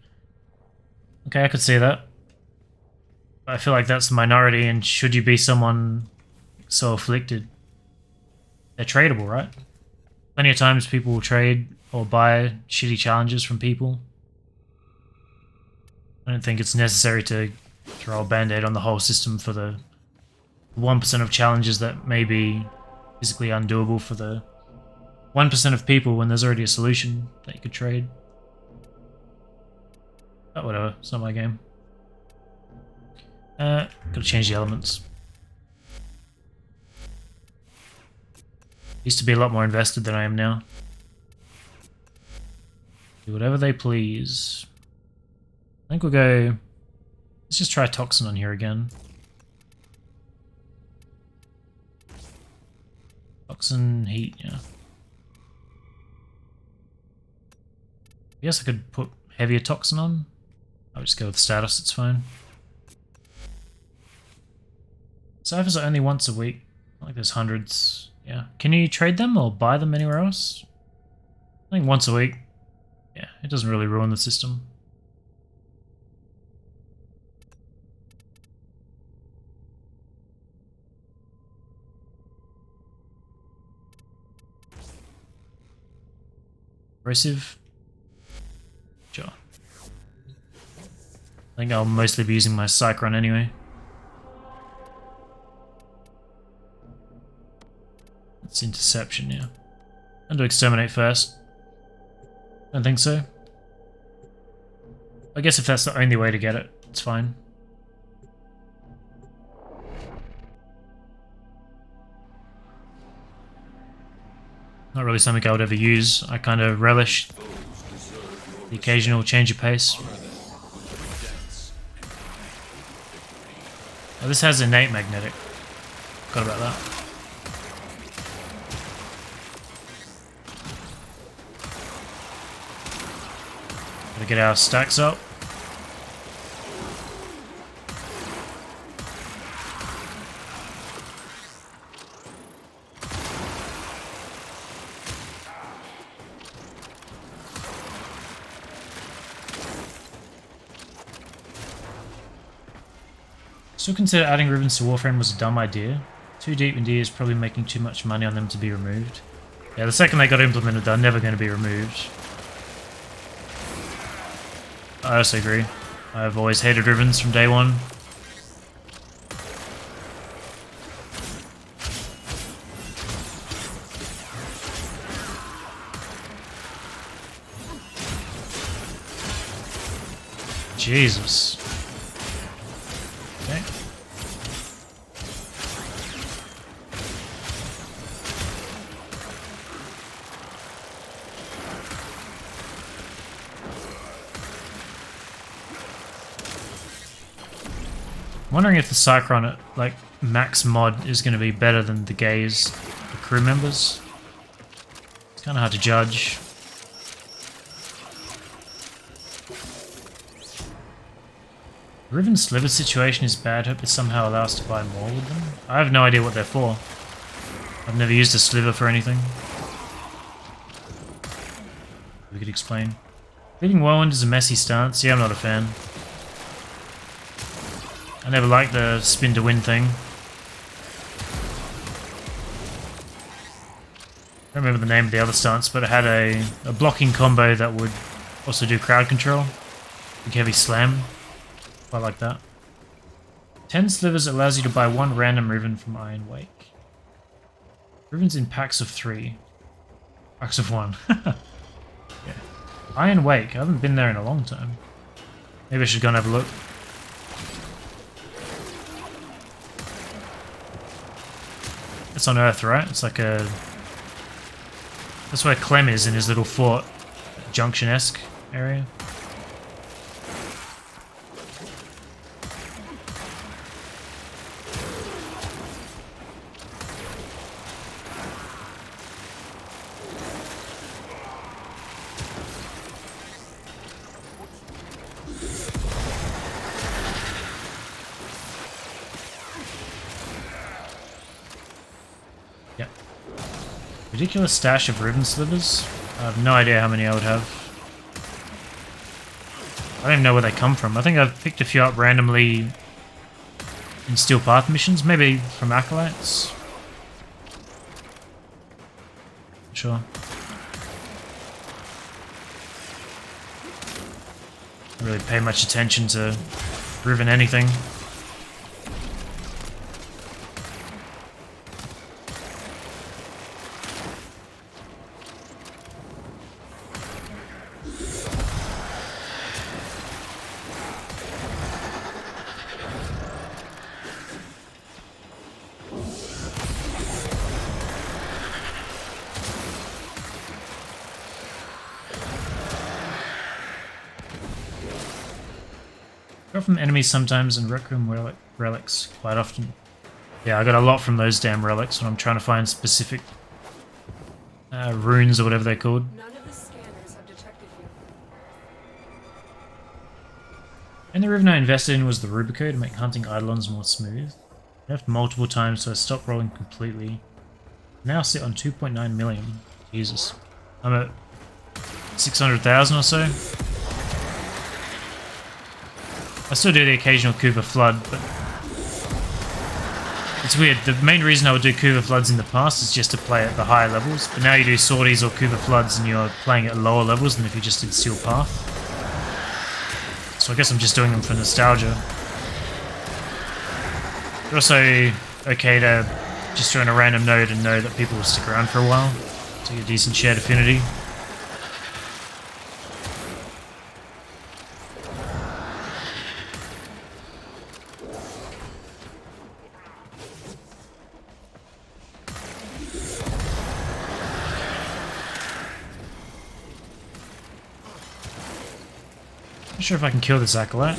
Okay, I could see that. But I feel like that's the minority, and should you be someone so afflicted, they're tradable, right? Plenty of times people will trade or buy shitty challenges from people. I don't think it's necessary to throw a band-aid on the whole system for the 1% of challenges that may be physically undoable for the 1% of people when there's already a solution that you could trade. But whatever, it's not my game. Gotta change the elements. Used to be a lot more invested than I am now. Do whatever they please. I think we'll go... Let's just try Toxin on here again. Toxin, heat, yeah. I guess I could put heavier Toxin on. I'll just go with status, it's fine. Ciphers are only once a week. Not like there's hundreds. Yeah. Can you trade them or buy them anywhere else? I think once a week. Yeah, it doesn't really ruin the system. Aggressive. Sure. I think I'll mostly be using my Psych Run anyway. It's Interception, yeah. And to Exterminate first. Don't think so. I guess if that's the only way to get it, it's fine. Not really something I would ever use. I kind of relish the occasional change of pace. Oh, this has innate magnetic. Forgot about that. Gotta get our stacks up. Still consider adding ribbons to Warframe was a dumb idea. Too deep in D is probably making too much money on them to be removed. Yeah, the second they got implemented, they're never going to be removed. I also agree. I've always hated ribbons from day one. Jesus. Okay. I'm wondering if the Cycron at like max mod is going to be better than the gaze for crew members. It's kind of hard to judge. The Riven Sliver situation is bad. Hope they somehow allow us to buy more with them. I have no idea what they're for. I've never used a sliver for anything. We could explain. Leading Whirlwind is a messy stance. Yeah, I'm not a fan. I never liked the spin to win thing. don't remember the name of the other stance, but it had a blocking combo that would also do crowd control. Big heavy slam. Quite like that. 10 slivers allows you to buy one random ribbon from Iron Wake. Ribbons in packs of 3. Packs of 1. Yeah. Iron Wake. I haven't been there in a long time. Maybe I should go and have a look. It's on Earth, right? It's like a... That's where Clem is in his little fort. Junction-esque area. Ridiculous stash of ribbon slivers. I have no idea how many I would have. I don't even know where they come from. I think I've picked a few up randomly in Steel Path missions, maybe from Acolytes. Not sure. Don't really pay much attention to ribbon anything. Got from enemies sometimes and Rec Room relics quite often. Yeah, I got a lot from those damn relics when I'm trying to find specific runes or whatever they're called. None of the scanners have detected you. And the ribbon I invested in was the Rubico to make hunting Eidolons more smooth. I left multiple times so I stopped rolling completely. Now I sit on 2.9 million. Jesus. I'm at 600,000 or so. I still do the occasional Kuva Flood, but it's weird. The main reason I would do Kuva Floods in the past is just to play at the higher levels, but now you do Sorties or Kuva Floods and you're playing at lower levels than if you just did Steel Path. So I guess I'm just doing them for nostalgia. They're also okay to just join a random node and know that people will stick around for a while, so you get decent shared affinity. Not sure if I can kill this Acolyte.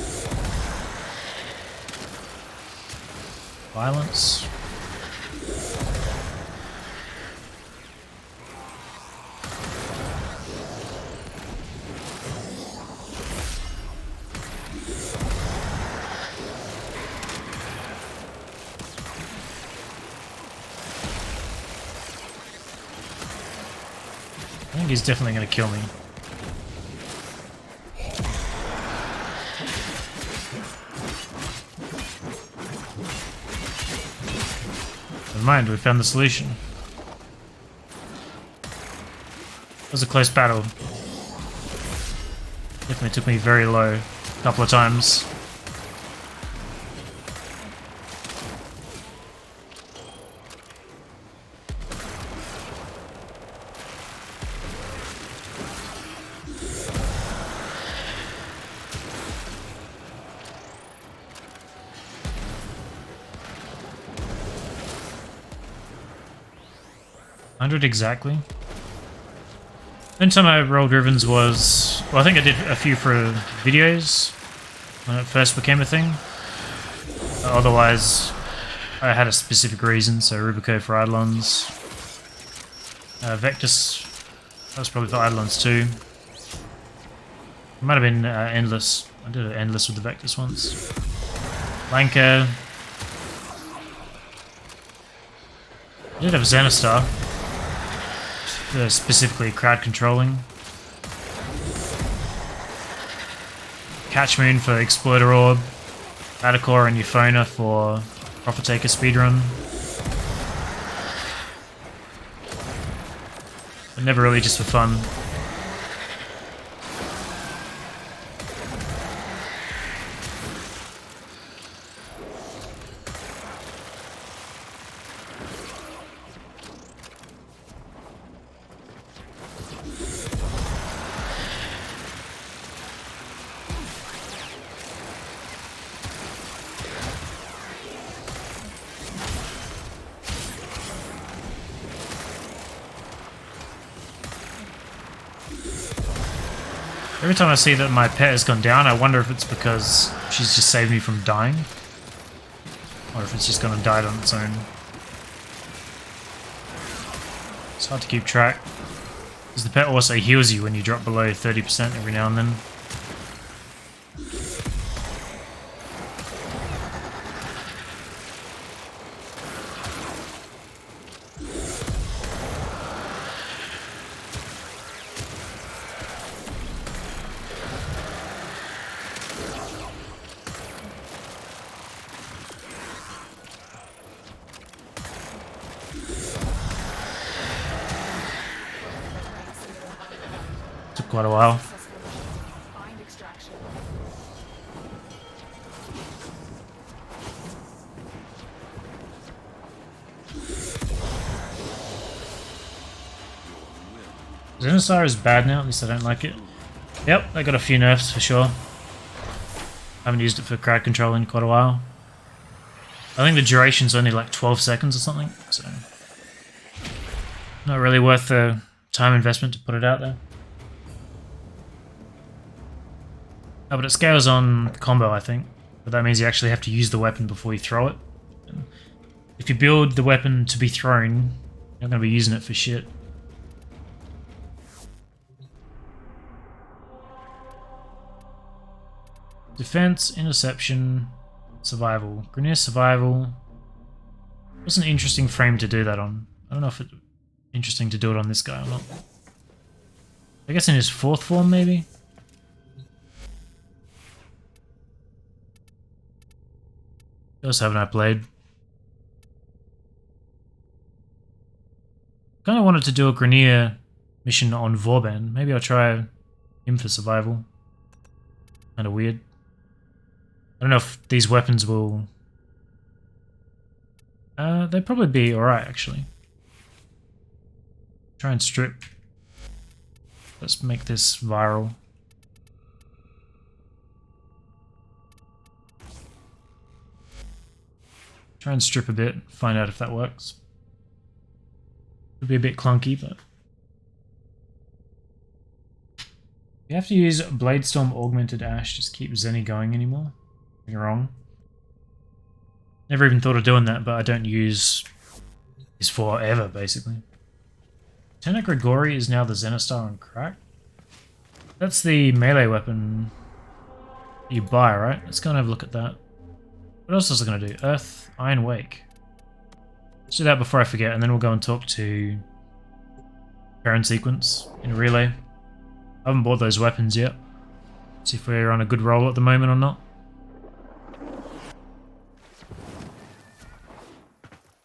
Violence. I think he's definitely going to kill me. Never mind, we found the solution. It was a close battle. Definitely took me very low a couple of times. Exactly. The only time I rolled ribbons was... Well, I think I did a few for videos when it first became a thing. Otherwise, I had a specific reason, so Rubico for Eidolons. Vectus, that was probably for Eidolons too. It might have been Endless. I did an Endless with the Vectus once. Lanka. I did have Xenostar. Specifically crowd controlling. Catch Moon for Exploiter Orb. Atacor and Euphona for Profit Taker speedrun. but never really just for fun. Every time I see that my pet has gone down, I wonder if it's because she's just saved me from dying. Or if it's just gonna die on its own. It's hard to keep track. Because the pet also heals you when you drop below 30% every now and then. Took quite a while. Find extraction. Xenosar is bad now, at least I don't like it. Yep, I got a few nerfs for sure. Haven't used it for crowd control in quite a while. I think the duration's only like 12 seconds or something, so not really worth the time investment to put it out there. Oh, but it scales on combo, I think. But that means you actually have to use the weapon before you throw it. And if you build the weapon to be thrown, you're not going to be using it for shit. Defense, interception, survival. Grineer survival. What's an interesting frame to do that on? I don't know if it's interesting to do it on this guy or not. I guess in his 4th form, maybe? What else haven't I played? Kind of wanted to do a Grineer mission on Vauban. Maybe I'll try him for survival. Kind of weird. I don't know if these weapons will... they'd probably be alright, actually. Try and strip. Let's make this viral. Try and strip a bit, find out if that works. Could be a bit clunky, but... You have to use Bladestorm Augmented Ash, just keep Zenny going anymore. You're wrong. Never even thought of doing that, but I don't use his forever, basically. Lieutenant Grigori is now the Zenostar on crack. That's the melee weapon you buy, right? Let's go and have a look at that. What else was I going to do? Earth, Iron Wake. Let's do that before I forget, and then we'll go and talk to Parent Sequence in a relay. I haven't bought those weapons yet. See if we're on a good roll at the moment or not.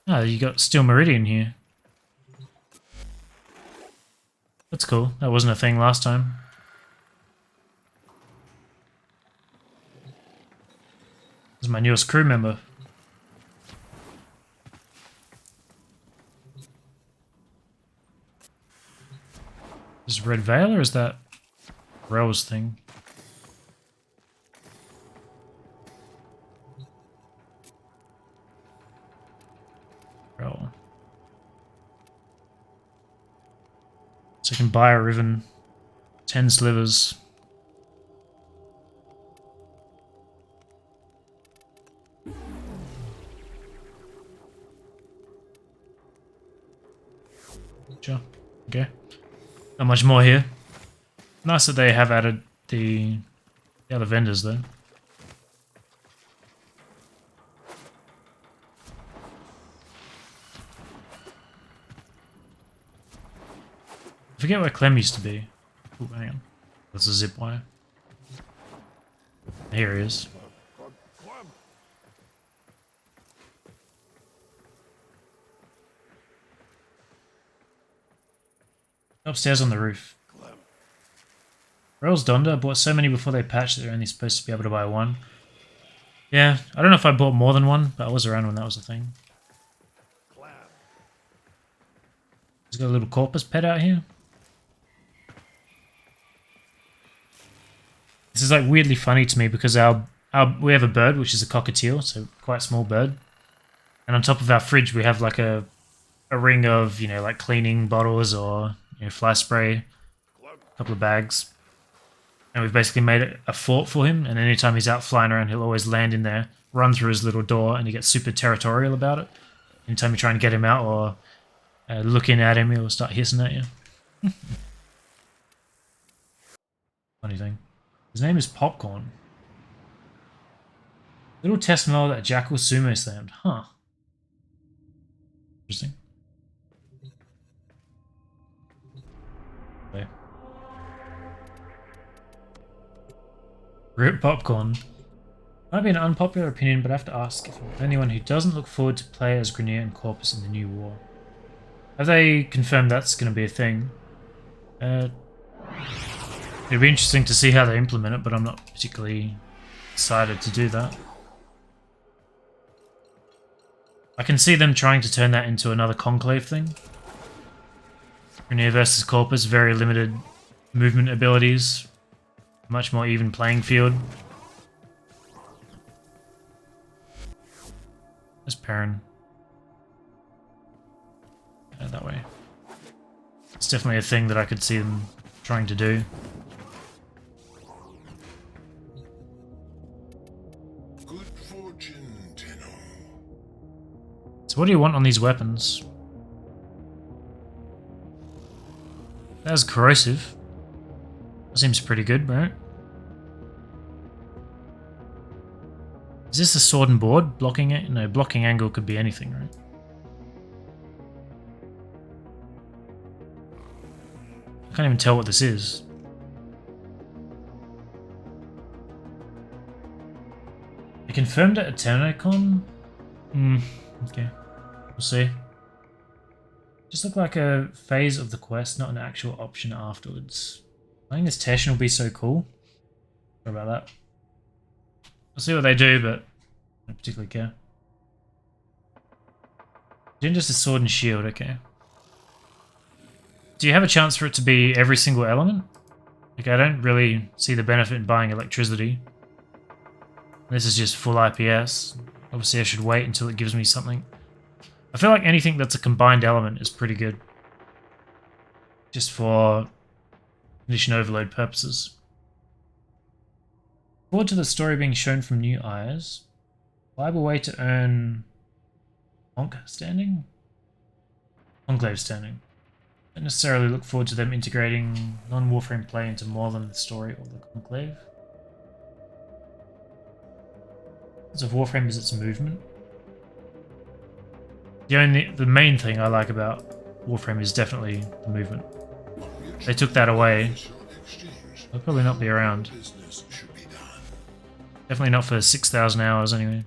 Ah, you got Steel Meridian here. That's cool. That wasn't a thing last time. This is my newest crew member. Is Red Veil or is that Rose thing? Rel. So I can buy a ribbon. 10 slivers. Sure. Okay. Not much more here. Nice that they have added the other vendors though. I forget where Clem used to be. Ooh, hang on. That's a zip wire. Here he is. Upstairs on the roof. Rails Donda bought so many before they patched that they're only supposed to be able to buy one. Yeah, I don't know if I bought more than one, but I was around when that was a thing. He's got a little corpus pet out here. This is like weirdly funny to me because we have a bird, which is a cockatiel, so quite a small bird. And on top of our fridge, we have like a ring of, you know, like cleaning bottles or, you know, fly spray, a couple of bags. And we've basically made it a fort for him, and anytime he's out flying around, he'll always land in there, run through his little door, and he gets super territorial about it. Anytime you try and get him out or looking at him, he'll start hissing at you. Funny thing. His name is Popcorn. Little test model that Jackal sumo slammed. Huh. Interesting. Okay. Rip Popcorn. Might be an unpopular opinion, but I have to ask if I'm anyone who doesn't look forward to play as Grenier and Corpus in the new war. Have they confirmed that's going to be a thing? It'd be interesting to see how they implement it, but I'm not particularly excited to do that. I can see them trying to turn that into another Conclave thing. Grenier versus Corpus, very limited movement abilities. Much more even playing field. There's Perrin. Yeah, that way. It's definitely a thing that I could see them trying to do. Good fortune, Tenno. So what do you want on these weapons? That's corrosive. That seems pretty good, right? Is this a sword and board? Blocking it? No, blocking angle could be anything, right? I can't even tell what this is. They confirmed it at Eternocon? Okay. We'll see. Just look like a phase of the quest, not an actual option afterwards. I think this Teshin will be so cool. Sorry about that. I'll see what they do, but I don't particularly care. Then just a sword and shield, okay. Do you have a chance for it to be every single element? Like, I don't really see the benefit in buying electricity. This is just full IPS. Obviously I should wait until it gives me something. I feel like anything that's a combined element is pretty good. Just for condition overload purposes. Forward to the story being shown from new eyes. Viable way to earn Conk standing? Conclave standing. Don't necessarily look forward to them integrating non-Warframe play into more than the story or the Conclave. Of Warframe is its movement. The main thing I like about Warframe is definitely the movement. They took that away. They'll probably not be around. Definitely not for 6,000 hours anyway.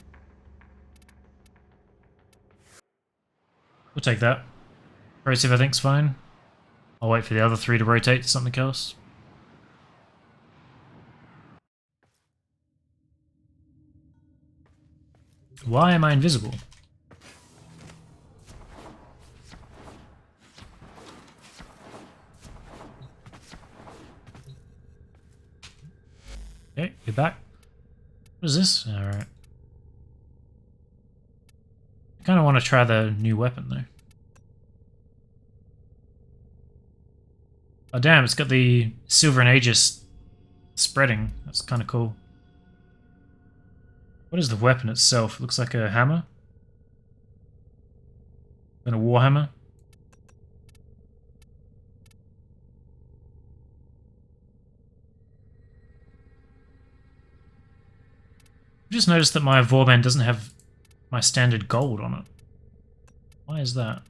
We'll take that. Corrosive I think's fine. I'll wait for the other three to rotate to something else. Why am I invisible? Okay, you're back. What is this? Alright. I kind of want to try the new weapon though. Oh damn, it's got the Silver and Aegis spreading. That's kind of cool. What is the weapon itself? It looks like a hammer. And a warhammer. I just noticed that my Vauban doesn't have my standard gold on it. Why is that?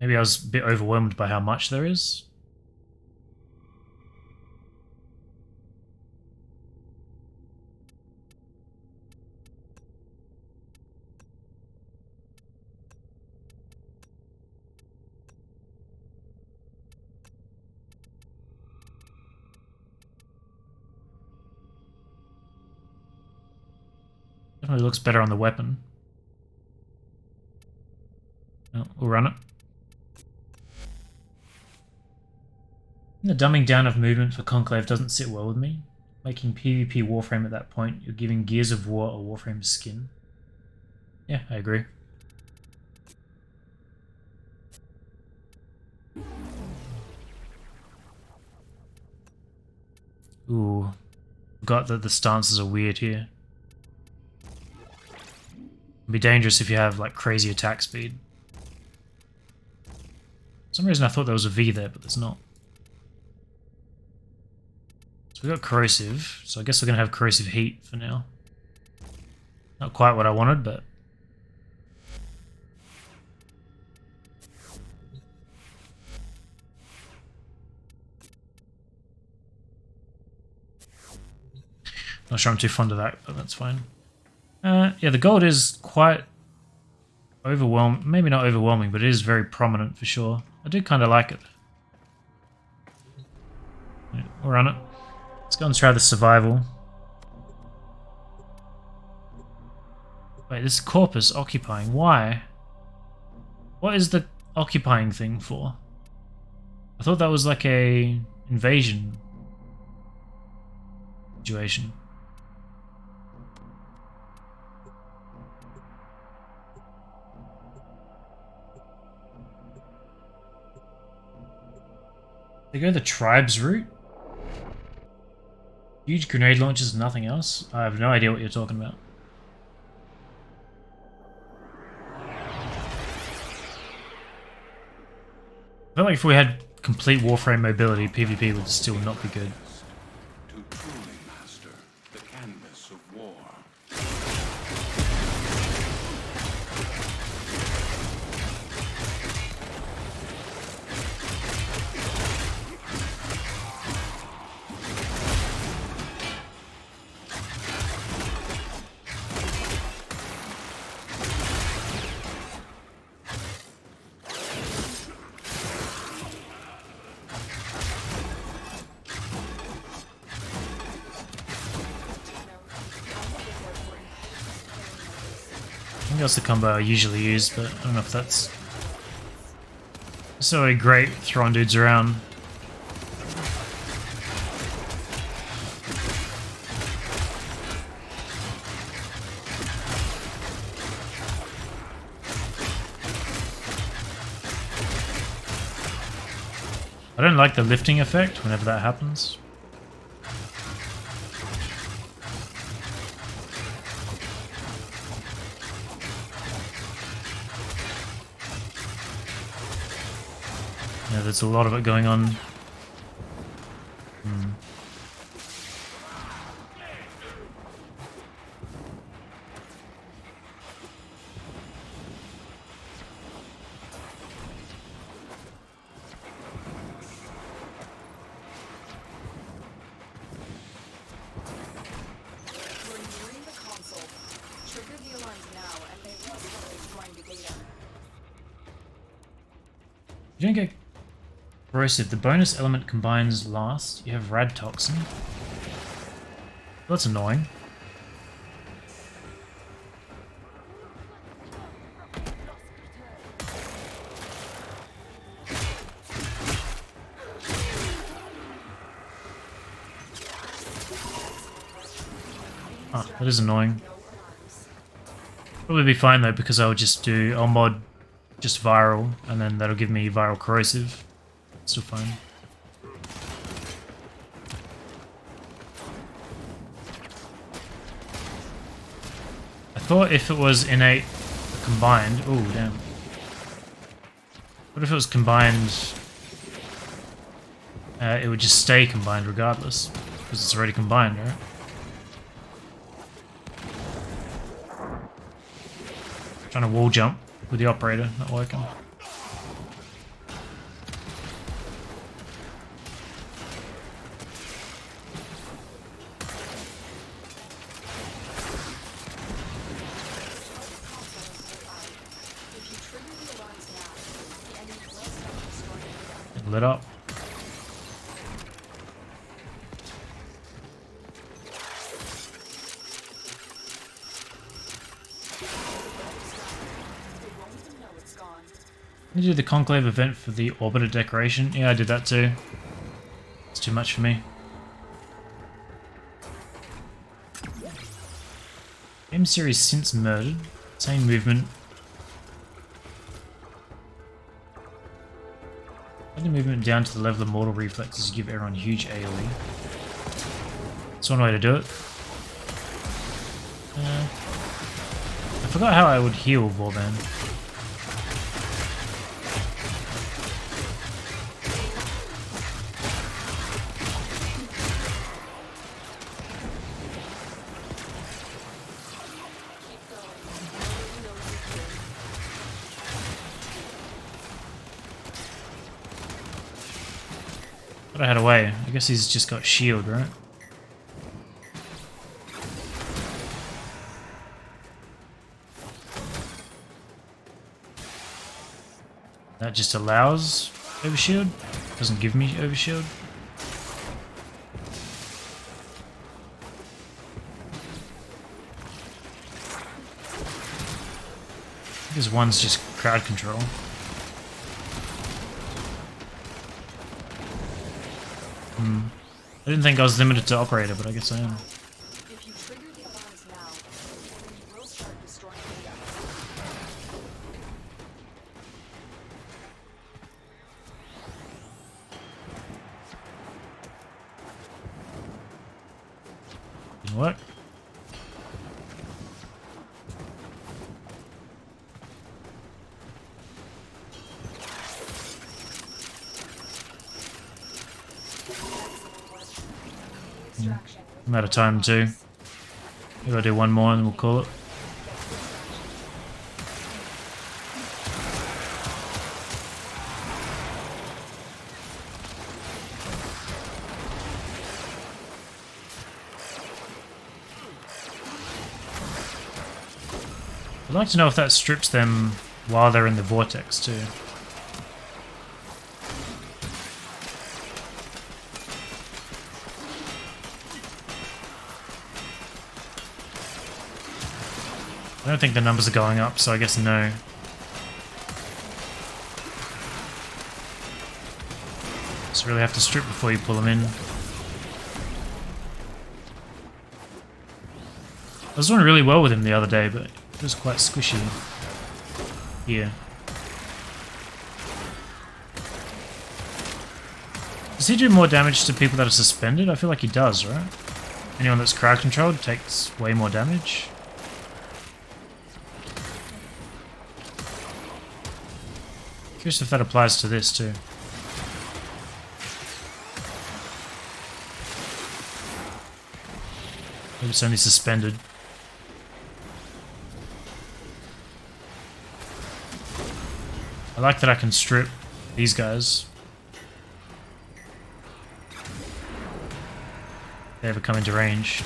Maybe I was a bit overwhelmed by how much there is. Definitely looks better on the weapon. Oh, we'll run it. The dumbing down of movement for Conclave doesn't sit well with me. Making PvP Warframe at that point, you're giving Gears of War a Warframe skin. Yeah, I agree. Ooh. Forgot that the stances are weird here. It'd be dangerous if you have like crazy attack speed. For some reason I thought there was a V there, but there's not. So we got corrosive, so I guess we're gonna have corrosive heat for now. Not quite what I wanted, but not sure I'm too fond of that, but that's fine. Yeah, the gold is quite overwhelming. Maybe not overwhelming, but it is very prominent for sure. I do kind of like it. Yeah, we're on it. Let's go and try the survival. Wait, this corpus occupying. Why? What is the occupying thing for? I thought that was like a invasion situation. They go the tribes route? Huge grenade launchers and nothing else? I have no idea what you're talking about. I feel like if we had complete Warframe mobility, PvP would still not be good. To truly master the canvas of war. I think that's the combo I usually use, but I don't know if that's so great throwing dudes around. I don't like the lifting effect whenever that happens. Yeah, there's a lot of it going on. We're nearing the console. Trigger the alarms now, and they will start exploring the data. You don't get corrosive. The bonus element combines last. You have rad toxin. That's annoying. Ah, that is annoying. Probably be fine though, because I'll mod just viral, and then that'll give me viral corrosive. Still fine. I thought if it was innate combined. Oh damn. What if it was combined? It would just stay combined regardless, because it's already combined, right? Trying to wall jump with the operator, not working. If you trigger the alarms now, the enemy will start destroying the data. It lit up. Did you do the Conclave event for the Orbiter decoration? Yeah, I did that too. It's too much for me. Game series since murdered. Same movement. Add the movement down to the level of mortal reflexes to give everyone huge AoE. That's one way to do it. I forgot how I would heal Warband. But I had a way. I guess he's just got shield, right? That just allows overshield. Doesn't give me overshield. Because one's just crowd control. I didn't think I was limited to operator, but I guess I am. If you trigger the alarms now, you will start destroying data. Didn't work. I'm out of time too. Maybe I'll do one more and then we'll call it. I'd like to know if that strips them while they're in the vortex too. I don't think the numbers are going up, so I guess no. Just really have to strip before you pull them in. I was doing really well with him the other day, but it was quite squishy here. Does he do more damage to people that are suspended? I feel like he does, right? Anyone that's crowd controlled takes way more damage. Curious if that applies to this too. Maybe it's only suspended. I like that I can strip these guys. If they ever come into range.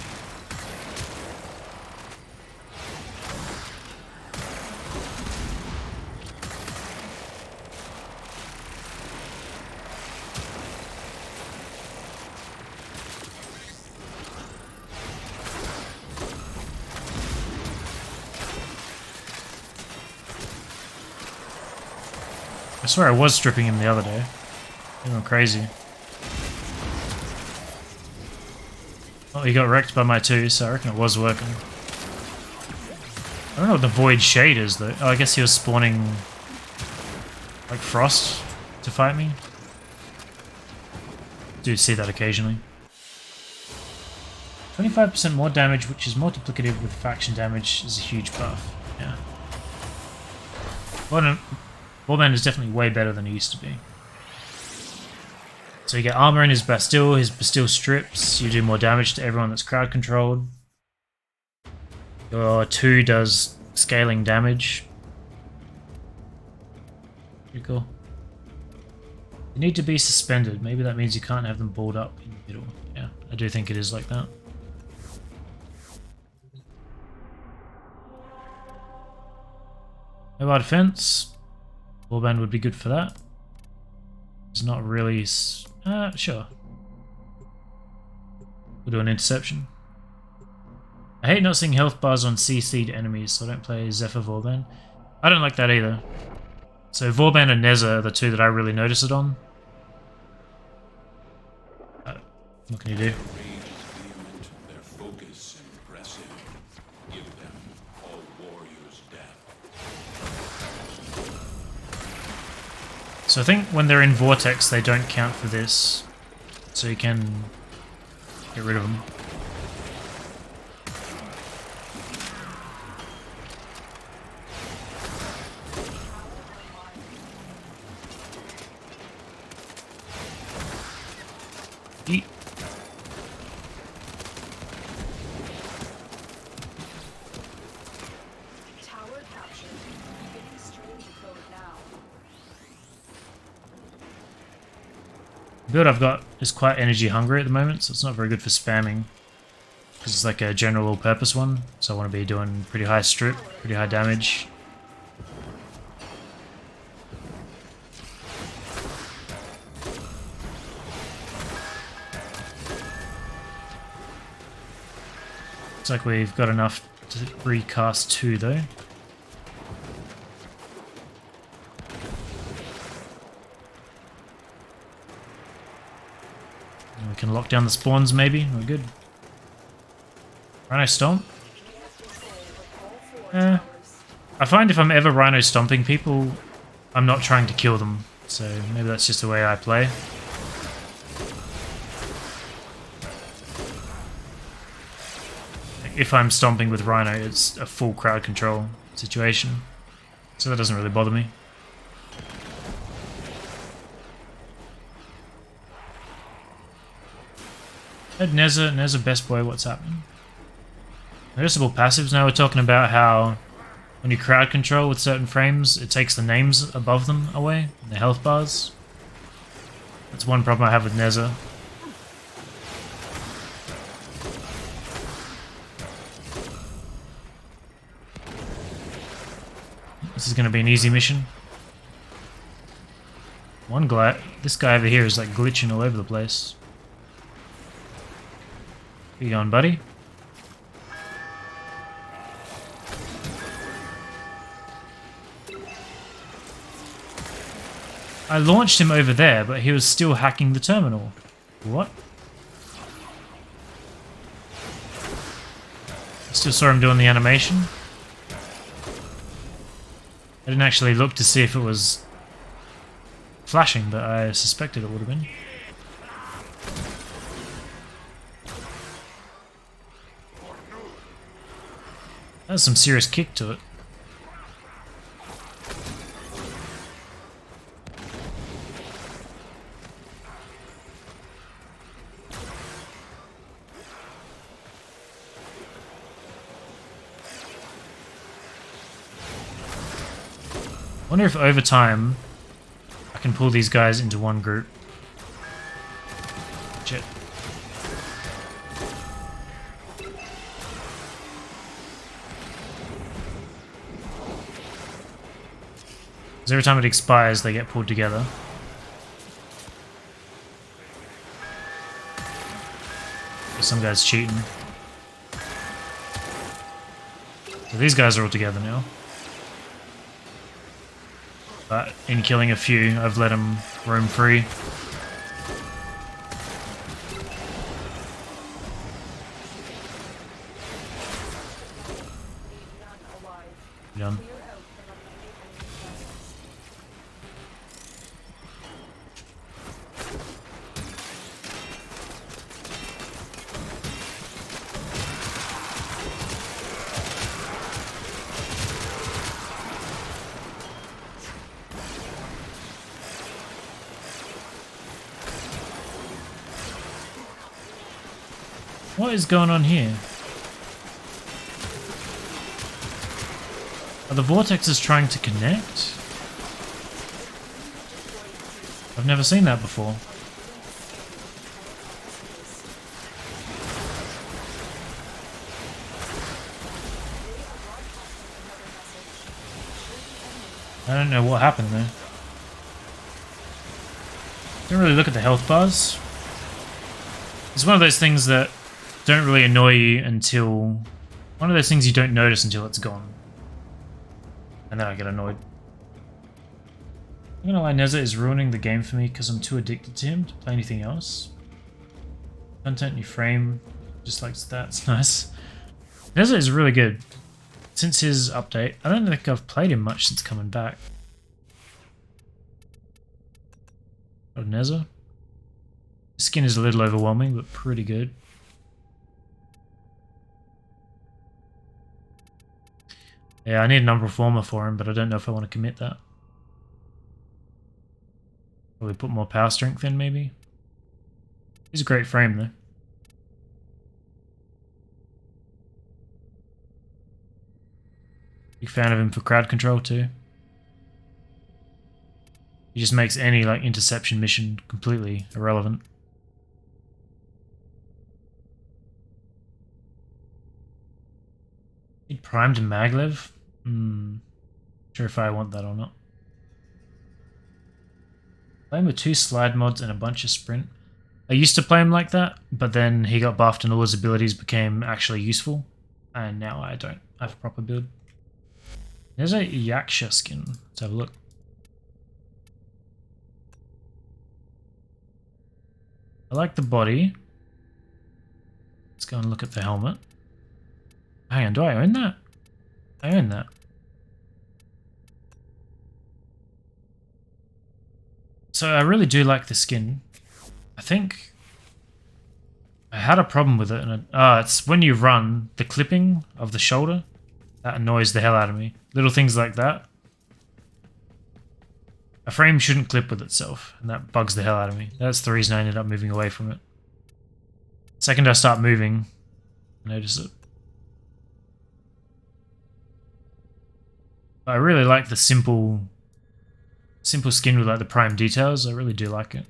I swear I was stripping him the other day. He went crazy. Oh, he got wrecked by my 2, so I reckon it was working. I don't know what the Void Shade is though. Oh, I guess he was spawning like Frost to fight me. Do see that occasionally. 25% more damage, which is multiplicative with faction damage, is a huge buff. Yeah. Warband is definitely way better than he used to be. So you get armor in his Bastille strips, you do more damage to everyone that's crowd controlled. Your 2 does scaling damage. Pretty cool. You need to be suspended, maybe that means you can't have them balled up in the middle. Yeah, I do think it is like that. Mobile defense. Warband would be good for that. It's not really... sure. We'll do an interception. I hate not seeing health bars on CC'd enemies, so I don't play Zephyr Warband. I don't like that either. So Vauban and Neza are the two that I really notice it on. What can you do? Their rage is vehement, their focus impressive. Give them all warriors' death. So I think when they're in Vortex, they don't count for this. So you can get rid of them. Eat. Tower captured. Beginning stream decode now. The build I've got is quite energy hungry at the moment, so it's not very good for spamming. Because it's like a general all-purpose one, so I want to be doing pretty high strip, pretty high damage. Looks like we've got enough to recast 2 though. And we can lock down the spawns maybe, we're good. Rhino Stomp? I find if I'm ever Rhino Stomping people, I'm not trying to kill them, so maybe that's just the way I play. If I'm stomping with Rhino, it's a full crowd control situation, so that doesn't really bother me. Ed Neza best boy, what's happening? Noticeable passives, now we're talking about how when you crowd control with certain frames, it takes the names above them away, the health bars. That's one problem I have with Neza. This is going to be an easy mission. This guy over here is like glitching all over the place. Where you going, buddy? I launched him over there, but he was still hacking the terminal. What? I still saw him doing the animation. I didn't actually look to see if it was flashing, but I suspected it would have been. That has some serious kick to it. I wonder if over time I can pull these guys into one group. Shit. Because every time it expires, they get pulled together. Some guy's cheating. So these guys are all together now. But in killing a few, I've let them roam free. Done. What is going on here? Are the vortexes trying to connect? I've never seen that before. I don't know what happened there. Don't really look at the health bars. It's one of those things that don't really annoy you until... One of those things you don't notice until it's gone. And then I get annoyed. I'm gonna lie, Neza is ruining the game for me because I'm too addicted to him to play anything else. Content, new frame, just like stats, nice. Neza is really good. Since his update, I don't think I've played him much since coming back. Oh, Neza. His skin is a little overwhelming, but pretty good. Yeah, I need an Umbral Former for him, but I don't know if I want to commit that. Probably put more power strength in, maybe. He's a great frame, though. Big fan of him for crowd control, too. He just makes any, like, interception mission completely irrelevant. Need primed maglev? Sure if I want that or not. Play him with 2 slide mods and a bunch of sprint. I used to play him like that, but then he got buffed and all his abilities became actually useful. And now I don't have a proper build. There's a Yaksha skin. Let's have a look. I like the body. Let's go and look at the helmet. Hang on, do I own that? I own that. So I really do like the skin. I think I had a problem with it, and it's when you run, the clipping of the shoulder, that annoys the hell out of me. Little things like that. A frame shouldn't clip with itself, and that bugs the hell out of me. That's the reason I ended up moving away from it. The second I start moving, I notice it. I really like the simple skin with like the prime details. I really do like it.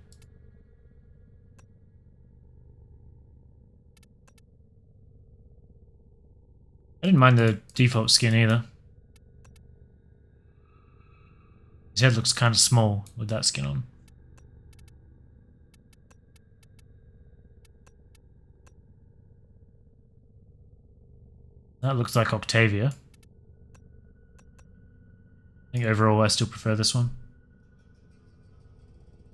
I didn't mind the default skin either. His head looks kind of small with that skin on. That looks like Octavia. I think overall I still prefer this one.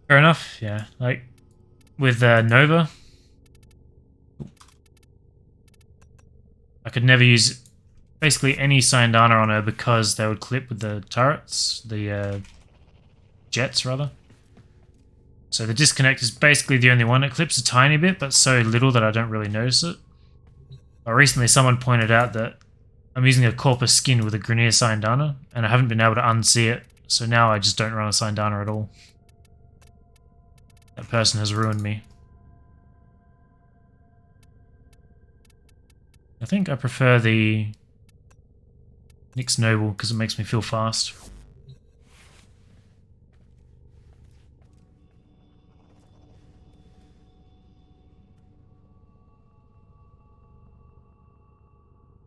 Fair enough, yeah. Like, with Nova, I could never use basically any Syandana on her because they would clip with the turrets, the jets rather. So the disconnect is basically the only one. It clips a tiny bit, but so little that I don't really notice it. But recently someone pointed out that I'm using a Corpus skin with a Grineer Syandana, and I haven't been able to unsee it, so now I just don't run a Syandana at all. That person has ruined me. I think I prefer the Nyx Noble because it makes me feel fast.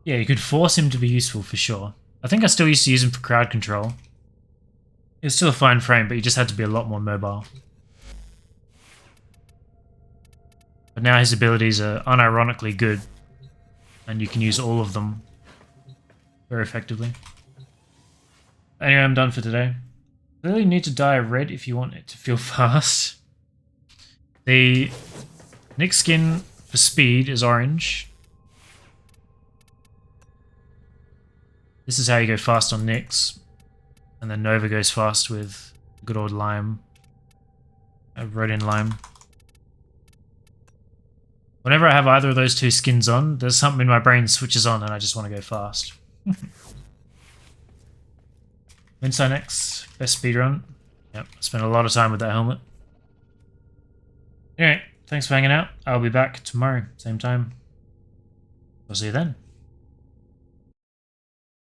Yeah, you could force him to be useful for sure. I think I still used to use him for crowd control. It was still a fine frame, but he just had to be a lot more mobile. But now his abilities are unironically good, and you can use all of them very effectively. Anyway, I'm done for today. Clearly you need to dye red if you want it to feel fast. The Nyx skin for speed is orange. This is how you go fast on Nyx. And then Nova goes fast with good old lime. I wrote in lime. Whenever I have either of those two skins on, there's something in my brain switches on and I just want to go fast. Winstar Nyx, best speedrun. Yep, I spent a lot of time with that helmet. Anyway, thanks for hanging out. I'll be back tomorrow, same time. I'll see you then.